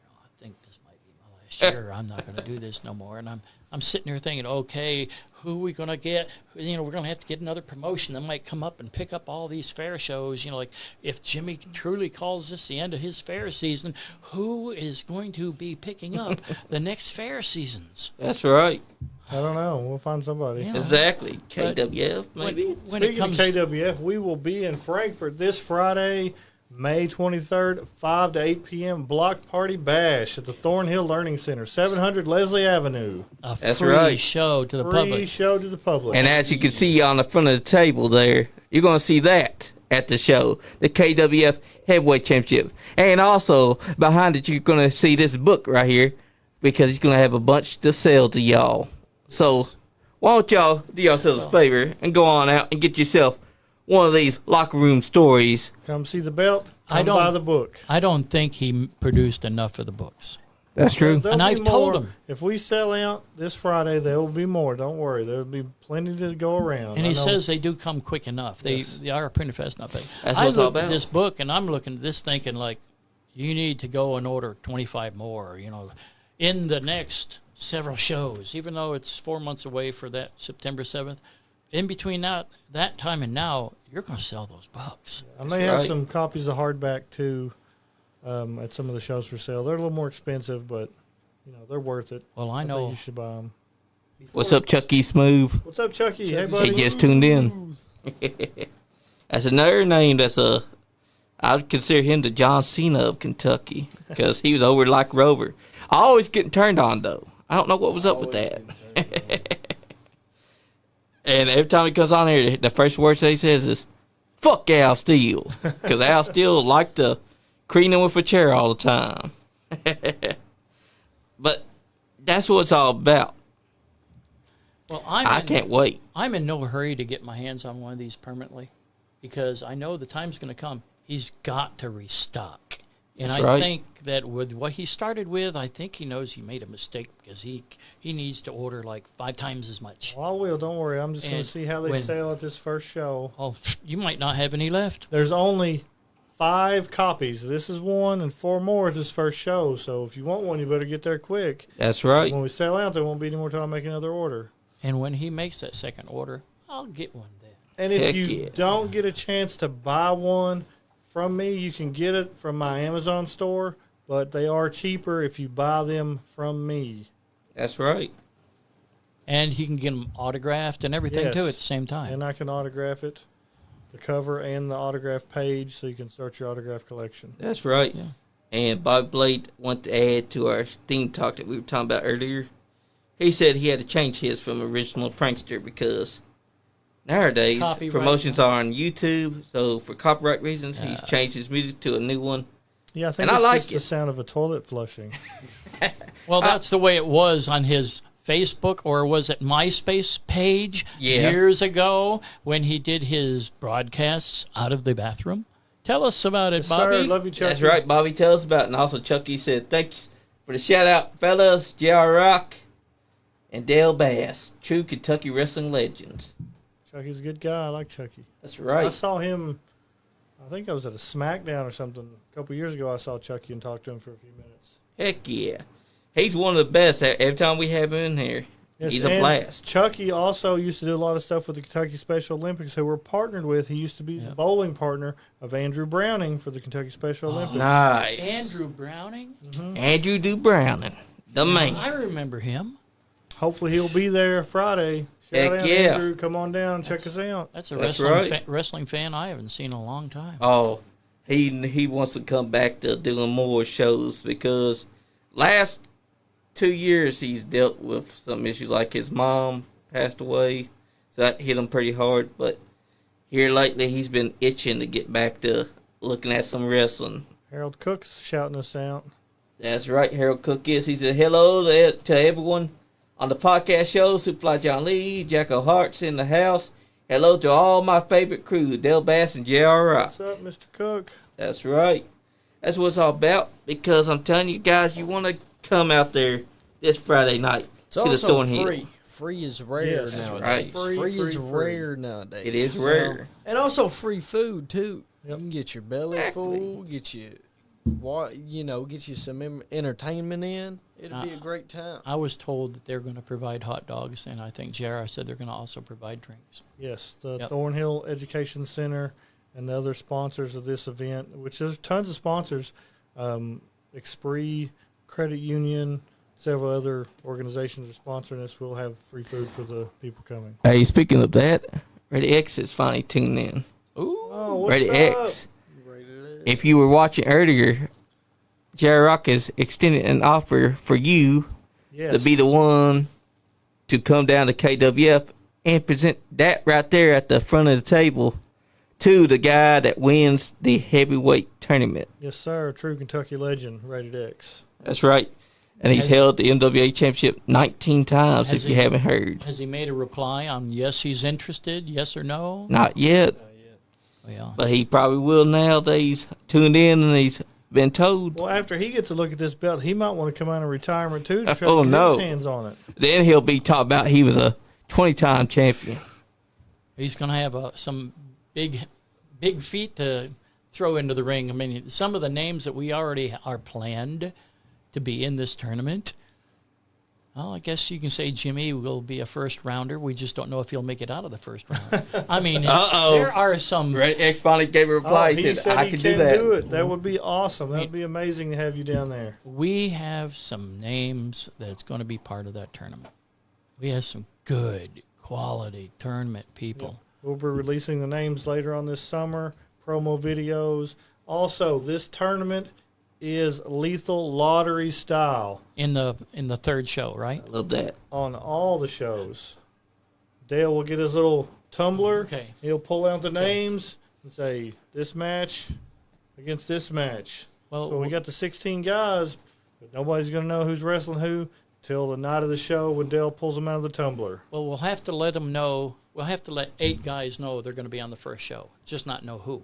well, I think this might be my last year. I'm not going to do this no more. And I'm sitting there thinking, okay, who are we going to get? You know, we're going to have to get another promotion that might come up and pick up all these fair shows. You know, like if Jimmy truly calls this the end of his fair season, who is going to be picking up the next fair seasons? That's right. I don't know. We'll find somebody. Yeah. Exactly. KWF, maybe. When it Speaking comes, of KWF, we will be in Frankfurt this Friday, May 23rd, 5 to 8 p.m. Block Party Bash at the Thornhill Learning Center, 700 Leslie Avenue. a That's free right. show to the Free public. show to the public. And as you can see on the front of the table there, you're going to see that at the show, the KWF Heavyweight Championship. And also, behind it, you're going to see this book right here because he's going to have a bunch to sell to y'all. So, why don't y'all do yourselves a favor and go on out and get yourself one of these locker room stories. Come see the belt. I Come don't- buy the book. I don't think he produced enough of the books. That's true. There'll And be I've told more. him. If we sell out this Friday, there will be more. Don't worry. There will be plenty to go around. And I he know- says they do come quick enough. They Yes. they are printer fast enough. That's I what it's all looked at about. this book and I'm looking at this thinking like, you need to go and order 25 more. You know, in the next several shows, even though it's 4 months away for that September 7th. In between that time and now, you're going to sell those books. I may have right. some copies of hardback too at some of the shows for sale. They're a little more expensive, but you know they're worth it. Well, I think know. you should buy them. What's up, Chucky Smooth? What's up, Chucky? Hey, He buddy. just tuned in. That's another name that's I would consider him the John Cena of Kentucky because he was over like Rover. Always getting turned on, though. I don't know what was up with that. And every time he comes on here, the first words that he says is, fuck Al Steele. Because Al Steele liked to cream him with a chair all the time. But that's what it's all about. Well, I can't wait. I'm in no hurry to get my hands on one of these permanently because I know the time's going to come. He's got to restock. And That's I right. think that with what he started with, I think he knows he made a mistake because he needs to order like 5 times as much. Well, I will. Don't worry. I'm just going And to see how they when- sell at this first show. Oh, you might not have any left. There's only 5 copies. This is one and 4 more at this first show. So if you want one, you better get there quick. That's right. When we sell out, there won't be any more time to make another order. And when he makes that second order, I'll get one then. And if Heck you yeah. don't get a chance to buy one from me, you can get it from my Amazon store, but they are cheaper if you buy them from me. That's right. And he can get them autographed and everything Yes. too at the same time. And I can autograph it, the cover and the autograph page, so you can start your autograph collection. That's right. Yeah. And Bob Blade wanted to add to our theme talk that we were talking about earlier. He said he had to change his from original prankster because Nowadays, Copyright. promotions are on YouTube, so for copyright reasons, he's changed his music to a new one. Yeah, I think And it's I like just the sound of a toilet flushing. Well, that's the way it was on his Facebook, or was it MySpace page Yeah. years ago when he did his broadcasts out of the bathroom? Tell us about it, Yes, Bobby. sir. Love you, Chucky. That's right, Bobby. Tell us about it. And also, Chucky said, thanks for the shout out, fellas. J.R. Rock and Dale Bass, true Kentucky wrestling legends. Chucky's a good guy. I like Chucky. That's I right. saw him, I think I was at a SmackDown or something. A couple years ago, I saw Chucky and talked to him for a few minutes. Heck yeah. He's one of the best. Every time we have him in here, Yes, he's a and blast. Chucky also used to do a lot of stuff with the Kentucky Special Olympics, who we're partnered with. He used to be the bowling partner of Andrew Browning for the Kentucky Special Olympics. Nice. Andrew Browning? Andrew Du Browning, the man. I remember him. Hopefully he'll be there Friday. Shout Heck out, yeah. Andrew. Come on down and check us out. That's a That's wrestling, right. wrestling fan I haven't seen in a long time. Oh, he wants to come back to doing more shows because last 2 years he's dealt with some issues, like his mom passed away, so that hit him pretty hard. But here lately he's been itching to get back to looking at some wrestling. Harold Cook's shouting us out. That's right, Harold Cook is. He said hello to everyone on the podcast show. Superfly John Lee, Jacko Hart's in the house. Hello to all my favorite crew, Dale Bass and J.R. Rock. What's up, Mr. Cook? That's right. That's what it's all about. Because I'm telling you guys, you want to come out there this Friday night It's to the also Thornhill. free. Free is rare Yes, that's nowadays. right. Free is Free. rare nowadays. It is rare. And also free food too. Yep. You can get your belly Exactly. full, get you some entertainment in. It'll be a great time. I was told that they're going to provide hot dogs, and I think JR said they're going to also provide drinks. Yes, the Yep. Thornhill Education Center and the other sponsors of this event, which there's tons of sponsors, Expree, Credit Union, several other organizations are sponsoring this. We'll have free food for the people coming. Hey, speaking of that, Ready X is finally tuned in. Ooh. Oh, what's Ready up? X. If you were watching earlier, J.R. Rock has extended an offer for you Yes. to be the one to come down to KWF and present that right there at the front of the table to the guy that wins the heavyweight tournament. Yes, sir. True Kentucky legend, Rated X. That's right. And he's held the MWA championship 19 times, Has if you he? haven't heard. Has he made a reply on yes, he's interested, yes or no? Not yet, Yeah. but he probably will now that he's tuned in and he's been told. Well, after he gets a look at this belt, he might want to come out of retirement too to try Oh, to get no. his hands on it. Then he'll be talking about he was a 20-time champion. He's going to have some big feet to throw into the ring. I mean, some of the names that we already are planned to be in this tournament. Well, I guess you can say Jimmy will be a first rounder. We just don't know if he'll make it out of the first round. I mean, there are some. Ready X finally gave a reply. he said I he can can do that. do it. That would be awesome. That would be amazing to have you down there. We have some names that's going to be part of that tournament. We have some good quality tournament people. We'll be releasing the names later on this summer, promo videos. Also, this tournament is lethal lottery style In the third show, right? I love that. on all the shows. Dale will get his little tumbler. Okay. He'll pull out the names and say, this match against this match. Well, So we got the 16 guys, but nobody's going to know who's wrestling who till the night of the show when Dale pulls them out of the tumbler. Well, we'll have to let them know. We'll have to let 8 guys know they're going to be on the first show, just not know who.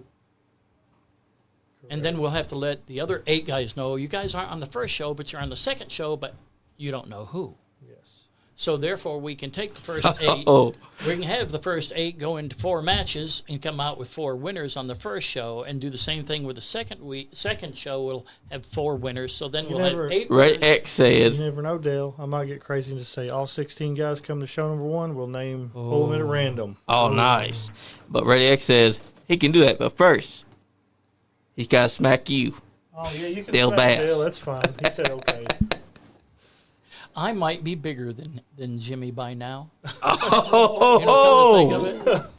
And then we'll have to let the other 8 guys know you guys aren't on the first show, but you're on the second show, but you don't know who. Yes. So therefore, we can take the first 8. Oh, We can have the first 8 go into 4 matches and come out with 4 winners on the first show, and do the same thing with the second show. We'll have 4 winners. So then You we'll never- have 8 Red winners. X You said, never know, Dale. I might get crazy and just say all 16 guys come to show number 1. We'll pull them in at random. oh, nice. But Red X said he can do that, but first, he's got to smack you. Oh, yeah, you can Dale smack Bass. Dale. That's fine. He said okay. I might be bigger than Jimmy by now. Oh, You know, come to think of it.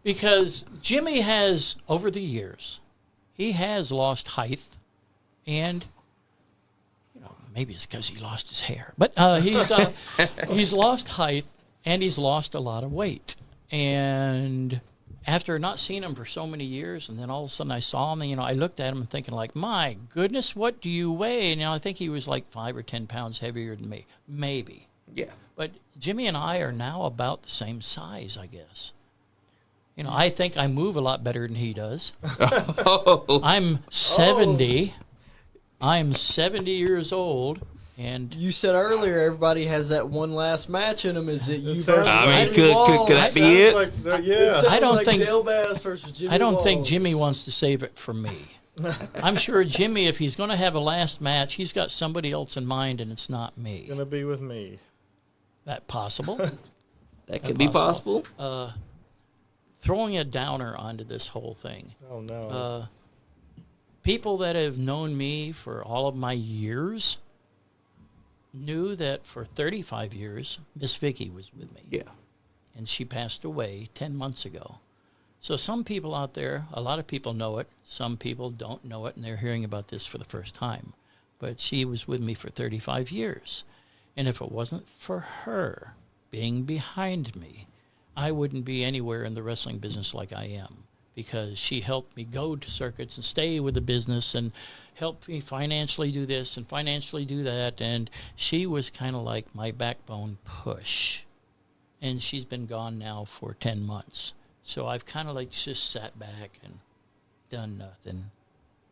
Because Jimmy has, over the years, he has lost height, and maybe it's because he lost his hair, but he's lost height and he's lost a lot of weight. And after not seeing him for so many years, and then all of a sudden I saw him, and, I looked at him and thinking like, my goodness, what do you weigh? And I think he was like 5 or 10 pounds heavier than me, maybe. Yeah. But Jimmy and I are now about the same size, I guess. I think I move a lot better than he does. I'm 70. I'm 70 years old. And You said earlier everybody has that one last match in them. Is it you sounds versus I mean, Jimmy could that Walls? be it? Yeah. I don't like think- Dale Bass versus Jimmy I don't think Walls. Jimmy wants to save it for me. I'm sure Jimmy, if he's going to have a last match, he's got somebody else in mind, and it's not me. Gonna be with me. That possible? That could be possible. Throwing a downer onto this whole thing. Oh no. People that have known me for all of my years knew that for 35 years, Miss Vicky was with me. Yeah. And she passed away 10 months ago. So some people out there, a lot of people know it. Some people don't know it, and they're hearing about this for the first time. But she was with me for 35 years. And if it wasn't for her being behind me, I wouldn't be anywhere in the wrestling business like I am, because she helped me go to circuits and stay with the business and helped me financially do this and financially do that. And she was kind of like my backbone push. And she's been gone now for 10 months. So I've kind of like just sat back and done nothing.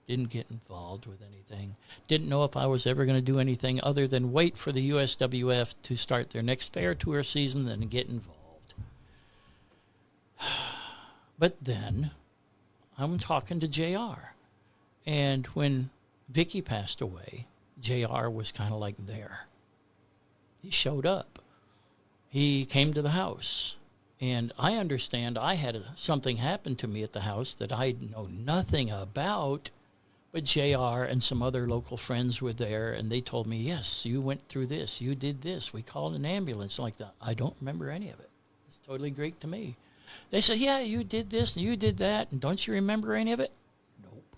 Didn't get involved with anything. Didn't know if I was ever going to do anything other than wait for the USWF to start their next fair tour season and get involved. But then I'm talking to JR. And when Vicky passed away, JR was kind of like there. He showed up. He came to the house. And I understand I had something happen to me at the house that I know nothing about. But JR and some other local friends were there, and they told me, yes, you went through this. You did this. We called an ambulance like that. I don't remember any of it. It's totally Greek to me. They said, yeah, you did this and you did that, and don't you remember any of it? Nope.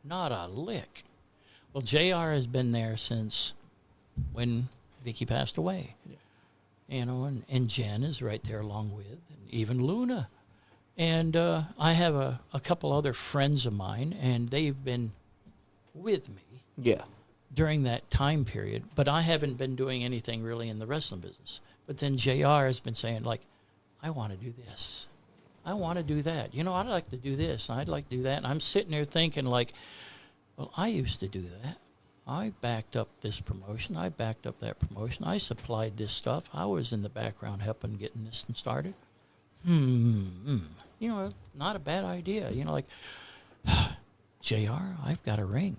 Not a lick. Well, JR has been there since when Vicky passed away. Yeah. And Jen is right there along with, and even Luna. And I have a couple other friends of mine, and they've been with me during that time period. But I haven't been doing anything really in the wrestling business. But then JR has been saying, like, I want to do this. I want to do that. I'd like to do this, and I'd like to do that. And I'm sitting there thinking, like, well, I used to do that. I backed up this promotion. I backed up that promotion. I supplied this stuff. I was in the background helping getting this thing started. Not a bad idea. Like, JR, I've got a ring.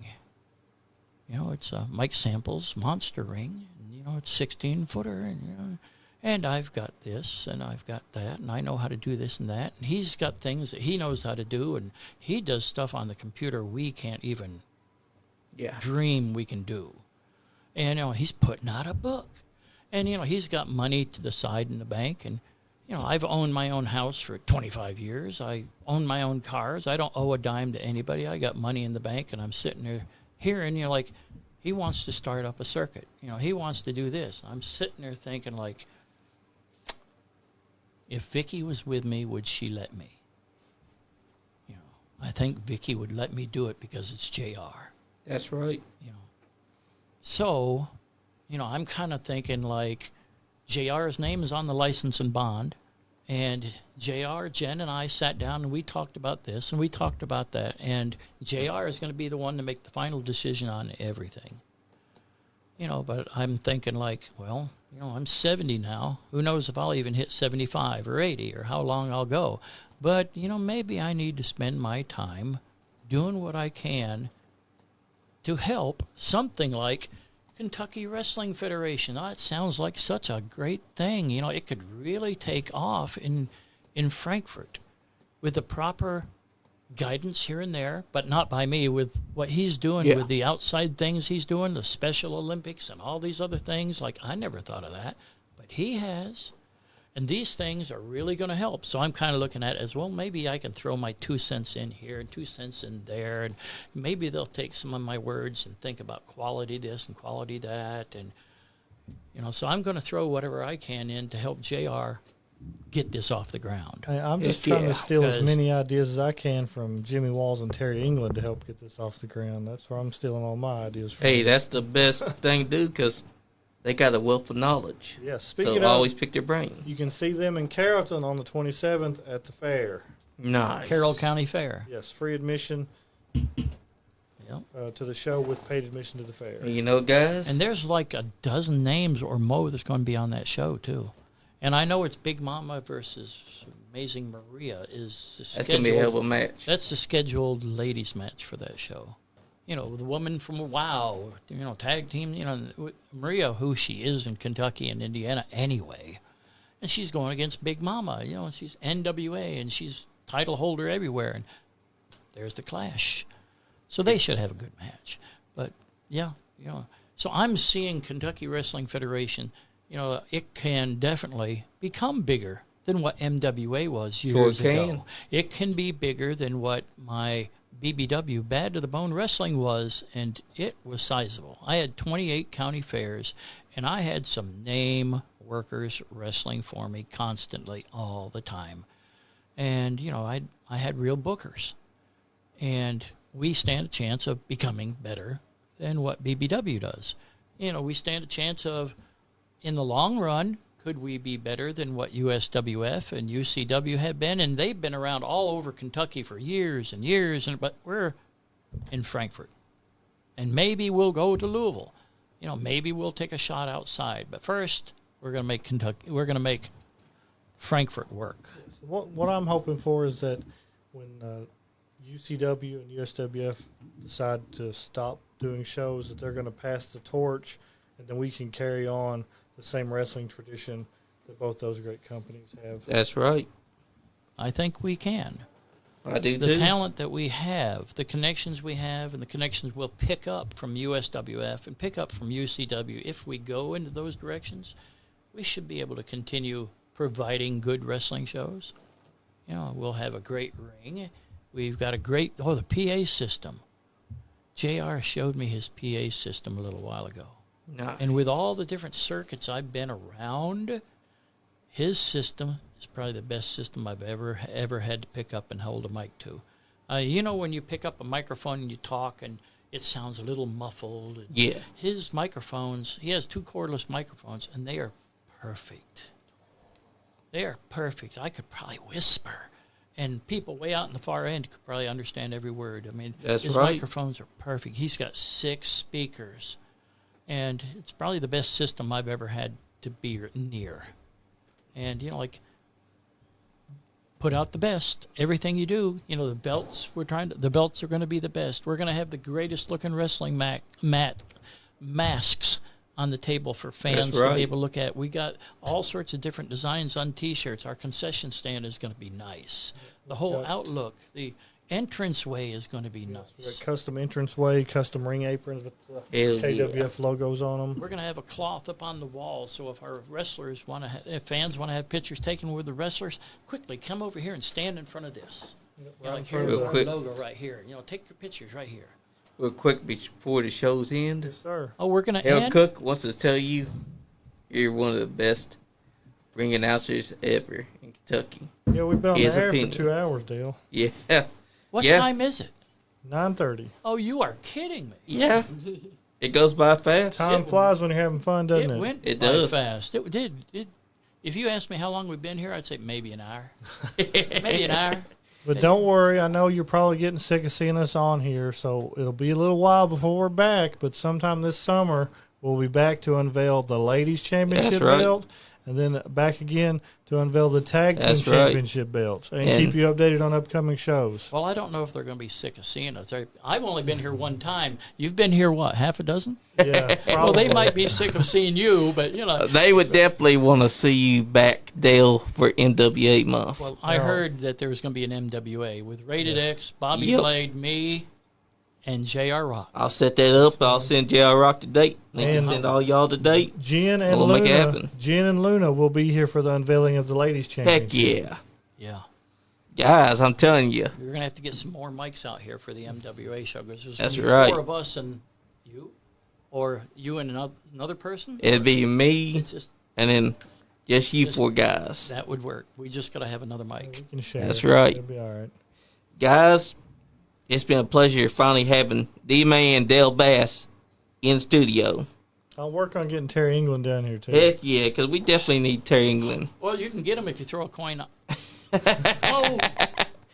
It's a Mike Samples monster ring. And, it's 16-footer. And I've got this and I've got that. And I know how to do this and that. And he's got things that he knows how to do. And he does stuff on the computer we can't even dream we can do. And, he's putting out a book. And, he's got money to the side in the bank. And, I've owned my own house for 25 years. I own my own cars. I don't owe a dime to anybody. I got money in the bank, and I'm sitting there hearing, like, he wants to start up a circuit. He wants to do this. I'm sitting there thinking, like, if Vicky was with me, would she let me? I think Vicky would let me do it because it's JR. That's right. So, I'm kind of thinking, like, JR's name is on the license and bond. And JR, Jen, and I sat down and we talked about this and we talked about that. And JR is going to be the one to make the final decision on everything. But I'm thinking, like, well, I'm 70 now. Who knows if I'll even hit 75 or 80 or how long I'll go. But, maybe I need to spend my time doing what I can to help something like Kentucky Wrestling Federation. It sounds like such a great thing. It could really take off in Frankfurt with the proper guidance here and there, but not by me, with what he's doing with the outside things he's doing, the Special Olympics and all these other things. Like, I never thought of that, but he has. And these things are really going to help. So I'm kind of looking at it as, well, maybe I can throw my 2 cents in here and 2 cents in there. And maybe they'll take some of my words and think about quality this and quality that. And, so I'm going to throw whatever I can in to help JR get this off the ground. Hey, I'm just Heck trying yeah. to steal as 'Cause- many ideas as I can from Jimmy Walls and Terry England to help get this off the ground. That's where I'm stealing all my ideas from. Hey, that's the best thing to do because they got a wealth of knowledge. Yes. So Speaking of, always pick their brain. you can see them in Carrollton on the 27th at the fair. Nice. Carroll County Fair. Yes, free admission Yep. to the show with paid admission to the fair. You know, guys. And there's like a dozen names or more that's going to be on that show too. And I know it's Big Mama versus Amazing Maria is the That's gonna be a hell of a scheduled. match. That's the scheduled ladies match for that show. You know, the woman from WOW, you know, tag team, you know, Maria, who she is in Kentucky and Indiana anyway. And she's going against Big Mama, you know, and she's NWA and she's title holder everywhere. And there's the clash. So they should have a good match. But, yeah, you know, so I'm seeing Kentucky Wrestling Federation, you know, it can definitely become bigger than what MWA was years ago. It can be bigger than what my BBW, Bad to the Bone Wrestling, was, and it was sizable. I had 28 county fairs, and I had some name workers wrestling for me constantly all the time. And, you know, I had real bookers. And we stand a chance of becoming better than what BBW does. You know, we stand a chance of, in the long run, could we be better than what USWF and UCW have been? And they've been around all over Kentucky for years and years, but we're in Frankfort. And maybe we'll go to Louisville. You know, maybe we'll take a shot outside. But first, we're going to make Frankfort work. So what I'm hoping for is that when UCW and USWF decide to stop doing shows, that they're going to pass the torch, and then we can carry on the same wrestling tradition that both those great companies have. That's right. I think we can. I do The too. talent that we have, the connections we have, and the connections we'll pick up from USWF and pick up from UCW, if we go into those directions, we should be able to continue providing good wrestling shows. You know, we'll have a great ring. We've got a great, the PA system. JR showed me his PA system a little while ago. Nice. And with all the different circuits I've been around, his system is probably the best system I've ever had to pick up and hold a mic to. You know, when you pick up a microphone and you talk and it sounds a little muffled. And Yeah. His microphones, he has 2 cordless microphones, and they are perfect. They are perfect. I could probably whisper, and people way out in the far end could probably understand every word. I mean, That's his right. microphones are perfect. He's got 6 speakers, and it's probably the best system I've ever had to be near. And, you know, like, put out the best. Everything you do, you know, the belts are going to be the best. We're going to have the greatest looking wrestling masks on the table for fans That's to right. be able to look at. We got all sorts of different designs on T-shirts. Our concession stand is going to be nice. The whole outlook, the entranceway is going to be We nice. got custom entranceway, custom ring aprons with Hell KWF logos on them. We're going to have a cloth up on the wall, so if our wrestlers want to, if fans want to have pictures taken with the wrestlers, quickly come over here and stand in front of this. You know, like here's Real our quick. logo right here. You know, take your pictures right here. Real quick before the show's end, Yes, sir. Oh, we're going to El end. Cook wants to tell you you're one of the best ring announcers ever in Kentucky. Yeah, we've been on His the air opinion. for 2 hours, Dale. Yeah. What Yeah. time is it? 9:30. Oh, you are kidding me. Yeah. It goes by fast. Time flies when you're having fun, doesn't it? Went It by does. fast. It did. If you asked me how long we've been here, I'd say maybe an hour. Maybe an hour. But don't worry, I know you're probably getting sick of seeing us on here, so it'll be a little while before we're back. But sometime this summer, we'll be back to unveil the ladies' championship right. belt, and then back again to unveil the tag team That's right. championship belts, and And- keep you updated on upcoming shows. Well, I don't know if they're going to be sick of seeing us. I've only been here one time. You've been here, what, half a dozen? Yeah, Well, they probably. might be sick of seeing you, but, you know. They would definitely want to see you back, Dale, for MWA month. Well, I No. heard that there was going to be an MWA with Rated X, Bobby Yep. Blade, me, and J.R. Rock. I'll set that up. I'll send JR Rock the date. They can And- send all y'all the date. Jen and We'll make it Luna. happen. Jen and Luna will be here for the unveiling of the ladies' championship. Heck yeah. Yeah. Guys, I'm telling you. We're going to have to get some more mics out here for the MWA show because there's That's going to be right. 4 of us and you, or you and another person. It'd be me, It's just and then Just you four guys. That would work. We just got to have another mic. You can share That's it. right. It'll be all right. Guys, it's been a pleasure finally having D-Man Dale Bass in studio. I'll work on getting Terry England down here, too. Heck yeah, because we definitely need Terry England. Well, you can get him if you throw a coin up. Oh,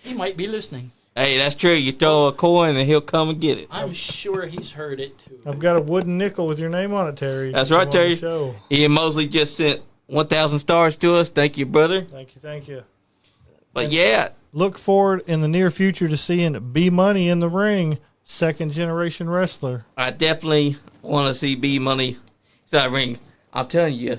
he might be listening. Hey, that's true. You throw a coin and he'll come and get it. I'm sure he's heard it, too. I've got a wooden nickel with your name on it, Terry. That's If you right, want the Terry. show. Ian Mosley just sent 1,000 stars to us. Thank you, brother. Thank you. But yeah, Look forward in the near future to seeing B Money in the ring, second generation wrestler. I definitely want to see B Money inside the ring. I'm telling you,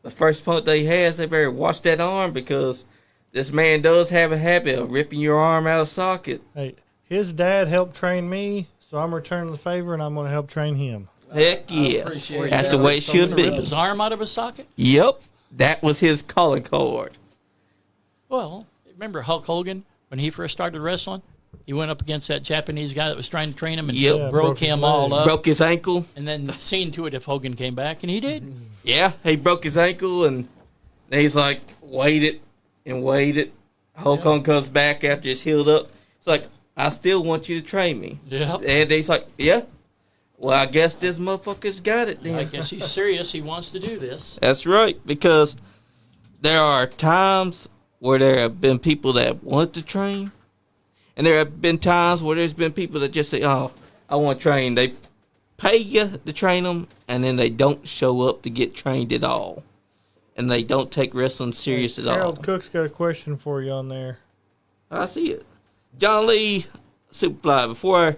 the first opponent that he has, they better watch that arm because this man does have a habit of ripping your arm out of socket. Hey, his dad helped train me, so I'm returning the favor and I'm going to help train him. Heck yeah. appreciate That's that. the way it should Rip be. his arm out of his socket? Yep. That was his calling card. Well, remember Hulk Hogan when he first started wrestling? He went up against that Japanese guy that was trying to train him and Yep. Yeah, broke broke his him leg. all up. Broke his ankle. And then seen to it if Hogan came back, and he did. Yeah, he broke his ankle, and he's like, waited and waited. Hulk Hogan comes back after it's healed up. It's like, I still want you to train me. Yep. And he's like, yeah. Well, I guess this motherfucker's got it then. I guess he's serious. He wants to do this. That's right, because there are times where there have been people that want to train, and there have been times where there's been people that just say, oh, I want to train. They pay you to train them, and then they don't show up to get trained at all. And they don't take wrestling serious at all. Harold Cook's got a question for you on there. I see it. John Lee, Superfly,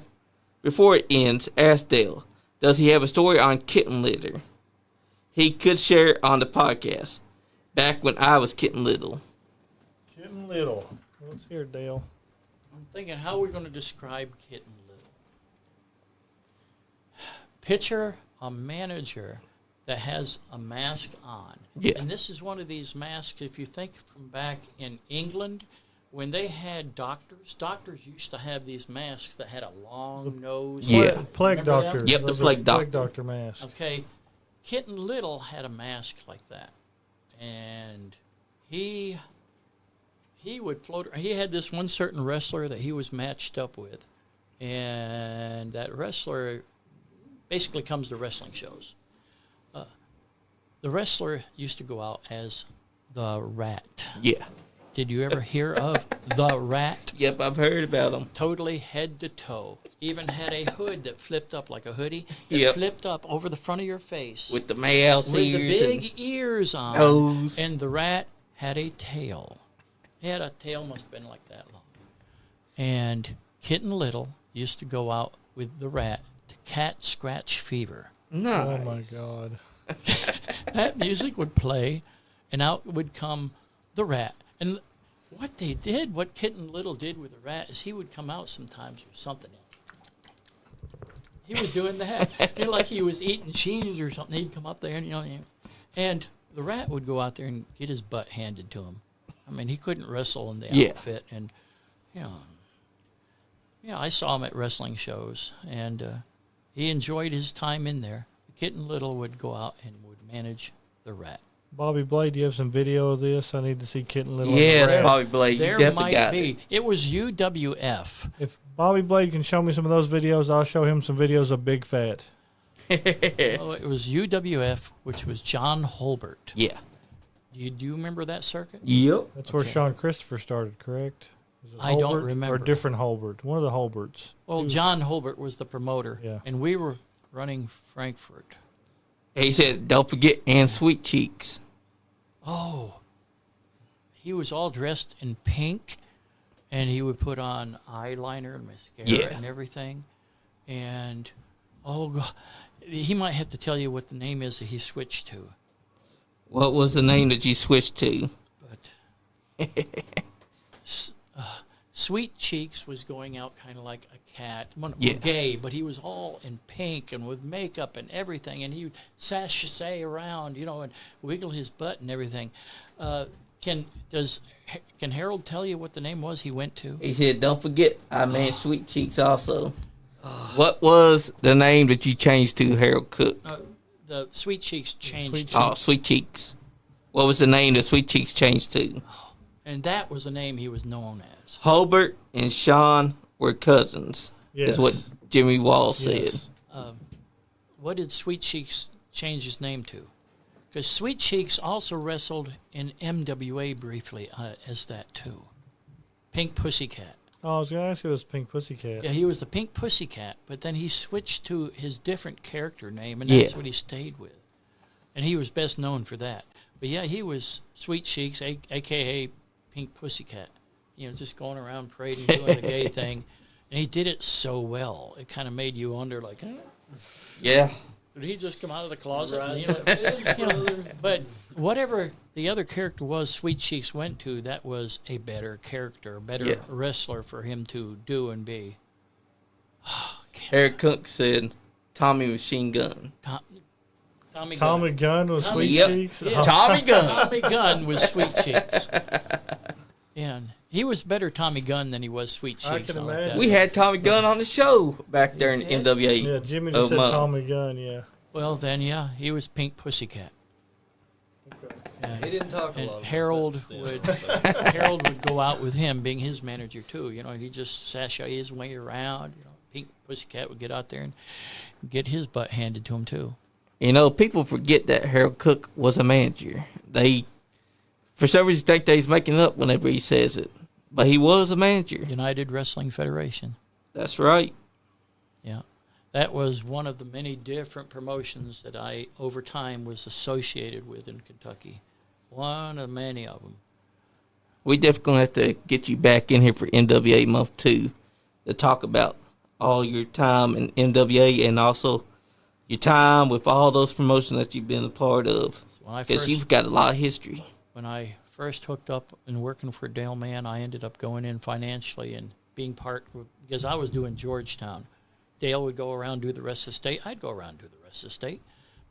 before it ends, ask Dale, does he have a story on kitten litter? He could share it on the podcast. Back when I was kitten little. Kitten Little. Let's hear it, Dale. I'm thinking, how are we going to describe Kitten Little? Picture a manager that has a mask on. Yeah. And this is one of these masks, if you think from back in England, when they had doctors used to have these masks that had a long nose. Yeah. Plague Remember Doctor. that? Yep, the Those are Plague Doctor. Plague Doctor mask. Okay. Kitten Little had a mask like that. And he would float. He had this one certain wrestler that he was matched up with. And that wrestler basically comes to wrestling shows. The wrestler used to go out as the Rat. Yeah. Did you ever hear of the Rat? Yep, I've heard about him. Totally head to toe. Even had a hood that flipped up like a hoodie. That Yep. flipped up over the front of your face. With the mouse with the ears big and ears on. nose. And the Rat had a tail. He had a tail, must have been like that long. And Kitten Little used to go out with the Rat to Cat Scratch Fever. Nice. Oh, my God. That music would play, and out would come the Rat. And what they did, what Kitten Little did with the Rat, is he would come out sometimes with something else. He was doing that. Like he was eating cheese or something. He'd come up there, and the Rat would go out there and get his butt handed to him. I mean, he couldn't wrestle in the outfit, and I saw him at wrestling shows, and he enjoyed his time in there. Kitten Little would go out and would manage the Rat. Bobby Blade, do you have some video of this? I need to see Kitten Little. and the Yes, Rat. Bobby Blade. You There definitely might got be. It was UWF. If Bobby Blade can show me some of those videos, I'll show him some videos of Big Fat. it. Oh, it was UWF, which was John Holbert. Yeah. Do you remember that circuit? Yep. That's where Sean Christopher started, correct? Is it I don't Holbert remember. Or different Holbert. One of the Holberts. Well, He was- John Holbert was the promoter, Yeah. and we were running Frankfurt. He said, don't forget and Sweet Cheeks. Oh, he was all dressed in pink, and he would put on eyeliner and mascara Yeah. and everything. And, oh, God, he might have to tell you what the name is that he switched to. What was the name that you switched to? But Sweet Cheeks was going out kind of like a cat, Yeah. gay, but he was all in pink and with makeup and everything, and he would sashay around, and wiggle his butt and everything. Can Harold tell you what the name was he went to? He said, don't forget, I man Sweet Cheeks also. What was the name that you changed to, Harold Cook? The Sweet Cheeks changed. Sweet Oh, Sweet Cheeks. What was the name that Sweet Cheeks changed to? And that was the name he was known as. Hobart and Sean were cousins. Yes. Is what Jimmy Wall said. Yes. What did Sweet Cheeks change his name to? Because Sweet Cheeks also wrestled in MWA briefly as that too. Pink Pussycat. Oh, I was going to ask you, it was Pink Pussycat. Yeah, he was the Pink Pussycat, but then he switched to his different character name, and that's what he stayed with. And he was best known for that. But yeah, he was Sweet Cheeks, a.k.a. Pink Pussycat. You know, just going around parading, doing the gay thing. And he did it so well. It kind of made you wonder, like, Yeah. did he just come out of the closet? But whatever the other character was Sweet Cheeks went to, that was a better character, a better wrestler for him to do and be. Eric Cook said Tommy Machine Gun. Tommy Gunn was Sweet Cheeks. Yeah. Tommy Gunn. Tommy Gunn was Sweet Cheeks. And he was better Tommy Gunn than he was Sweet Cheeks. I can imagine. We had Tommy Gunn on the show back there in NWA. Yeah, Jimmy just said Tommy Gunn, yeah. Well, then, yeah, he was Pink Pussycat. He didn't talk a lot. And Harold would go out with him, being his manager too. You know, he'd just sashay his way around. You know, Pink Pussycat would get out there and get his butt handed to him too. You know, people forget that Harold Cook was a manager. They, for some reason, think that he's making up whenever he says it. But he was a manager. United Wrestling Federation. That's right. Yeah. That was one of the many different promotions that I, over time, was associated with in Kentucky. One of many of them. We definitely have to get you back in here for NWA Month 2 to talk about all your time in NWA and also your time with all those promotions that you've been a part of. Because you've got a lot of history. When I first hooked up and working for Dale Man, I ended up going in financially and being part, because I was doing Georgetown. Dale would go around do the rest of the state. I'd go around do the rest of the state.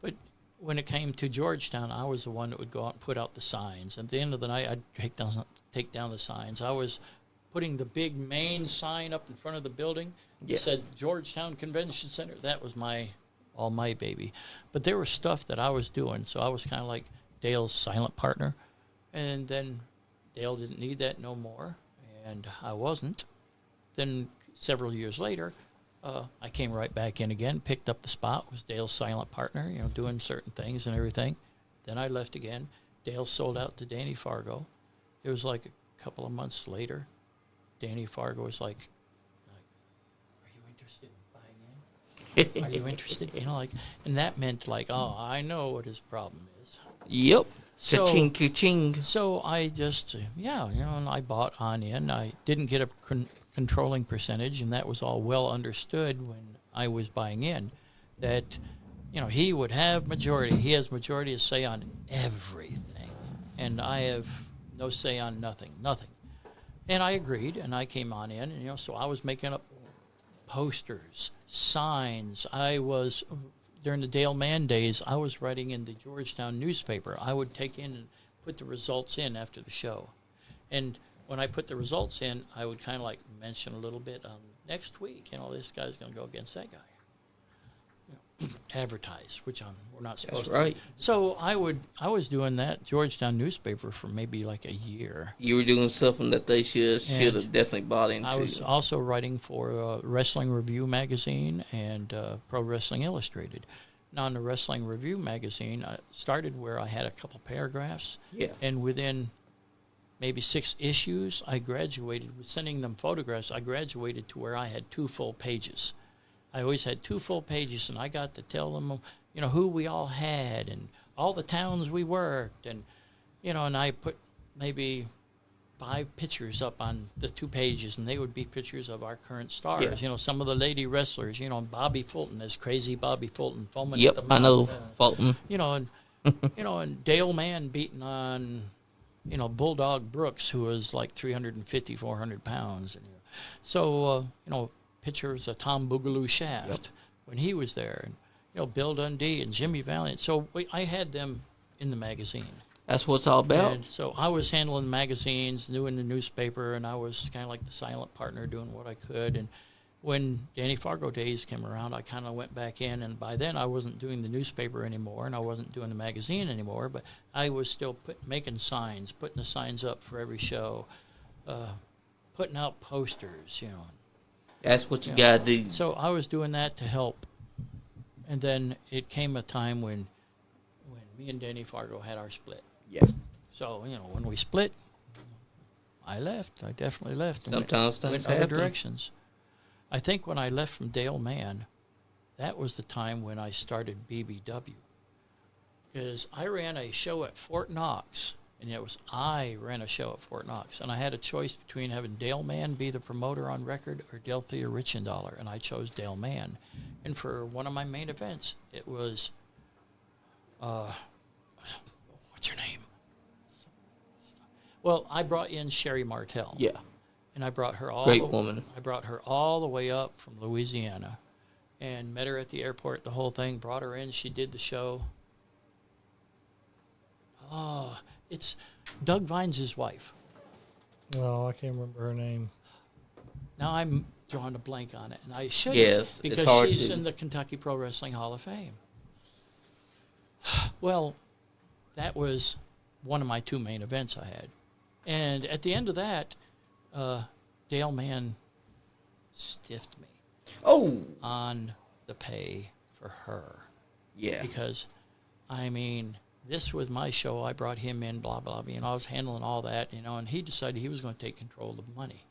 But when it came to Georgetown, I was the one that would go out and put out the signs. At the end of the night, I'd take down the signs. I was putting the big main sign up in front of the building. It said Georgetown Convention Center. That was all my baby. But there was stuff that I was doing, so I was kind of like Dale's silent partner. And then Dale didn't need that no more, and I wasn't. Then several years later, I came right back in again, picked up the spot, was Dale's silent partner, you know, doing certain things and everything. Then I left again. Dale sold out to Danny Fargo. It was like a couple of months later. Danny Fargo was like, are you interested in buying in? Are you interested? You know, like, and that meant like, oh, I know what his problem is. Yep. So, Ka-ching, ka-ching. So I just, and I bought on in. I didn't get a controlling percentage, and that was all well understood when I was buying in, that, he would have majority. He has majority of say on everything, and I have no say on nothing. And I agreed, and I came on in, and, so I was making up posters, signs. During the Dale Mann days, I was writing in the Georgetown newspaper. I would take in and put the results in after the show. And when I put the results in, I would kind of like mention a little bit on next week, this guy's going to go against that guy. Advertise, which we're not supposed to. That's right. So I was doing that Georgetown newspaper for maybe like a year. You were doing something that they should have definitely bought into. I was also writing for Wrestling Review magazine and Pro Wrestling Illustrated. Now, in the Wrestling Review magazine, I started where I had a couple paragraphs. Yeah. And within maybe 6 issues, I graduated. With sending them photographs, I graduated to where I had 2 full pages. I always had 2 full pages, and I got to tell them, who we all had and all the towns we worked. And, and I put maybe 5 pictures up on the 2 pages, and they would be pictures of our current stars. Yeah. Some of the lady wrestlers, Bobby Fulton, as crazy Bobby Fulton, foaming Yep, at the I know mouth. Fulton. And Dale Mann beating on, Bulldog Brooks, who was like 350, 400 pounds. And, so, pictures of Tom Boogaloo Shaft when he was there, and Bill Dundee and Jimmy Valiant. So I had them in the magazine. That's what it's all about. And so I was handling magazines, doing the newspaper, and I was kind of like the silent partner, doing what I could. And when Danny Fargo days came around, I kind of went back in, and by then I wasn't doing the newspaper anymore, and I wasn't doing the magazine anymore, but I was still making signs, putting the signs up for every show, putting out posters, That's what you gotta do. So I was doing that to help. And then it came a time when me and Danny Fargo had our split. Yeah. So, when we split, I left. I definitely left. And Sometimes things went other happen. directions. I think when I left from Dale Mann, that was the time when I started BBW. Because I ran a show at Fort Knox, and I ran a show at Fort Knox, and I had a choice between having Dale Mann be the promoter on record or Delthea Richendaler, and I chose Dale Mann. And for one of my main events, it was, what's her name? Well, I brought in Sherry Martell. Yeah. And I brought her Great woman. I brought her all the way up from Louisiana, and met her at the airport. The whole thing. Brought her in. She did the show. Oh, it's Doug Vines' wife. No, I can't remember her name. Now I'm drawing a blank on it, and I should. Yes, because it's hard she's to. in the Kentucky Pro Wrestling Hall of Fame. Well, that was one of my two main events I had, and at the end of that, Dale Mann stiffed me Oh. on the pay for her. Yeah. Because, this was my show. I brought him in, blah, blah, blah. I was handling all that, and he decided he was going to take control of the money.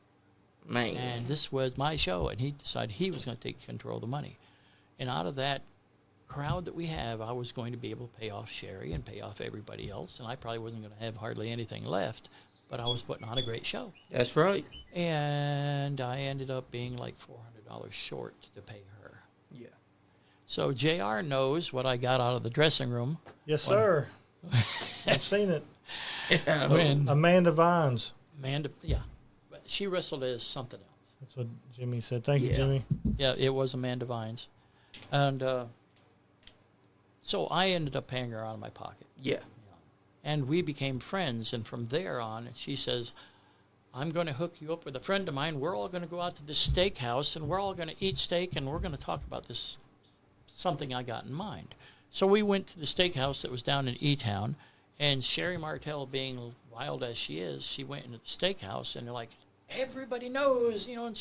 Man. And this was my show, and he decided he was going to take control of the money. And out of that crowd that we have, I was going to be able to pay off Sherry and pay off everybody else, and I probably wasn't going to have hardly anything left, but I was putting on a great show. That's right. And I ended up being like $400 short to pay her. Yeah. So JR knows what I got out of the dressing room. Yes, sir. I've seen it. When Amanda Vines. Amanda, yeah. But she wrestled as something else. That's what Jimmy said. Thank you, Yeah. Jimmy. Yeah, it was Amanda Vines. And so I ended up paying her out of my pocket. Yeah. And we became friends. And from there on, she says, I'm going to hook you up with a friend of mine. We're all going to go out to this steakhouse, and we're all going to eat steak, and we're going to talk about this, something I got in mind. So we went to the steakhouse that was down in E-Town, and Sherry Martell, being wild as she is, she went into the steakhouse, and they're like, everybody knows, and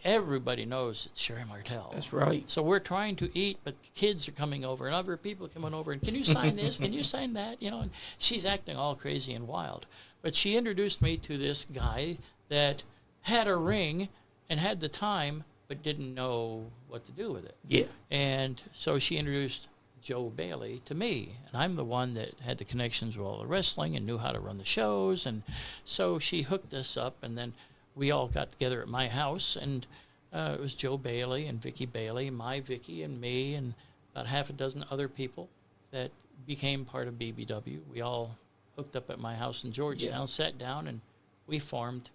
everybody knows it's Sherry Martell. That's right. So we're trying to eat, but kids are coming over, and other people are coming over, and can you sign this? Can you sign that? And she's acting all crazy and wild. But she introduced me to this guy that had a ring and had the time, but didn't know what to do with it. Yeah. And so she introduced Joe Bailey to me, and I'm the one that had the connections with all the wrestling and knew how to run the shows, and so she hooked us up, and then we all got together at my house, and it was Joe Bailey and Vicky Bailey, my Vicky and me, and about half a dozen other people that became part of BBW. We all hooked up at my house in Georgetown, sat down, and we formed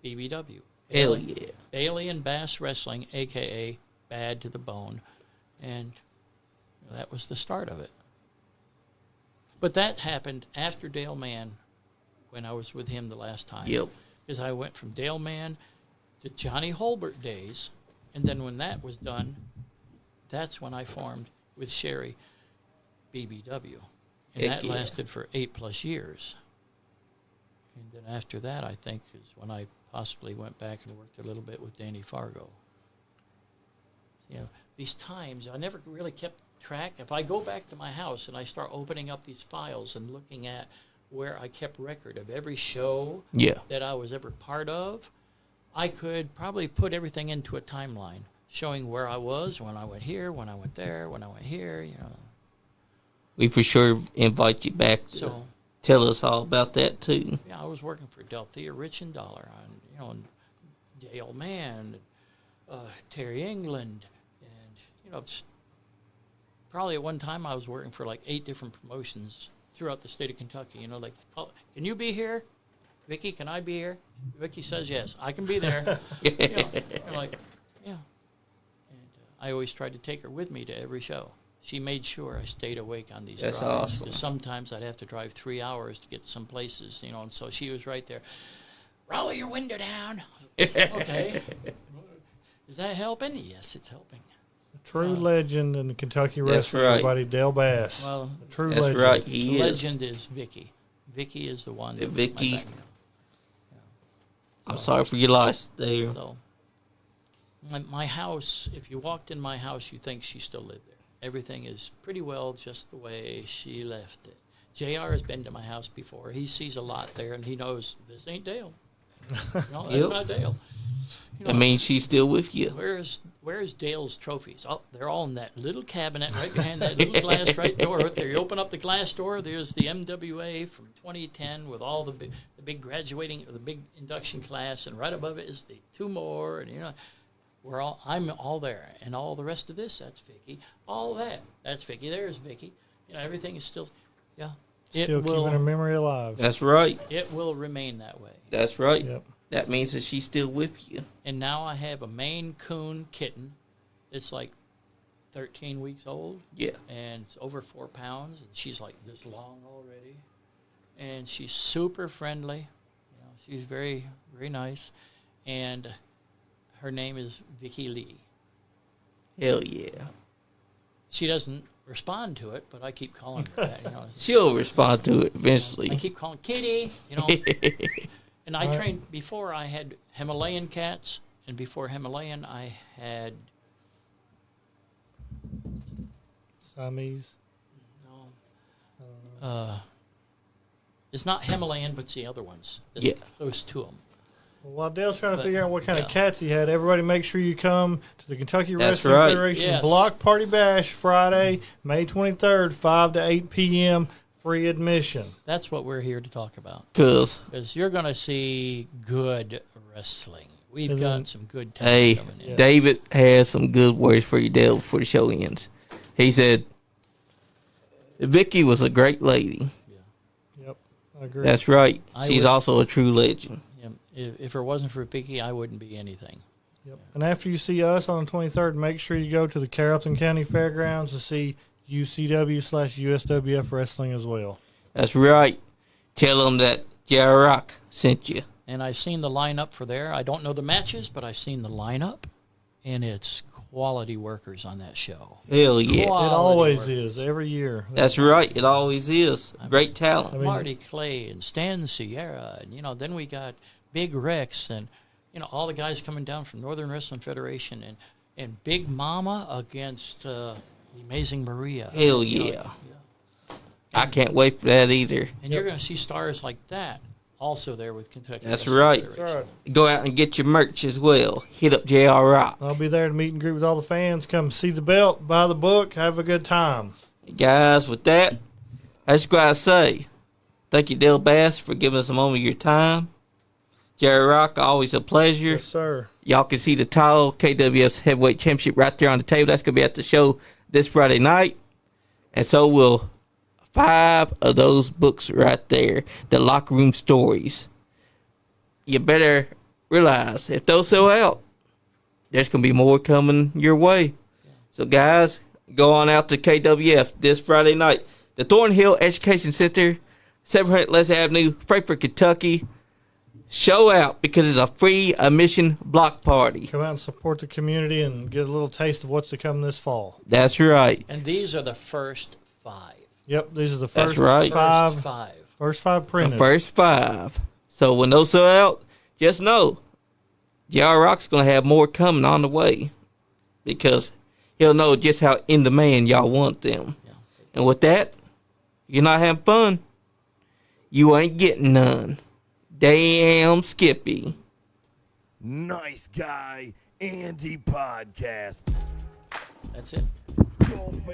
BBW. Hell yeah. Bailey and Bass Wrestling, a.k.a. Bad to the Bone, and that was the start of it. But that happened after Dale Mann, when I was with him the last time. Yep. Because I went from Dale Mann to Johnny Holbert days, and then when that was done, that's when I formed with Sherry BBW. And Heck that yeah. lasted for 8+ years. And then after that, I think, is when I possibly went back and worked a little bit with Danny Fargo. These times, I never really kept track. If I go back to my house and I start opening up these files and looking at where I kept record of every show that I was ever part of, I could probably put everything into a timeline, showing where I was when I went here, when I went there, when I went here, We for sure invite you back to So, tell us all about that too. yeah, I was working for Delthea Richendaler on, Dale Mann, Terry England, and, probably at one time I was working for like 8 different promotions throughout the state of Kentucky. Can you be here? Vicky, can I be here? Vicky says yes, I can be there. And I always tried to take her with me to every show. She made sure I stayed awake on these That's drives. awesome. 'Cause sometimes I'd have to drive 3 hours to get some places, and so she was right there. Roll your window down. Okay. Is that helping? Yes, it's helping. True legend in the Kentucky That's wrestling, right. everybody, Dale Bass. Well, True That's legend. right. the He is. legend is Vicky. Vicky is the one. Yeah, that's Vicky. my background. I'm sorry for your loss there. So, my house, if you walked in my house, you think she still lived there. Everything is pretty well just the way she left it. JR has been to my house before. He sees a lot there, and he knows this ain't Dale. No, that's Yep. not Dale. You know, I mean, she's still with you. where's Dale's trophies? Oh, they're all in that little cabinet right behind that little glass right door. Right there. You open up the glass door. There's the MWA from 2010 with all the big graduating, the big induction class, and right above it is the two more, and I'm all there, and all the rest of this, that's Vicky. All that's Vicky. There's Vicky. Everything is still, yeah. Still keeping her memory alive. That's right. It will remain that way. That's right. Yep. That means that she's still with you. And now I have a Maine Coon kitten. It's like 13 weeks old. Yeah. And it's over 4 pounds. And she's like this long already. And she's super friendly. She's very, very nice. And her name is Vicky Lee. Hell yeah. She doesn't respond to it, but I keep calling her that. She'll respond to it I eventually. keep calling Kitty, And I trained, before I had Himalayan cats, and before Himalayan I had, Siamese. it's not Himalayan, but it's the other ones. It's Yeah. close to them. Well, while Dale's trying to But, figure out what kind of yeah. cats he had, everybody make sure you come to the Kentucky That's Wrestling right. Federation Yes. Block Party Bash Friday, May 23rd, 5 to 8 p.m., free admission. That's what we're here to talk about. Because, Because you're going to see good wrestling. We've And got then- some good talent hey, coming in. Yeah. David has some good words for you, Dale, before the show ends. He said, Vicky was a great lady. Yep, I agree. That's right. I She's would- also a true legend. Yeah, if it wasn't for Vicky, I wouldn't be anything. Yep. And after you see us on the 23rd, make sure you go to the Carrollton County Fairgrounds to see UCW/USWF Wrestling as well. That's right. Tell them that Roc sent you. And I've seen the lineup for there. I don't know the matches, but I've seen the lineup, and it's quality workers on that show. Hell yeah. It Quality always workers. is, every year. That's right. It always is. Great talent. I mean- Marty Clay and Stan Sierra, and then we got Big Rex, and all the guys coming down from Northern Wrestling Federation, and Big Mama against the Amazing Maria. Hell yeah. I can't wait for that either. And you're going to see stars like that also there with Kentucky. That's Wrestling right. Federation. That's right. Go out and get your merch as well. Hit up JR Roc. I'll be there to meet and greet with all the fans. Come see the belt, buy the book, have a good time. Guys, with that, I just gotta say, thank you, Dale Bass, for giving us a moment of your time. Jerry Roc, always a pleasure. Yes, sir. Y'all can see the title, KWF's Heavyweight Championship, right there on the table. That's going to be at the show this Friday night. And so will 5 of those books right there, the Locker Room Stories. You better realize, if those sell out, there's going to be more coming your way. So, guys, go on out to KWF this Friday night. The Thornhill Education Center, 700 Les Avenue, Frankfort, Kentucky. Show out because it's a free admission block party. Come out and support the community and get a little taste of what's to come this fall. That's right. And these are the first 5. Yep, these are the That's first right. five. First 5. First 5 printed. The first 5. So when those sell out, just know JR Roc's going to have more coming on the way because he'll know just how in demand y'all want them. Yeah. And with that, you're not having fun, you ain't getting none. Damn Skippy. Nice Guy Andy podcast. That's it.